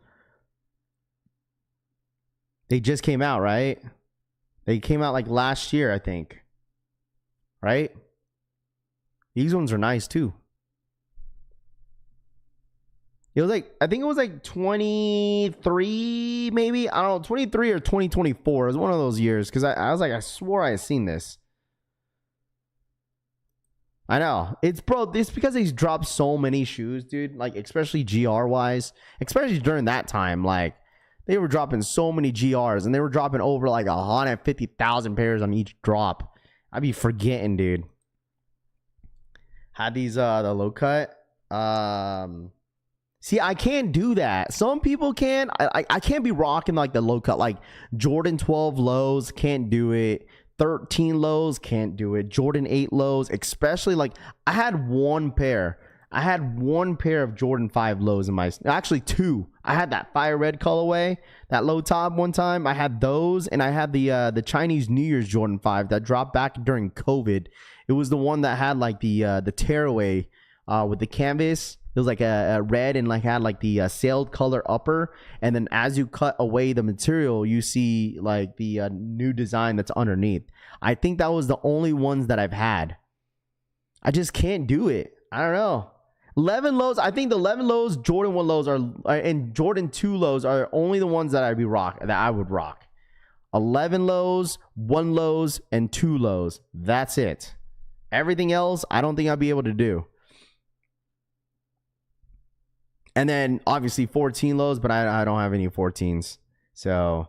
They just came out, right? They came out like last year, I think. Right? These ones are nice too. It was like, I think it was like 23, maybe. I don't know, 23 or 2024. It was one of those years. Because I was like, I swore I had seen this. I know. It's because he's dropped so many shoes, dude. Like, especially GR wise. Especially during that time. Like, they were dropping so many GRs. And they were dropping over like 150,000 pairs on each drop. I'd be forgetting, dude. Had these, the low cut. See, I can't do that. Some people can. I can't be rocking like the low cut. Like Jordan 12 lows, can't do it. 13 lows, can't do it. Jordan 8 lows, especially like I had one pair. I had one pair of Jordan 5 lows in my, actually two. I had that fire red colorway, that low top one time. I had those, and I had the Chinese New Year's Jordan 5 that dropped back during COVID. It was the one that had like the tearaway with the canvas. It was like a red and like had like the sailed color upper, and then as you cut away the material, you see like the new design that's underneath. I think that was the only ones that I've had. I just can't do it. I don't know. 11 lows. I think the 11 lows, Jordan 1 lows are, and Jordan 2 lows are only the ones that I would rock. 11 lows, 1 lows, and 2 lows. That's it. Everything else, I don't think I'll be able to do. And then obviously 14 lows, but I don't have any 14s. So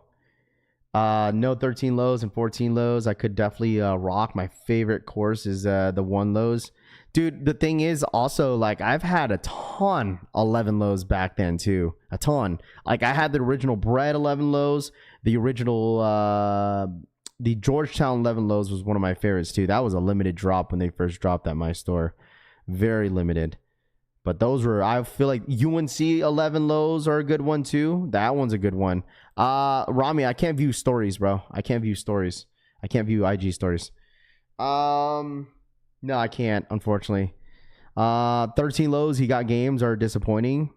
no 13 lows and 14 lows. I could definitely rock. My favorite course is the 1 lows. Dude, the thing is also, like, I've had a ton 11 lows back then too. A ton. Like, I had the original bread 11 lows. The original the Georgetown 11 lows was one of my favorites too. That was a limited drop when they first dropped at my store. Very limited. But those were, I feel like UNC 11 lows are a good one too. That one's a good one. Rami, I can't view stories, bro. I can't view stories. I can't view IG stories. No, I can't, unfortunately. 13 lows, he got games are disappointing.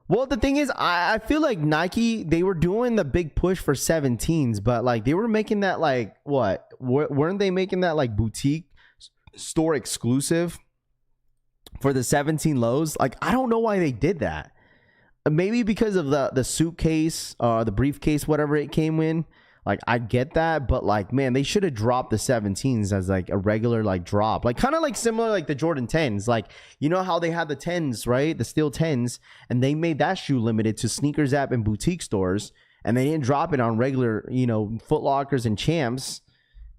Well, the thing is, I feel like Nike, they were doing the big push for 17s, but like they were making that like, what? Weren't they making that like boutique store exclusive for the 17 lows? Like, I don't know why they did that. Maybe because of the suitcase, the briefcase, whatever it came in. Like, I get that, but like, man, they should have dropped the 17s as like a regular like drop, like kind of like similar like the Jordan 10s. Like, you know how they had the 10s, right? The steel 10s, and they made that shoe limited to Sneakers app and boutique stores, and they didn't drop it on regular, you know, Foot Lockers and Champs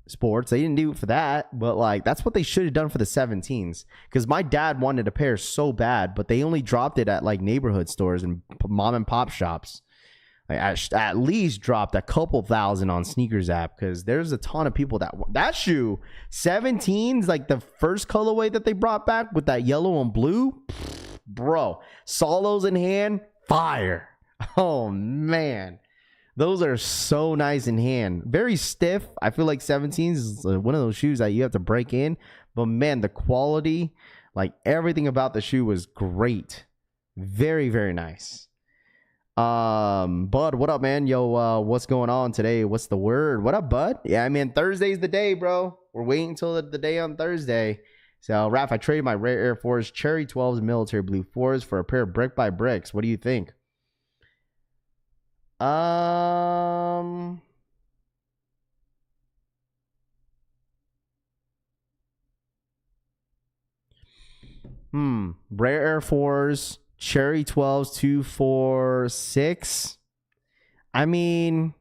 Sports. They didn't do it for that, but like that's what they should have done for the 17s. Because my dad wanted a pair so bad, but they only dropped it at like neighborhood stores and mom and pop shops. At least dropped a couple thousand on Sneakers app, because there's a ton of people that shoe 17's like the first colorway that they brought back with that yellow and blue, bro. Saw those in hand, fire. Oh man, those are so nice in hand, very stiff. I feel like 17's is one of those shoes that you have to break in, but man, the quality, like everything about the shoe was great. Very, very nice. Bud, what up, man? Yo, what's going on today? What's the word? What up, Bud? Yeah, I mean, Thursday's the day, bro. We're waiting until the day on Thursday. So, Raph, I traded my rare Air Force Cherry 12s military blue 4s for a pair of Brick by Bricks. What do you think? Rare Air Force Cherry 12s 2, 4, 6. I mean,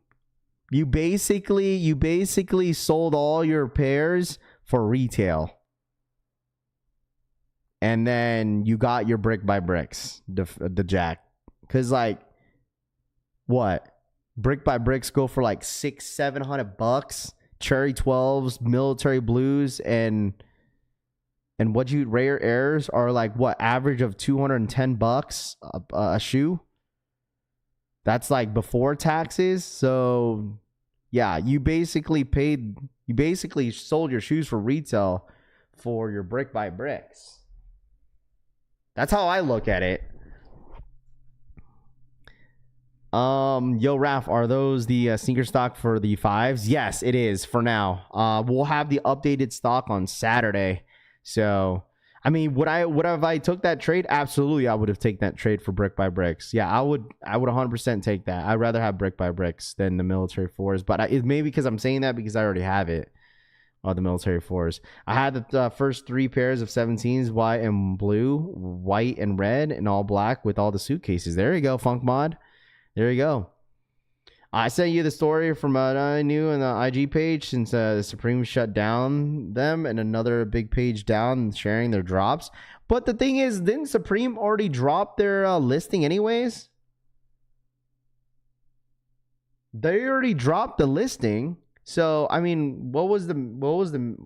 you basically sold all your pairs for retail, and then you got your Brick by Bricks, the jack. Because like, what? Brick by Bricks go for like $600-700. Cherry 12s, military blues, and what you rare airs are like, what, average of $210 a shoe. That's like before taxes. So yeah, you basically sold your shoes for retail for your Brick by Bricks. That's how I look at it. Yo, Raph, are those the sneaker stock for the 5s? Yes, it is for now. We'll have the updated stock on Saturday. So, I mean, would I took that trade? Absolutely, I would have taken that trade for Brick by Bricks. Yeah, I would 100% take that. I'd rather have Brick by Bricks than the military 4s, but it may be because I'm saying that because I already have it. The military 4s. I had the first 3 pairs of 17s, white and blue, white and red, and all black with all the suitcases. There you go, Funk Mod. There you go. I sent you the story from I knew on the IG page, since the Supreme shut down them, and another big page down sharing their drops. But the thing is, didn't Supreme already drop their listing anyways? They already dropped the listing. So, I mean, what was the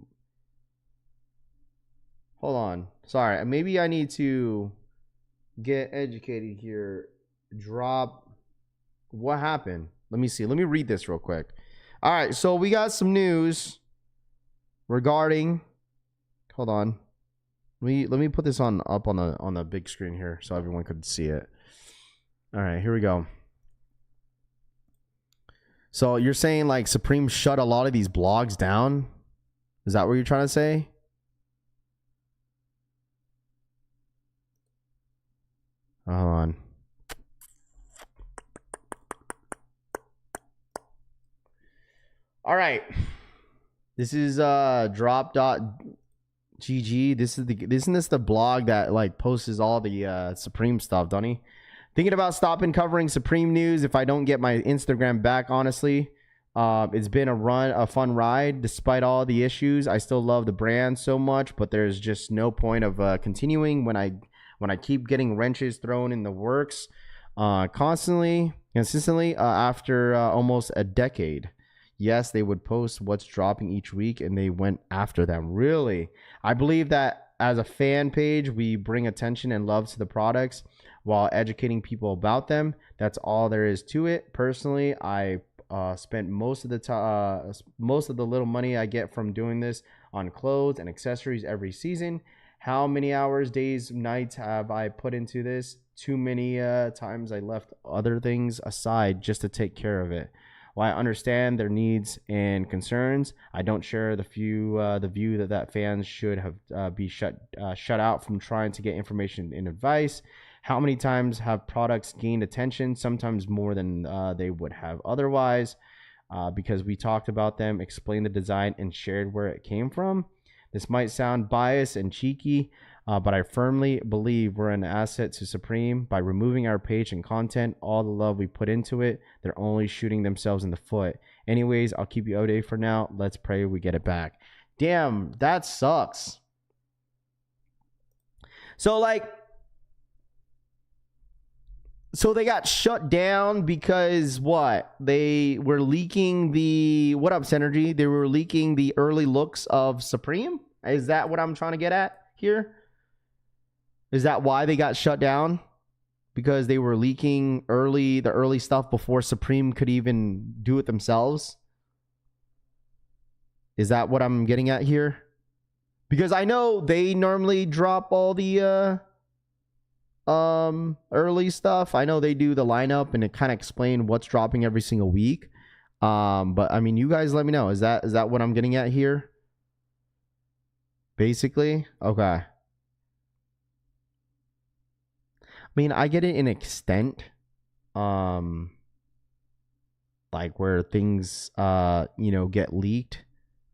hold on. Sorry, maybe I need to get educated here. Drop. What happened? Let me see. Let me read this real quick. All right, so we got some news regarding. Hold on. Let me put this up on the big screen here so everyone could see it. All right, here we go. So you're saying like Supreme shut a lot of these blogs down? Is that what you're trying to say? Hold on. All right. This is drop.gg. Isn't this the blog that like posts all the Supreme stuff, Donnie? Thinking about stopping covering Supreme news if I don't get my Instagram back, honestly. It's been a fun ride. Despite all the issues, I still love the brand so much, but there's just no point of continuing when I keep getting wrenches thrown in the works consistently after almost a decade. Yes, they would post what's dropping each week, and they went after them. Really? I believe that as a fan page, we bring attention and love to the products while educating people about them. That's all there is to it. Personally, I spent most of the little money I get from doing this on clothes and accessories every season. How many hours, days, nights have I put into this? Too many times I left other things aside just to take care of it. While I understand their needs and concerns, I don't share the view that fans should have be shut out from trying to get information and advice. How many times have products gained attention? Sometimes more than they would have otherwise, because we talked about them, explained the design, and shared where it came from. This might sound biased and cheeky, but I firmly believe we're an asset to Supreme. By removing our page and content, all the love we put into it, they're only shooting themselves in the foot. Anyways, I'll keep you updated for now. Let's pray we get it back. Damn, that sucks. So they got shut down because what? They were leaking what up, Synergy? They were leaking the early looks of Supreme? Is that what I'm trying to get at here? Is that why they got shut down? Because they were leaking the early stuff before Supreme could even do it themselves? Is that what I'm getting at here? Because I know they normally drop all the early stuff. I know they do the lineup and it kind of explain what's dropping every single week. But I mean, you guys let me know. Is that what I'm getting at here? Basically? Okay. I mean, I get it in extent. Like where things get leaked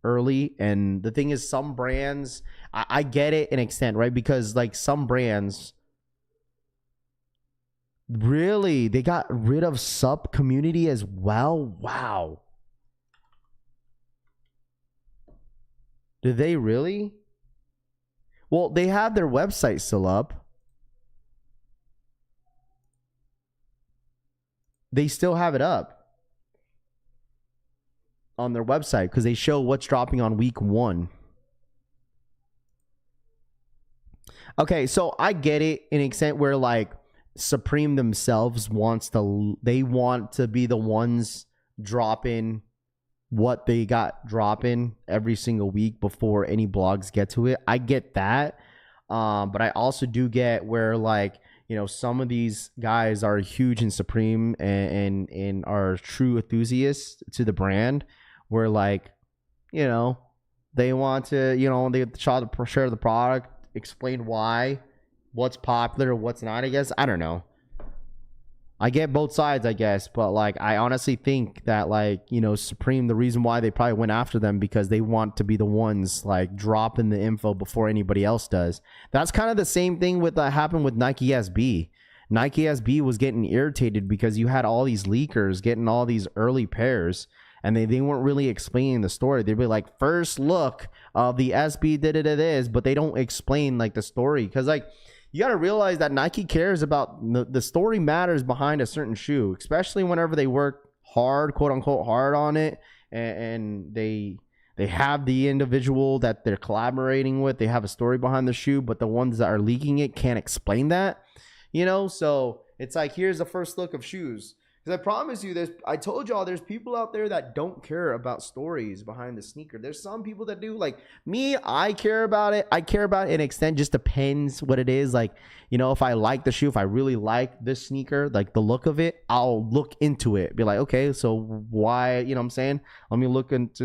early. And the thing is, some brands, I get it in extent, right? Because like some brands, really, they got rid of sub community as well. Wow. Did they really? Well, they have their website still up. They still have it up on their website because they show what's dropping on week 1. Okay, so I get it in an extent where like Supreme themselves want to be the ones dropping what they got dropping every single week before any blogs get to it. I get that. But I also do get where like, some of these guys are huge in Supreme and are true enthusiasts to the brand where like, they want to, they share the product, explain what's popular, what's not, I guess. I don't know. I get both sides, I guess, but like I honestly think that like, Supreme, the reason why they probably went after them because they want to be the ones like dropping the info before anybody else does. That's kind of the same thing with happened with Nike SB. Nike SB was getting irritated because you had all these leakers getting all these early pairs and they weren't really explaining the story. They'd be like, first look of the SB did it is, but they don't explain like the story because like you got to realize that Nike cares about the story matters behind a certain shoe, especially whenever they work hard, quote unquote, hard on it. And they have the individual that they're collaborating with. They have a story behind the shoe, but the ones that are leaking it can't explain that, so it's like, here's the first look of shoes. Because I promise you, I told y'all, there's people out there that don't care about stories behind the sneaker. There's some people that do. Like me, I care about it. I care about it in an extent. Just depends what it is. Like, if I like the shoe, if I really like this sneaker, like the look of it, I'll look into it. Be like, okay, so why, what I'm saying? Let me look into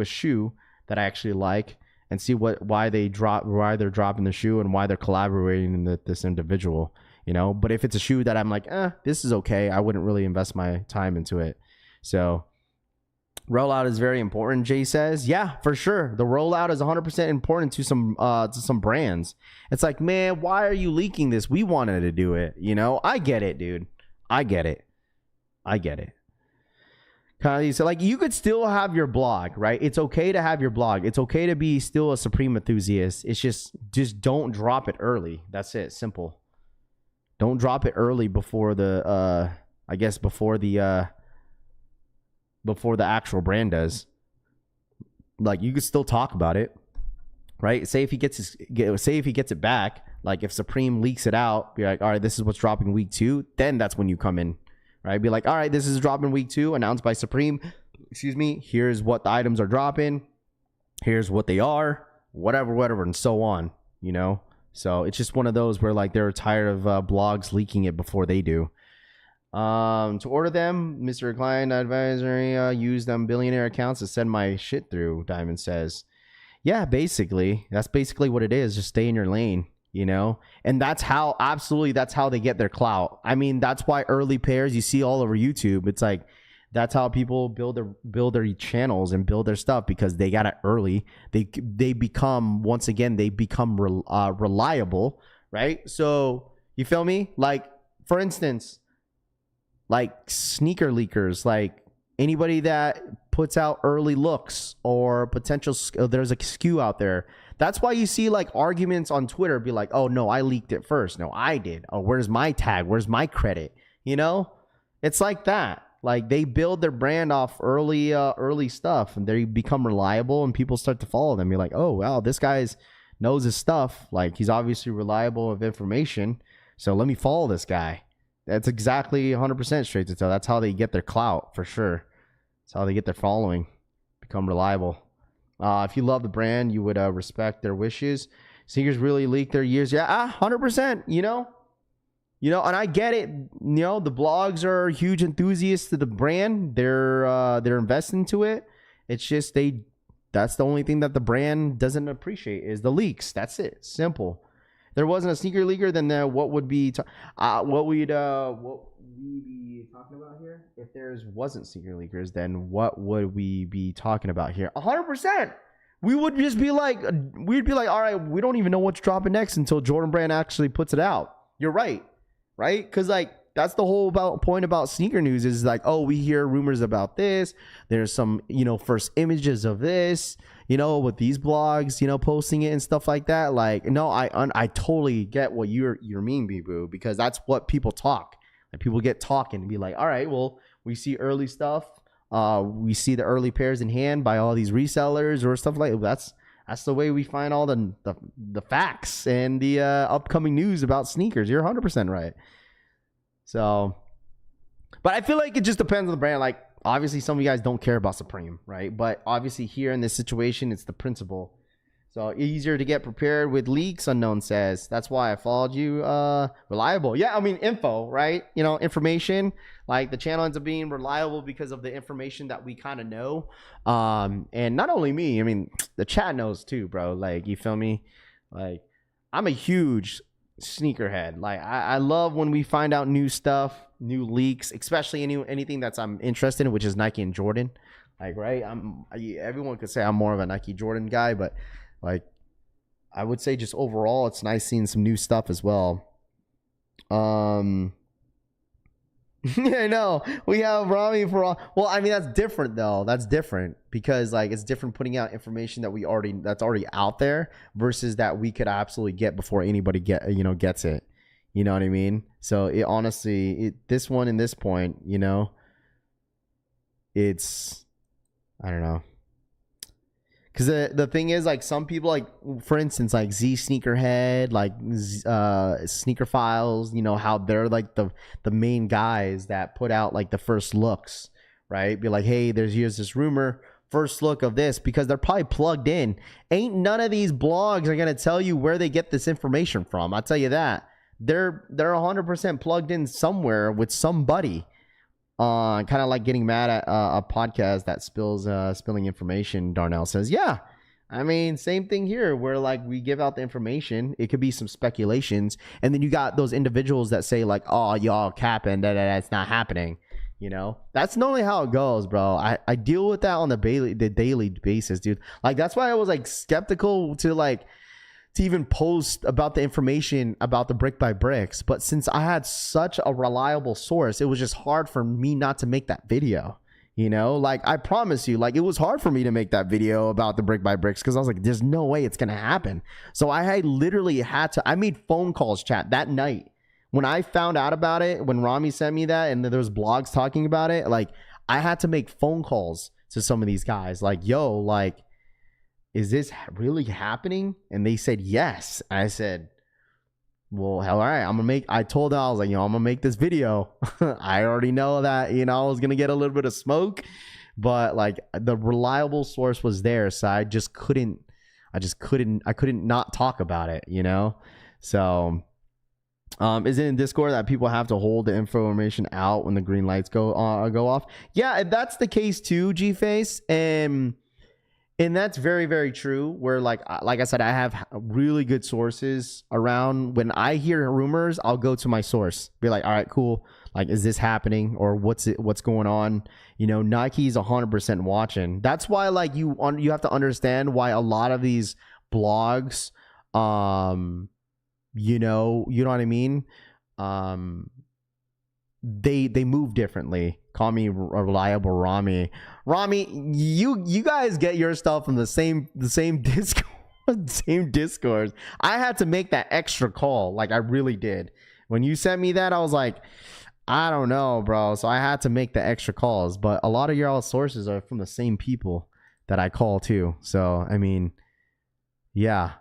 a shoe that I actually like and see why they're dropping the shoe and why they're collaborating with this individual. But if it's a shoe that I'm like, this is okay, I wouldn't really invest my time into it. So Rollout is very important, Jay says. Yeah, for sure. The rollout is 100% important to some brands. It's like, man, why are you leaking this? We wanted to do it. You know, I get it, dude. I get it. Kind of, so like, you could still have your blog, right? It's okay to have your blog. It's okay to be still a Supreme enthusiast. It's just don't drop it early. That's it. Simple. Don't drop it early before the before the actual brand does. Like, you could still talk about it, right? Say if he gets it back, like if Supreme leaks it out, be like, all right, this is what's dropping week 2. Then that's when you come in, right? Be like, all right, this is dropping week 2, announced by Supreme. Excuse me. Here's what the items are dropping. Here's what they are, whatever, and so on, you know? So it's just one of those where like they're tired of blogs leaking it before they do. To order them, Mr. Client Advisory, use them billionaire accounts to send my shit through, Diamond says. Yeah, basically. That's basically what it is. Just stay in your lane, you know? And that's how they get their clout. I mean, that's why early pairs you see all over YouTube. It's like, that's how people build their channels and build their stuff, because they got it early. They become reliable, right? So, you feel me? Like, for instance, like sneaker leakers, like anybody that puts out early looks or potential, there's a SKU out there. That's why you see like arguments on Twitter be like, oh no, I leaked it first. No, I did. Oh, where's my tag? Where's my credit? You know, it's like that. Like, they build their brand off early stuff, and they become reliable, and people start to follow them. You're like, oh wow, this guy's knows his stuff. Like, he's obviously reliable of information. So let me follow this guy. That's exactly 100% straight to tell. That's how they get their clout, for sure. That's how they get their following, become reliable. If you love the brand, you would respect their wishes. Sneakers really leak their years. Yeah, 100%, you know, and I get it. You know, the blogs are huge enthusiasts of the brand. They're invested into it. It's just that's the only thing that the brand doesn't appreciate is the leaks. That's it. Simple. There wasn't a sneaker leaker, then what would be what we'd be talking about here? If there wasn't sneaker leakers, then what would we be talking about here? 100%. We would just be like, all right, we don't even know what's dropping next until Jordan Brand actually puts it out. You're right, because like that's the whole point about sneaker news is like, oh, we hear rumors about this. There's some, first images of this. With these blogs, posting it and stuff like that. Like, no, I totally get what you're mean, Boo, because that's what people talk. Like, people get talking and be like, all right, well, we see early stuff. We see the early pairs in hand by all these resellers or stuff like that. That's the way we find all the facts and the upcoming news about sneakers. You're 100% right. So, but I feel like it just depends on the brand. Like, obviously, some of you guys don't care about Supreme, right? But obviously, here in this situation, it's the principle. So, easier to get prepared with leaks, Unknown says. That's why I followed you. Reliable. Yeah, I mean, info, right? Information. Like, the channel ends up being reliable because of the information that we kind of know. And not only me, I mean, the chat knows too, bro. Like, you feel me? Like, I'm a huge sneakerhead. Like, I love when we find out new stuff, new leaks, especially anything that's I'm interested in, which is Nike and Jordan. Like, right, everyone could say I'm more of a Nike Jordan guy, but like, I would say just overall it's nice seeing some new stuff as well. Yeah, I know. We have Rami for all. Well, I mean, that's different though. That's different because like it's different putting out information that's already out there versus that we could absolutely get before anybody gets it. You know what I mean? So it honestly, this one in this point, it's, I don't know. Because the thing is, like, some people, like, for instance, like Z Sneakerhead, like Sneaker Files, how they're like the main guys that put out like the first looks, right? Be like, hey, here's this rumor, first look of this, because they're probably plugged in. Ain't none of these blogs are gonna tell you where they get this information from. I'll tell you that. They're 100% plugged in somewhere with somebody. Kind of like getting mad at a podcast that spilling information. Darnell says, yeah, I mean, same thing here where like we give out the information. It could be some speculations. And then you got those individuals that say like, oh, y'all capping, that's not happening. You know, that's normally how it goes, bro. I deal with that on the daily basis, dude. Like, that's why I was like skeptical to even post about the information about the brick by bricks. But since I had such a reliable source, it was just hard for me not to make that video. You know, like, I promise you, like, it was hard for me to make that video about the brick by bricks because I was like, there's no way it's gonna happen. So I literally had to. I made phone calls, chat, that night. When I found out about it, when Rami sent me that and there was blogs talking about it, like, I had to make phone calls to some of these guys. Like, yo, like, is this really happening? And they said yes. I said, well, hell, all right, I told them, I was like, I'm gonna make this video. I already know that, I was gonna get a little bit of smoke, but like, the reliable source was there. So I couldn't not talk about it, So, is it in Discord that people have to hold the information out when the green lights go off? Yeah, that's the case too, G-Face. And that's very, very true. Where like I said, I have really good sources around. When I hear rumors, I'll go to my source. Be like, all right, cool. Like, is this happening or what's going on? Nike's 100% watching. That's why, like, you have to understand why a lot of these blogs, you know what I mean? They move differently. Call me reliable Rami. You guys get your stuff from the same Discord, same Discords. I had to make that extra call. Like, I really did. When you sent me that, I was like, I don't know, bro. So I had to make the extra calls. But a lot of your sources are from the same people that I call too. So I mean, yeah.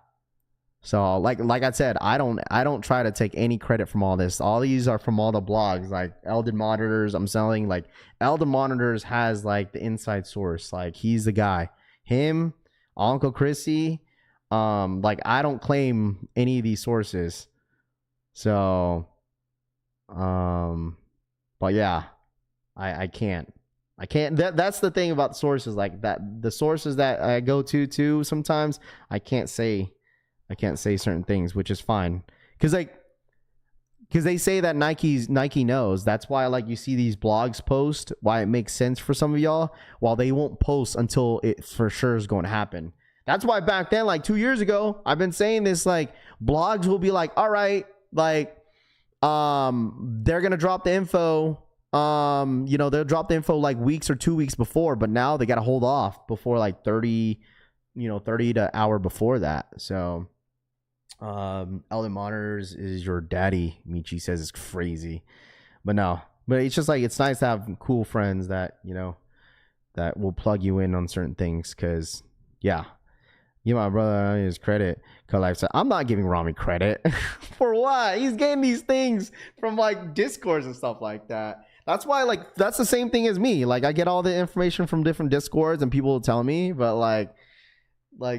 So like I said, I don't try to take any credit from all this. All these are from all the blogs, like Eldon Monitors. I'm selling, like, Eldon Monitors has like the inside source. Like, he's the guy. Him, Uncle Chrissy. Like, I don't claim any of these sources. So, but yeah, I can't. That's the thing about sources like that. The sources that I go to sometimes I can't say certain things, which is fine. Because they say that Nike knows. That's why, like, you see these blogs post, why it makes sense for some of y'all, while they won't post until it for sure is going to happen. That's why back then, like 2 years ago, I've been saying this, like, blogs will be like, all right, like, they're going to drop the info. They'll drop the info like weeks or 2 weeks before, but now they got to hold off before like 30 to hour before that. So, Eldon Monitors is your daddy, Michi says. It's crazy. But it's just like, it's nice to have cool friends that, that will plug you in on certain things. Cause yeah, my brother his credit. Cause I said, I'm not giving Rami credit for what? He's getting these things from like Discords and stuff like that. That's why, like, that's the same thing as me. Like, I get all the information from different Discords and people will tell me, but like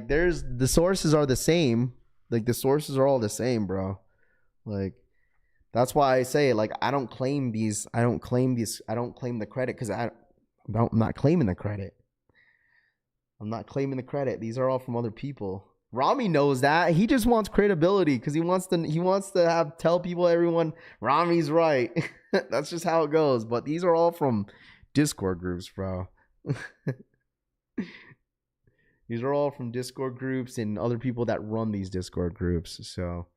there's, the sources are the same. Like, the sources are all the same, bro. Like, that's why I say, like, I don't claim the credit because I'm not claiming the credit. I'm not claiming the credit. These are all from other people. Rami knows that. He just wants credibility because he wants to tell everyone Rami's right. That's just how it goes. But these are all from Discord groups, bro. These are all from Discord groups and other people that run these Discord groups. So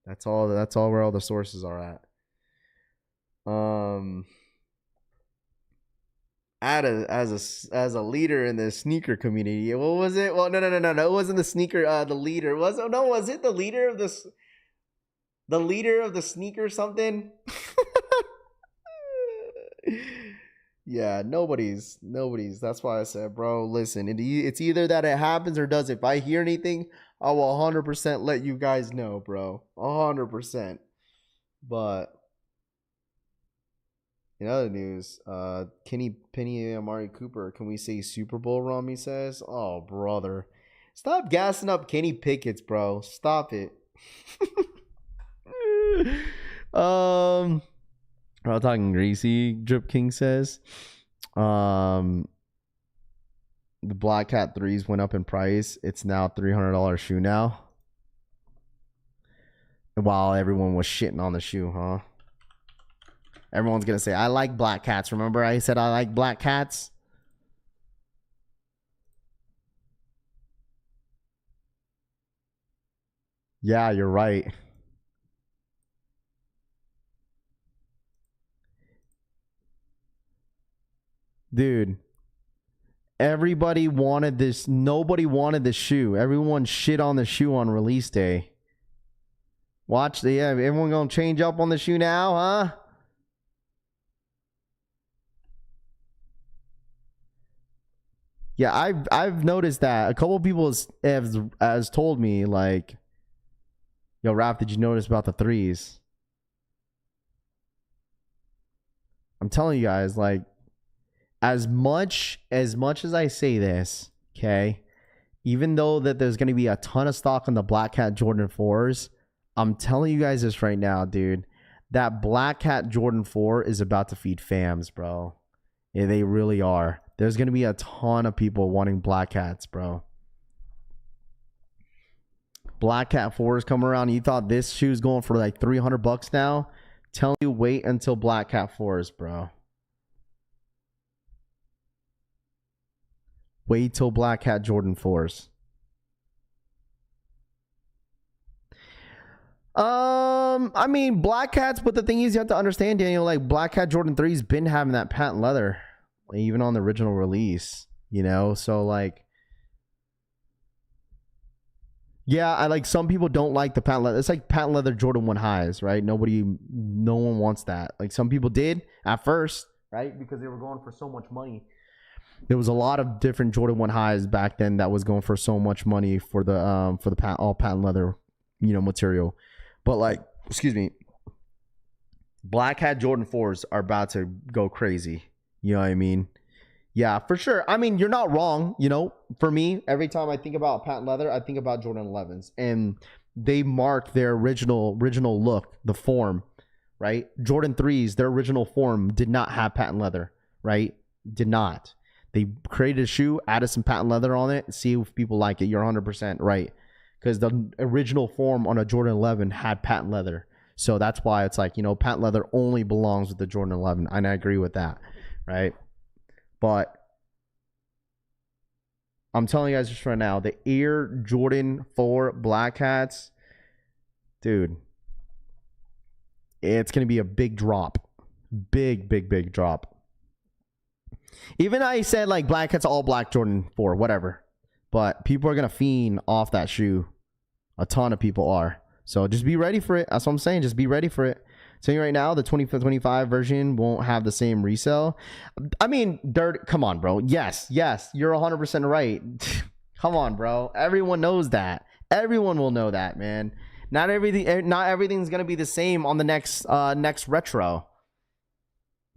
that's all where all the sources are at. As a leader in the sneaker community. What was it? Well, no. It wasn't the sneaker. The leader was it the leader of this? The leader of the sneaker something? Yeah, nobody's. That's why I said, bro, listen, it's either that it happens or doesn't. If I hear anything, I will 100% let you guys know, bro. 100%. But in other news, Kenny Penny and Amari Cooper, can we say Super Bowl, Rami says? Oh, brother. Stop gassing up Kenny Pickett's, bro. Stop it. I'm talking greasy, Drip King says. The Black Cat 3s went up in price. It's now $300 shoe now. While everyone was shitting on the shoe, huh? Everyone's gonna say, I like black cats. Remember I said I like black cats? Yeah, you're right. Dude, everybody wanted this. Nobody wanted the shoe. Everyone shit on the shoe on release day. Watch the, yeah, everyone gonna change up on the shoe now, huh? Yeah, I've noticed that a couple of people has told me, like, yo, Raph, did you notice about the threes? I'm telling you guys, like, as much as I say this, okay, even though that there's gonna be a ton of stock on the Black Cat Jordan 4s, I'm telling you guys this right now, dude. That Black Cat Jordan 4 is about to feed fams, bro. Yeah, they really are. There's going to be a ton of people wanting Black Cats, bro. Black Cat 4s come around. You thought this shoe's going for like $300 now? Tell you, wait until Black Cat 4s, bro. Wait till Black Cat Jordan 4s. I mean, Black Cats, but the thing is, you have to understand, Daniel, like, Black Cat Jordan 3's been having that patent leather, even on the original release, you know? So, like, yeah, I like, some people don't like the patent leather. It's like patent leather Jordan 1 highs, right? No one wants that. Like, some people did at first, right? Because they were going for so much money. There was a lot of different Jordan 1 highs back then that was going for so much money for the all patent leather, you know, material. But, like, excuse me, Black Hat Jordan 4s are about to go crazy. You know what I mean? Yeah, for sure. I mean, you're not wrong. You know, for me, every time I think about patent leather, I think about Jordan 11s. And they mark their original look, the form, right? Jordan 3s, their original form did not have patent leather, right? Did not. They created a shoe, added some patent leather on it, see if people like it. You're 100% right. Because the original form on a Jordan 11 had patent leather. So that's why it's like, you know, patent leather only belongs with the Jordan 11. And I agree with that, right? But I'm telling you guys just right now, the Air Jordan 4 Black Hats, dude, it's going to be a big drop. Big drop. Even I said, like, Black Hats all black Jordan 4, whatever. But people are going to fiend off that shoe. A ton of people are. So just be ready for it. That's what I'm saying. Just be ready for it. Saying right now, the 25 version won't have the same resale. I mean, come on, bro. Yes, you're 100% right. Come on, bro. Everyone knows that. Everyone will know that, man. Not everything's gonna be the same on the next retro.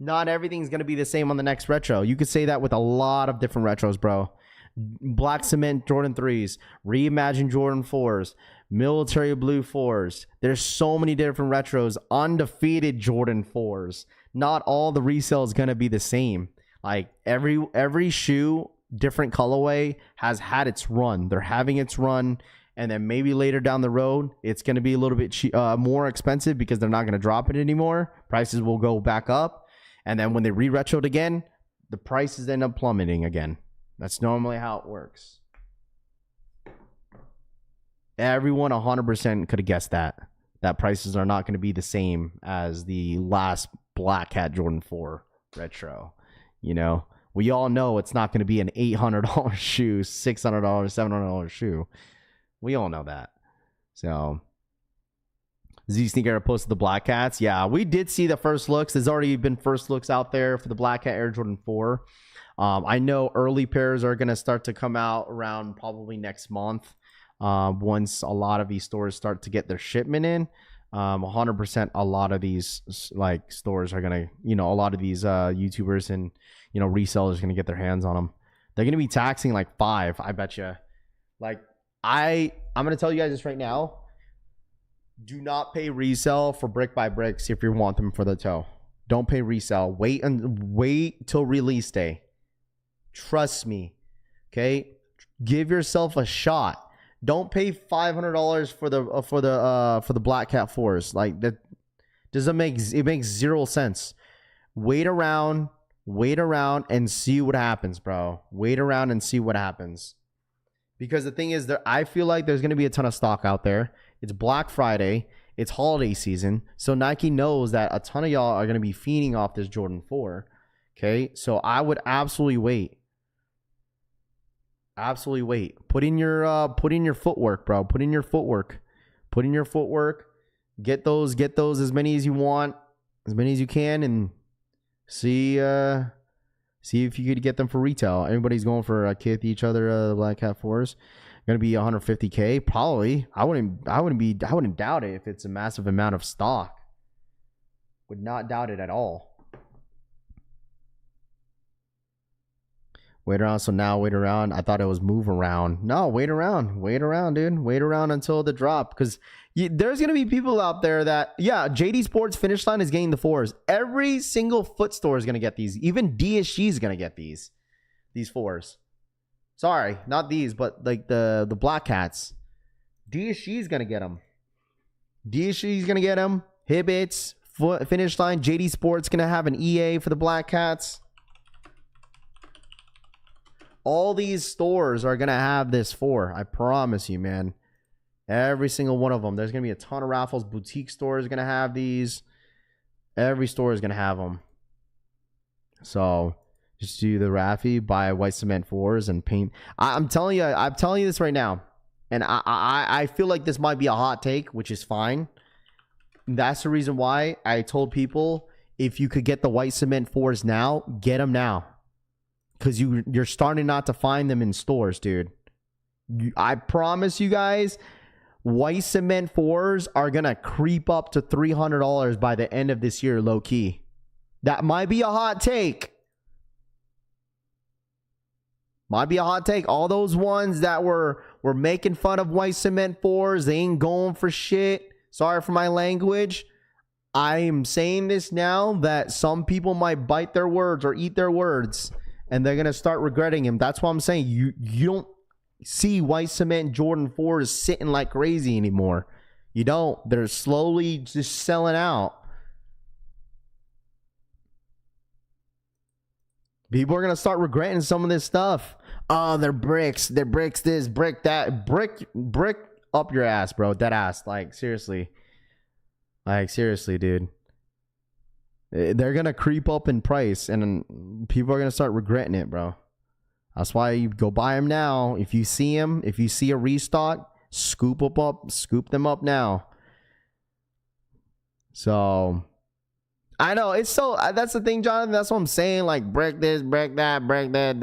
Not everything's gonna be the same on the next retro. You could say that with a lot of different retros, bro. Black Cement Jordan 3s, Reimagined Jordan 4s, Military Blue 4s. There's so many different retros. Undefeated Jordan 4s. Not all the resale is going to be the same. Like, every shoe, different colorway, has had its run. They're having its run, and then maybe later down the road, it's going to be a little bit more expensive because they're not going to drop it anymore. Prices will go back up, and then when they re-retroed again, the prices end up plummeting again. That's normally how it works. Everyone 100% could have guessed that prices are not going to be the same as the last Black Hat Jordan 4 retro. You know, we all know it's not going to be an $800 shoe, $600, $700 shoe. We all know that. So, Z Sneaker posted the Black Hats. Yeah, we did see the first looks. There's already been first looks out there for the Black Hat Air Jordan 4. I know early pairs are going to start to come out around probably next month. Once a lot of these stores start to get their shipment in, 100% a lot of these like stores are going to, you know, a lot of these YouTubers and, you know, resellers are going to get their hands on them. They're going to be taxing like 5, I bet you. Like, I'm going to tell you guys this right now. Do not pay resale for brick by bricks if you want them for the toe. Don't pay resale. Wait till release day. Trust me. Okay? Give yourself a shot. Don't pay $500 for the Black Cat 4s. Like, that doesn't make, it makes zero sense. Wait around and see what happens, bro. Wait around and see what happens. Because the thing is, I feel like there's going to be a ton of stock out there. It's Black Friday. It's holiday season. So Nike knows that a ton of y'all are going to be feeding off this Jordan 4. Okay? So I would absolutely wait. Absolutely wait. Put in your footwork, bro. Put in your footwork. Put in your footwork. Get those as many as you want, as many as you can, and see if you could get them for retail. Everybody's going for kith each other. The Black Cat 4s gonna be 150K probably. I wouldn't doubt it if it's a massive amount of stock. Would not doubt it at all. Wait around. So now wait around. I thought it was move around. No, wait around, dude. Wait around until the drop, because there's gonna be people out there that, yeah, JD Sports Finish Line is getting the 4s. Every single foot store is gonna get these. Even DSG is gonna get these 4s. Sorry, not these, but like the Black Cats. DSG is gonna get them. DSG is gonna get them. Hibbits, Finish Line, JD Sports gonna have an EA for the Black Cats. All these stores are going to have this 4. I promise you, man. Every single one of them. There's going to be a ton of Raffles. Boutique stores are going to have these. Every store is going to have them. So, just do the Raffy, buy white cement 4s, and paint. I'm telling you this right now. And I feel like this might be a hot take, which is fine. That's the reason why I told people, if you could get the white cement 4s now, get them now. Because you're starting not to find them in stores, dude. I promise you guys, white cement 4s are going to creep up to $300 by the end of this year, low key. That might be a hot take. Might be a hot take. All those ones that were making fun of white cement 4s, they ain't going for shit. Sorry for my language. I am saying this now that some people might bite their words or eat their words. And they're going to start regretting him. That's why I'm saying you don't see white cement Jordan 4s sitting like crazy anymore. You don't. They're slowly just selling out. People are going to start regretting some of this stuff. Oh, they're bricks. They're bricks this, brick that. Brick up your ass, bro. Dead ass. Like, seriously. Like, seriously, dude. They're going to creep up in price, and people are going to start regretting it, bro. That's why you go buy them now. If you see them, if you see a restock, scoop them up now. So, I know, it's so, that's the thing, Jonathan. That's what I'm saying. Like, break this, break that, break that,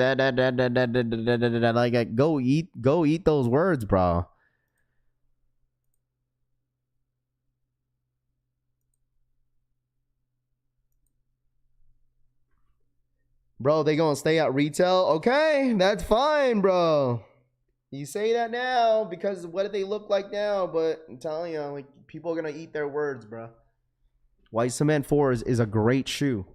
like, go eat those words, bro. Bro, they gonna stay at retail? Okay, that's fine, bro. You say that now because what do they look like now? But I'm telling you, like, people are gonna eat their words, bro. White cement 4s is a great shoe.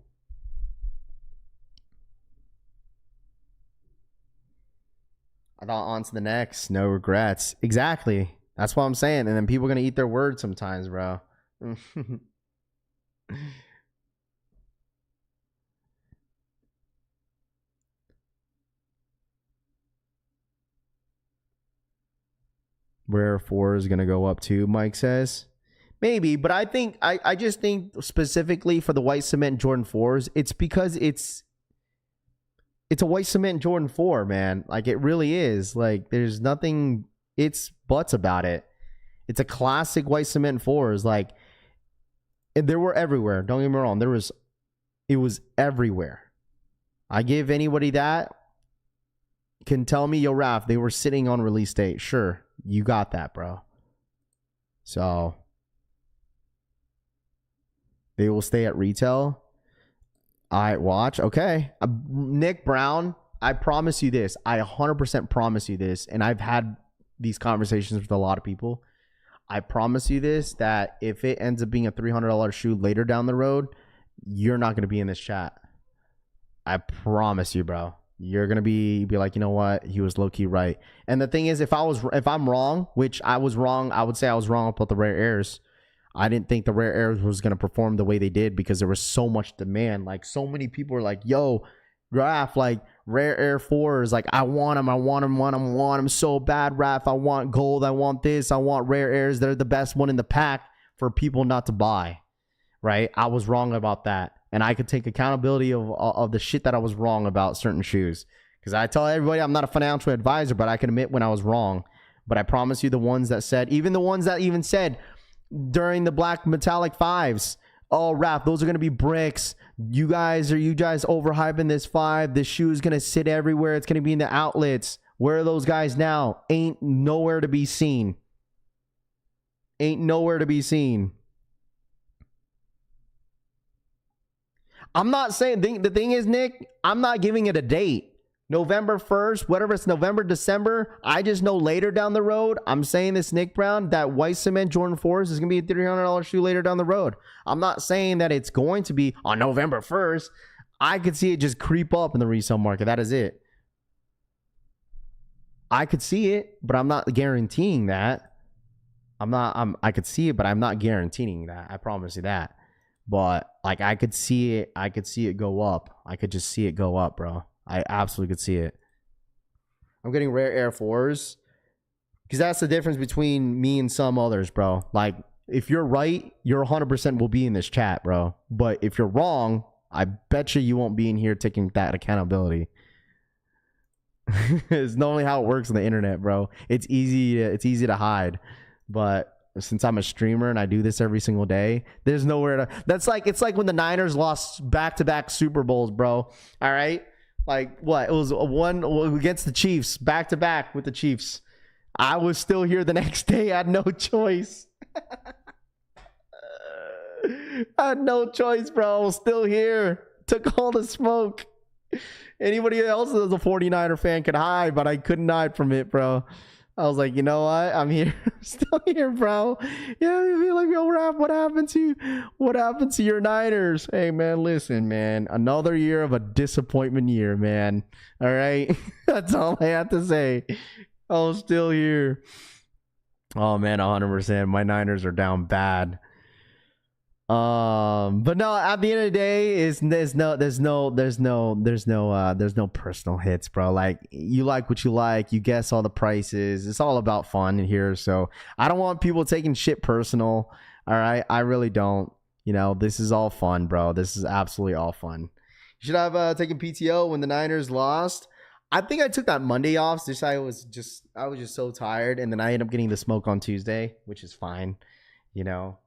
I thought on to the next. No regrets. Exactly. That's what I'm saying. And then people are gonna eat their words sometimes, bro. Where 4 is going to go up to, Mike says. Maybe, but I just think specifically for the white cement Jordan 4s, it's because it's a white cement Jordan 4, man. Like, it really is. Like, there's nothing it's buts about it. It's a classic white cement 4s. Like, and they were everywhere. Don't get me wrong. It was everywhere. I give anybody that can tell me, yo, Raph, they were sitting on release date. Sure. You got that, bro. So they will stay at retail. I watch. Okay. Nick Brown, I promise you this. I 100% promise you this. And I've had these conversations with a lot of people. I promise you this, that if it ends up being a $300 shoe later down the road, you're not going to be in this chat. I promise you, bro. You're going to be like, you know what? He was low-key right. And the thing is, if I'm wrong, which I was wrong, I would say I was wrong about the rare airs. I didn't think the rare airs was going to perform the way they did because there was so much demand. Like, so many people were like, yo, Raff, like, rare air 4s, like, I want them so bad, Raff. I want gold. I want this. I want rare airs. They're the best one in the pack for people not to buy, right? I was wrong about that. And I could take accountability of the shit that I was wrong about certain shoes. Because I tell everybody I'm not a financial advisor, but I can admit when I was wrong. But I promise you the ones that said, even the ones that even said during the black metallic 5s, oh, Raff, those are going to be bricks. You guys overhyping this 5. This shoe is going to sit everywhere. It's going to be in the outlets. Where are those guys now? Ain't nowhere to be seen. Ain't nowhere to be seen. I'm not saying, the thing is, Nick, I'm not giving it a date. November 1st, whatever it's November, December. I just know later down the road, I'm saying this, Nick Brown, that white cement Jordan 4s is going to be a $300 shoe later down the road. I'm not saying that it's going to be on November 1st. I could see it just creep up in the resale market. That is it. I could see it, but I'm not guaranteeing that. I could see it, but I'm not guaranteeing that. I promise you that. But like, I could see it go up. I could just see it go up, bro. I absolutely could see it. I'm getting rare Air 4s because that's the difference between me and some others, bro. Like, if you're right, you're 100% will be in this chat, bro. But if you're wrong, I bet you won't be in here taking that accountability. It's not only how it works on the internet, bro. It's easy to hide. But since I'm a streamer and I do this every single day, there's nowhere to. It's like when the Niners lost back-to-back Super Bowls, bro. All right. Like, what? It was one against the Chiefs, back-to-back with the Chiefs. I was still here the next day. I had no choice. I had no choice, bro. I was still here. Took all the smoke. Anybody else that was a 49er fan could hide, but I couldn't hide from it, bro. I was like, you know what? I'm here. I'm still here, bro. Yeah, you feel like, yo, Raph, what happened to your Niners? Hey, man, listen, man. Another year of a disappointment year, man. All right? That's all I have to say. I was still here. Oh, man, 100%. My Niners are down bad. But no, at the end of the day, there's no personal hits, bro. Like, you like what you like, you guess all the prices. It's all about fun in here. So I don't want people taking shit personal. All right, I really don't. You know, this is all fun, bro. This is absolutely all fun. You should have taken PTO when the Niners lost. I think I took that Monday off. I was just so tired, and then I ended up getting the smoke on Tuesday, which is fine. You know.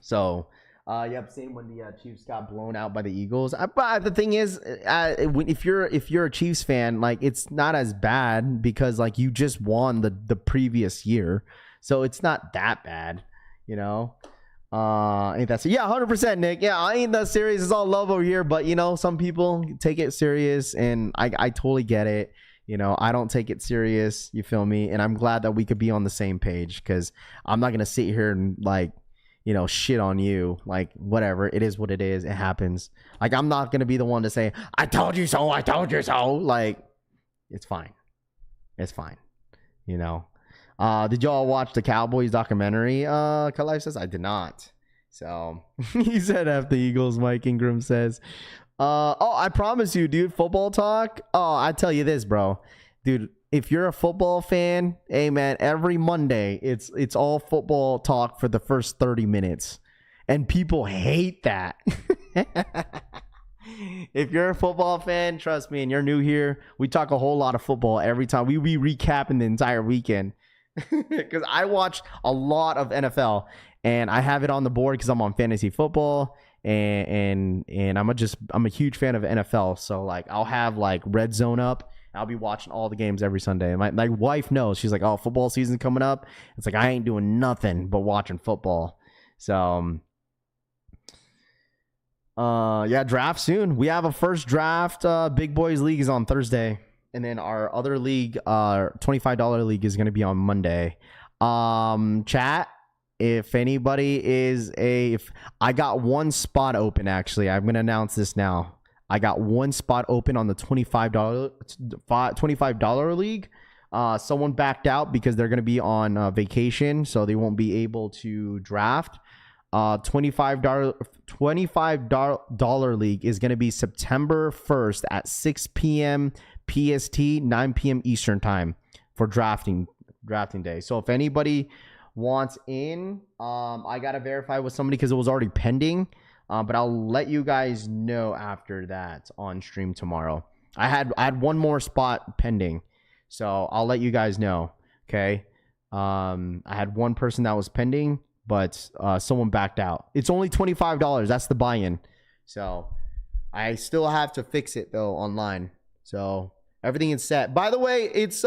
So, yep, same when the Chiefs got blown out by the Eagles. But the thing is, if you're a Chiefs fan, like, it's not as bad because, like, you just won the previous year, so it's not that bad, you know. Ain't that so? Yeah, 100%, Nick. Yeah, I ain't that serious. It's all love over here, but you know, some people take it serious, and I totally get it. You know, I don't take it serious. You feel me? And I'm glad that we could be on the same page because I'm not gonna sit here and, like, you know, shit on you. Like, whatever, it is what it is. It happens. Like, I'm not gonna be the one to say, I told you so, I told you so. Like, it's fine. It's fine. You know. Did y'all watch the Cowboys documentary? Kalife says I did not. So he said F the Eagles, Mike Ingram says. Oh, I promise you, dude, football talk. Oh, I tell you this, bro. Dude, if you're a football fan, hey man, every Monday it's all football talk for the first 30 minutes. And people hate that. If you're a football fan, trust me, and you're new here, we talk a whole lot of football every time. We be recapping the entire weekend. Because I watch a lot of NFL, and I have it on the board because I'm on fantasy football, and I'm a huge fan of NFL. So, like, I'll have, like, Red Zone up. I'll be watching all the games every Sunday. My wife knows. She's like, oh, football season coming up. It's like, I ain't doing nothing but watching football. So, yeah, draft soon. We have a first draft. Big Boys League is on Thursday. And then our other league, our $25 league, is going to be on Monday. Chat, if anybody if I got one spot open, actually, I'm going to announce this now. I got one spot open on the $25 league. Someone backed out because they're going to be on vacation, so they won't be able to draft. $25 league is going to be September 1st at 6 p.m. PST, 9 p.m. Eastern time for drafting day. So if anybody wants in, I got to verify with somebody because it was already pending. But I'll let you guys know after that on stream tomorrow. I had one more spot pending, so I'll let you guys know. Okay. I had one person that was pending, but someone backed out. It's only $25. That's the buy-in. So I still have to fix it though online. So everything is set. By the way, it's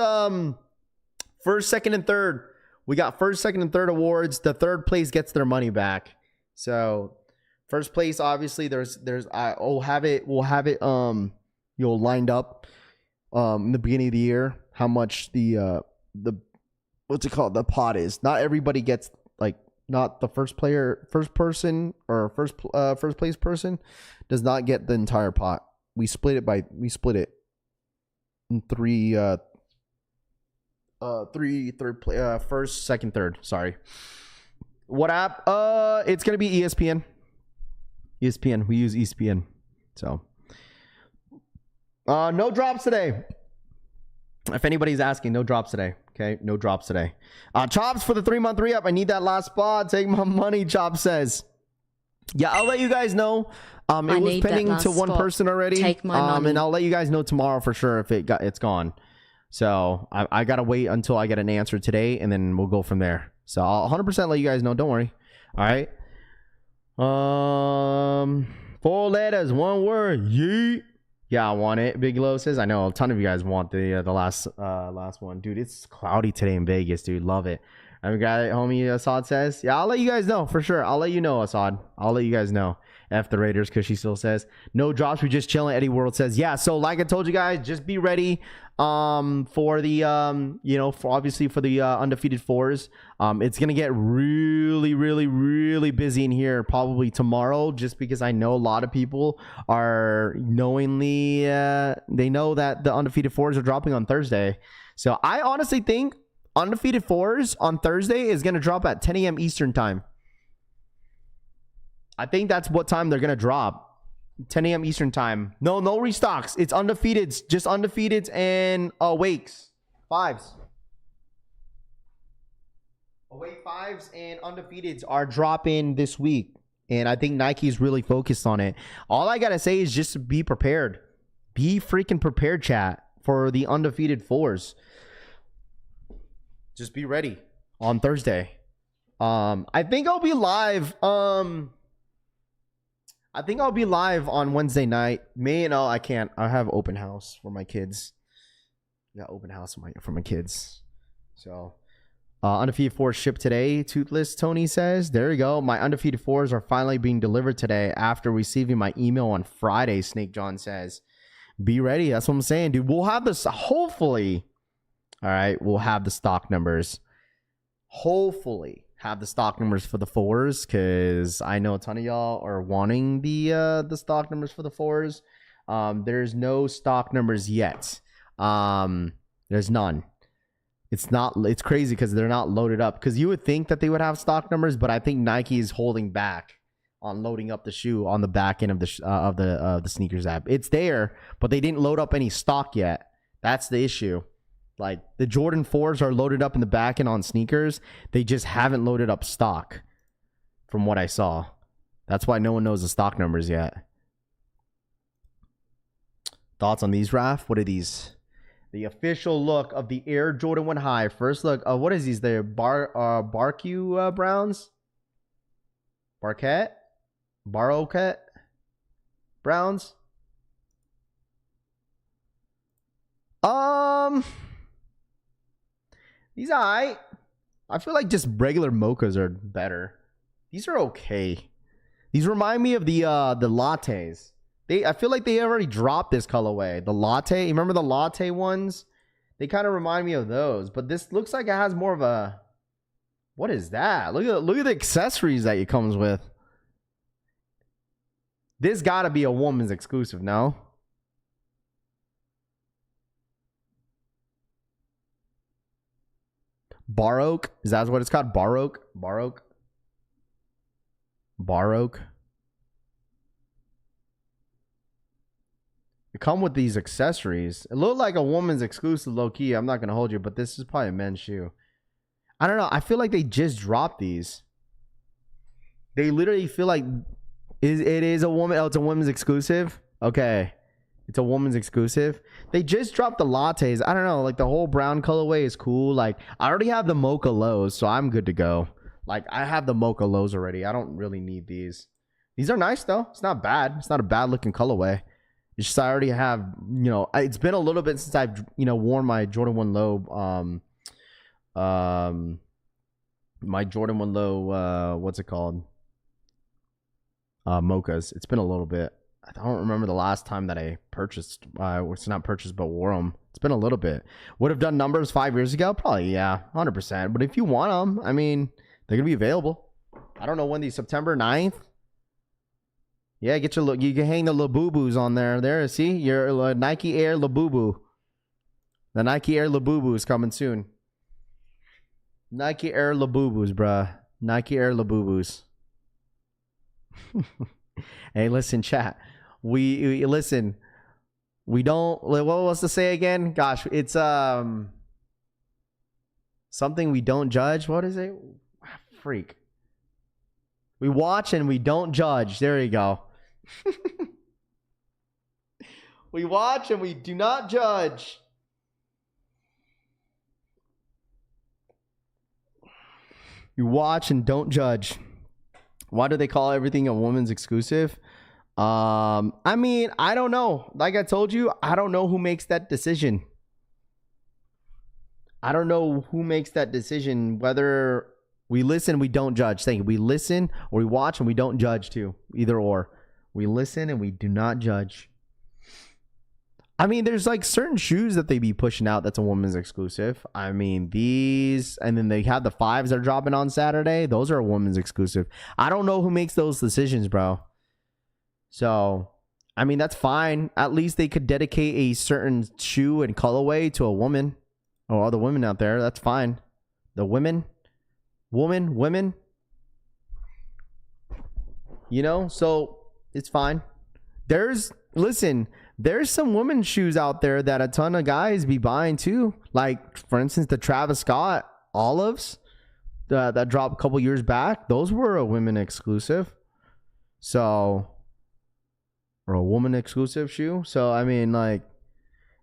first, second, and third. We got first, second, and third awards. The third place gets their money back. So first place, obviously, we'll have it lined up in the beginning of the year how much the what's it called, the pot is. Not everybody gets, like, not the first person first place person does not get the entire pot. We split it in first, second, third. Sorry. What app? It's gonna be ESPN. ESPN. We use ESPN. So no drops today. If anybody's asking, no drops today. Okay, no drops today. Chops for the 3-month re-up. I need that last spot. Take my money, Chop says. Yeah, I'll let you guys know. It was pending to one person already. Take my money. And I'll let you guys know tomorrow for sure if it's gone. So I gotta wait until I get an answer today, and then we'll go from there. So I'll 100% let you guys know. Don't worry. All right. 4 letters, 1 word. Yeet. Yeah, I want it. Big Low says, I know a ton of you guys want the last one. Dude, it's cloudy today in Vegas, dude. Love it. I got it, homie. Assad says, yeah, I'll let you guys know for sure. I'll let you know, Assad. I'll let you guys know. F the Raiders, because she still says no drops. We just chilling. Eddie World says, yeah. So like I told you guys, just be ready for the obviously for the undefeated fours. It's gonna get really, really, really busy in here probably tomorrow, just because I know a lot of people are knowingly they know that the undefeated fours are dropping on Thursday. So I honestly think undefeated fours on Thursday is gonna drop at 10 a.m. Eastern time. I think that's what time they're going to drop. 10 a.m. Eastern time. No restocks. It's undefeateds. Just undefeateds and awakes. 5s. Awake 5s and undefeateds are dropping this week. And I think Nike's really focused on it. All I got to say is just be prepared. Be freaking prepared, chat, for the undefeated 4s. Just be ready on Thursday. I think I'll be live. I think I'll be live on Wednesday night. I can't. I have open house for my kids. Yeah, open house for my kids. So, undefeated 4s shipped today. Toothless Tony says, there you go. My undefeated 4s are finally being delivered today after receiving my email on Friday. Snake John says, be ready. That's what I'm saying, dude. We'll have this hopefully. All right, we'll have the stock numbers. Hopefully have the stock numbers for the 4s, because I know a ton of y'all are wanting the stock numbers for the 4s. There's no stock numbers yet. There's none. It's crazy because they're not loaded up, because you would think that they would have stock numbers, but I think Nike is holding back on loading up the shoe on the back end of the sneakers app. It's there, but they didn't load up any stock yet. That's the issue. Like, the Jordan 4s are loaded up in the back end on sneakers. They just haven't loaded up stock from what I saw. That's why no one knows the stock numbers yet. Thoughts on these, Raph? What are these? The official look of the Air Jordan 1 High. First look. What is these? They're Barque Browns? Barquette Browns? These are alright. I feel like just regular mochas are better. These are okay. These remind me of the lattes. I feel like they already dropped this colorway. The latte. Remember the latte ones? They kind of remind me of those. But this looks like it has more of a... What is that? Look at the accessories that it comes with. This gotta be a woman's exclusive, no? Baroque. Is that what it's called? Baroque? Baroque? Baroque? They come with these accessories. It looked like a woman's exclusive low key. I'm not going to hold you, but this is probably a men's shoe. I don't know. I feel like they just dropped these. They literally feel like it is a woman. Oh, it's a woman's exclusive. Okay. It's a woman's exclusive. They just dropped the lattes. I don't know. Like the whole brown colorway is cool. Like I already have the mocha lows, so I'm good to go. Like I have the mocha lows already. I don't really need these. These are nice though. It's not bad. It's not a bad looking colorway. It's just I already have, you know, it's been a little bit since I've, you know, worn my Jordan 1 low, my Jordan 1 low, what's it called? Mochas. It's been a little bit. I don't remember the last time that I purchased, it's not purchased, but wore them. It's been a little bit. Would have done numbers 5 years ago? Probably, yeah, 100%. But if you want them, I mean, they're going to be available. I don't know when these, September 9th? Yeah, get your look. You can hang the Labubu's on there. There, see? Your Nike Air Labubu. The Nike Air Labubu is coming soon. Nike Air Labubu's, bruh. Nike Air Labubu's. Hey, listen, chat. We listen. We don't. What was to say again? Gosh, it's something we don't judge. What is it? Freak. We watch and we don't judge. There you go. We watch and we do not judge. You watch and don't judge. Why do they call everything a woman's exclusive? I mean, I don't know. Like I told you, I don't know who makes that decision. I don't know who makes that decision. Whether we listen, we don't judge. Thank you. We listen or we watch and we don't judge too. Either or. We listen and we do not judge. I mean, there's like certain shoes that they be pushing out that's a woman's exclusive. I mean, these, and then they have the 5s that are dropping on Saturday. Those are a woman's exclusive. I don't know who makes those decisions, bro. So, I mean, that's fine. At least they could dedicate a certain shoe and colorway to a woman or other women out there. That's fine. The women, you know, so it's fine. There's some women's shoes out there that a ton of guys be buying too. Like, for instance, the Travis Scott Olives that dropped a couple years back. Those were a women exclusive. So, or a woman exclusive shoe. So, I mean, like,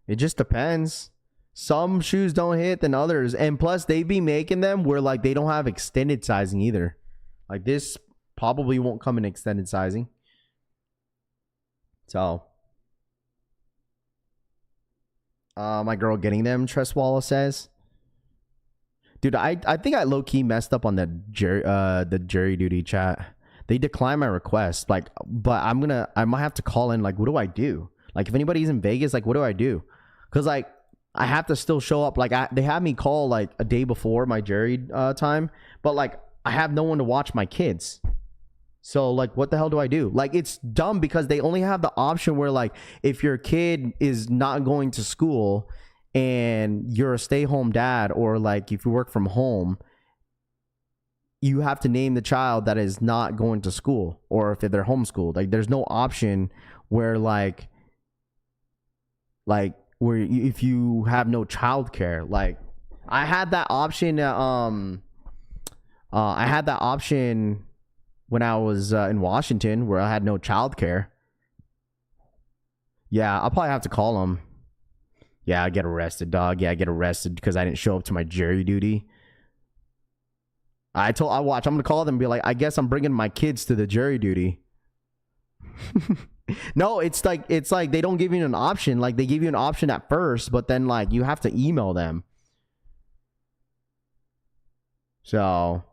it just depends. Some shoes don't hit than others. And plus, they be making them where, like, they don't have extended sizing either. Like, this probably won't come in extended sizing. So, my girl getting them, Tress Wallace says. Dude, I think I low-key messed up on the jury duty chat. They declined my request. Like, but I might have to call in, like, what do I do? Like, if anybody's in Vegas, like, what do I do? Because, like, I have to still show up. Like, they had me call, like, a day before my jury time. But, like, I have no one to watch my kids. So, like, what the hell do I do? Like, it's dumb because they only have the option where, like, if your kid is not going to school and you're a stay-home dad, or, like, if you work from home, you have to name the child that is not going to school, or if they're homeschooled. Like, there's no option where, like where if you have no childcare. Like, I had that option. I had that option when I was in Washington, where I had no childcare. Yeah, I'll probably have to call them. Yeah, I get arrested, dog. Yeah, I get arrested because I didn't show up to my jury duty. I'm gonna call them and be like, I guess I'm bringing my kids to the jury duty. No, it's like they don't give you an option. Like, they give you an option at first, but then, like, you have to email them. So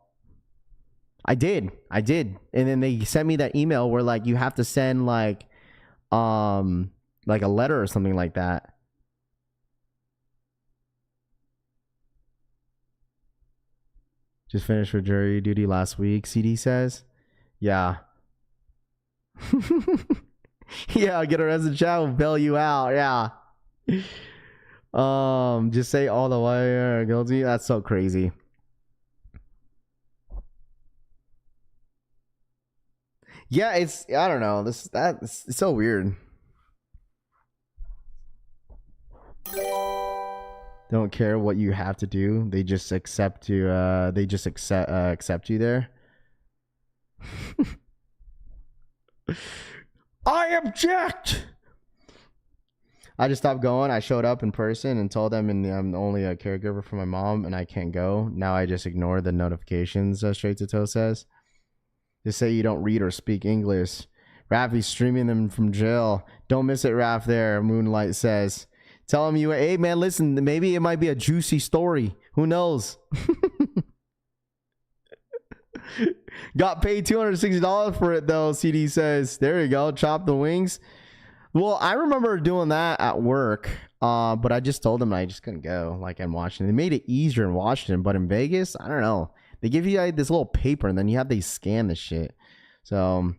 I did. And then they sent me that email where, like, you have to send, like a letter or something like that. Just finished with jury duty last week, CD says. Yeah. Yeah, get arrested, chat will bail you out. Yeah. Just say all the way guilty. That's so crazy. Yeah, I don't know. It's so weird. Don't care what you have to do. They just accept you. They just accept you there. I object. I just stopped going. I showed up in person and told them, and I'm only a caregiver for my mom, and I can't go. Now I just ignore the notifications. Straight to Toe says. They say you don't read or speak English. Raffy's streaming them from jail. Don't miss it, Raff. There, Moonlight says. Tell him hey man, listen. Maybe it might be a juicy story. Who knows? Got paid $260 for it though. CD says. There you go. Chop the wings. Well, I remember doing that at work, but I just told them I just couldn't go, like in Washington. They made it easier in Washington, but in Vegas, I don't know. They give you like, this little paper, and then you have to scan the shit. So,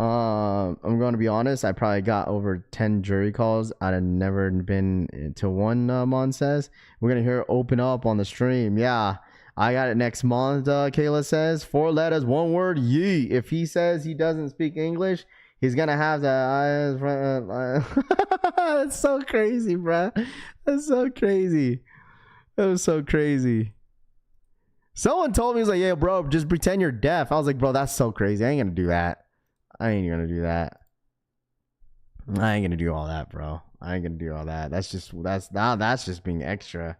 I'm going to be honest. I probably got over 10 jury calls. I'd have never been to one, Mon says. We're going to hear it open up on the stream. Yeah, I got it next month, Kayla says. 4 letters, 1 word, yee. If he says he doesn't speak English, he's gonna have the That's so crazy, bro. That's so crazy. That was so crazy. Someone told me, he was like, yeah, bro, just pretend you're deaf. I was like, bro, that's so crazy. I ain't gonna do that. I ain't gonna do that. I ain't gonna do all that, bro. I ain't gonna do all that. That's just being extra.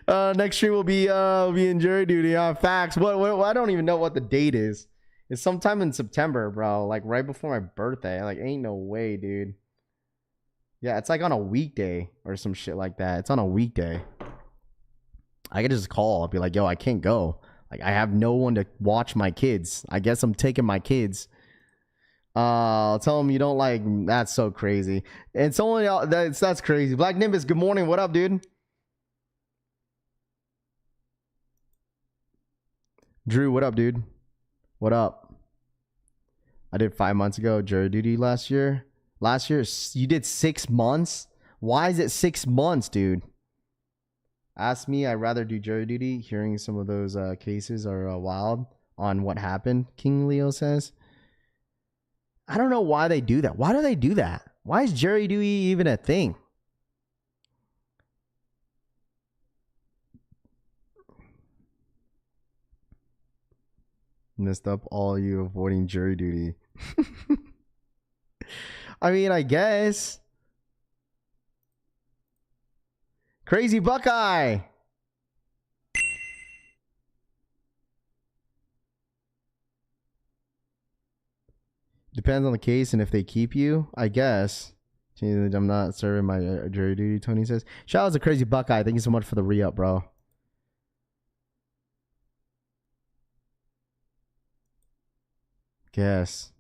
Next stream will be in jury duty. Facts. What I don't even know what the date is. It's sometime in September, bro. Like right before my birthday. Like ain't no way, dude. Yeah, it's like on a weekday or some shit like that. It's on a weekday. I could just call. I'll be like, yo, I can't go. Like I have no one to watch my kids. I guess I'm taking my kids. I'll tell them you don't like. That's so crazy. And someone that's crazy. Black Nimbus, good morning. What up, dude? Drew, what up, dude? What up? I did 5 months ago jury duty last year. Last year you did 6 months. Why is it 6 months, dude? Ask me. I'd rather do jury duty. Hearing some of those cases are wild on what happened. King Leo says. I don't know why they do that. Why do they do that? Why is jury duty even a thing? Messed up all you avoiding jury duty. I mean, I guess. Crazy Buckeye. Depends on the case and if they keep you, I guess. I'm not serving my jury duty, Tony says. Shout out to Crazy Buckeye. Thank you so much for the re-up, bro. Guess.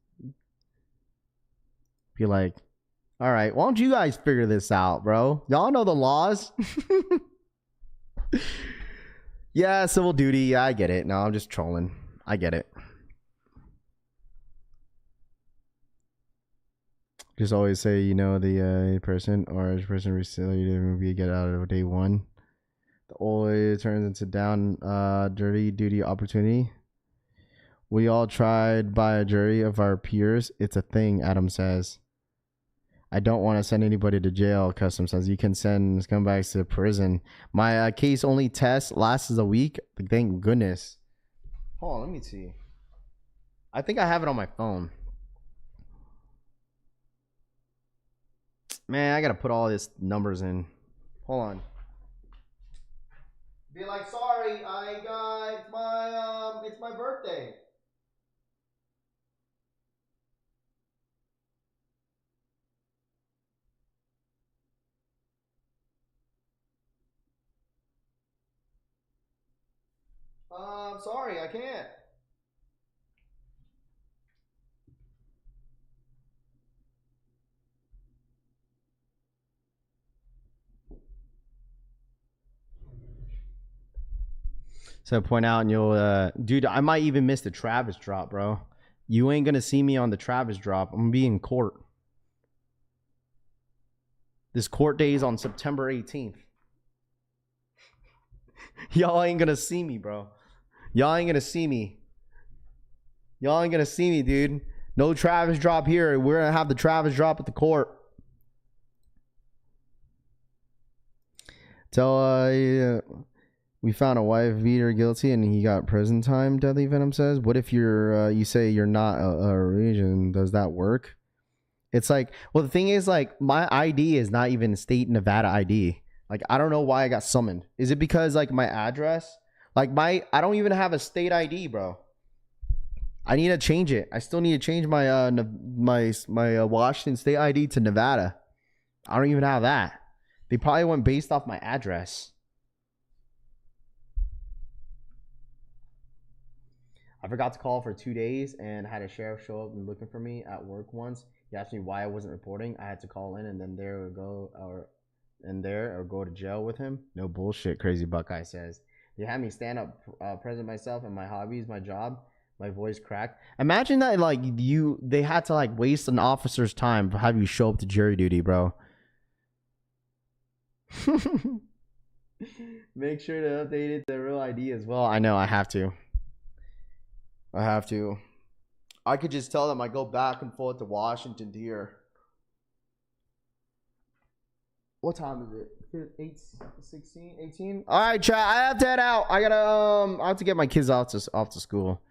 Be like, all right, why don't you guys figure this out, bro? Y'all know the laws. Yeah, civil duty. Yeah, I get it. No, I'm just trolling. I get it. Just always say, you know, the person or person recently you get out of day one. The always turns into down dirty duty opportunity. We all tried by a jury of our peers. It's a thing, Adam says. I don't want to send anybody to jail, Custom says. You can send scumbags to prison. My case only test lasts a week. Thank goodness. Hold on, let me see. I think I have it on my phone. Man, I gotta put all these numbers in. Hold on. Be like, sorry, I got it's my birthday. I'm sorry, I can't. So point out and you'll dude, I might even miss the Travis drop, bro. You ain't gonna see me on the Travis drop. I'm gonna be in court. This court day is on September 18th. Y'all ain't gonna see me, bro. Y'all ain't gonna see me. Y'all ain't gonna see me, dude. No Travis drop here. We're gonna have the Travis drop at the court. Yeah. We found a wife beater guilty and he got prison time, Deadly Venom says. What if you say you're not a region? Does that work? It's like, well, the thing is, like, my ID is not even state Nevada ID. Like, I don't know why I got summoned. Is it because, like, my address? Like, I don't even have a state ID, bro. I need to change it. I still need to change my my Washington state ID to Nevada. I don't even have that. They probably went based off my address. I forgot to call for 2 days and had a sheriff show up and looking for me at work once. He asked me why I wasn't reporting. I had to call in and then go to jail with him. No bullshit, Crazy Buckeye says. They had me stand up, present myself and my hobbies, my job. My voice cracked. Imagine that, like, they had to, like, waste an officer's time to have you show up to jury duty, bro. Make sure to update it to real ID as well. I know, I have to. I could just tell them I go back and forth to Washington to here. What time is it? 8:16, 18? All right, chat. I have to head out. I have to get my kids off to school.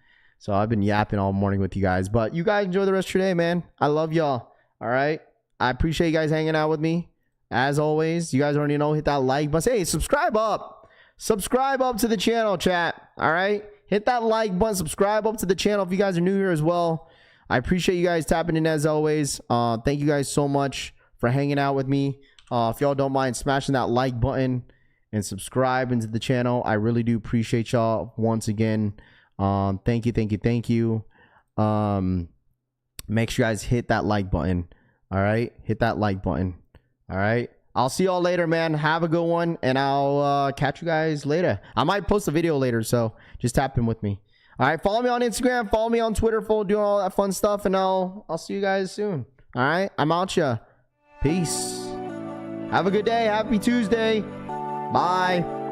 So I've been yapping all morning with you guys. But you guys enjoy the rest of your day, man. I love y'all. All right. I appreciate you guys hanging out with me. As always, you guys already know, hit that like button. Hey, subscribe up. Subscribe up to the channel, chat. All right. Hit that like button. Subscribe up to the channel if you guys are new here as well. I appreciate you guys tapping in as always. Thank you guys so much for hanging out with me. If y'all don't mind smashing that like button and subscribing to the channel, I really do appreciate y'all once again. Thank you. Make sure you guys hit that like button. All right. Hit that like button. All right. I'll see y'all later, man. Have a good one, and I'll catch you guys later. I might post a video later, so just tap in with me. All right. Follow me on Instagram. Follow me on Twitter for doing all that fun stuff, and I'll see you guys soon. All right. I'm out ya. Peace. Have a good day. Happy Tuesday. Bye.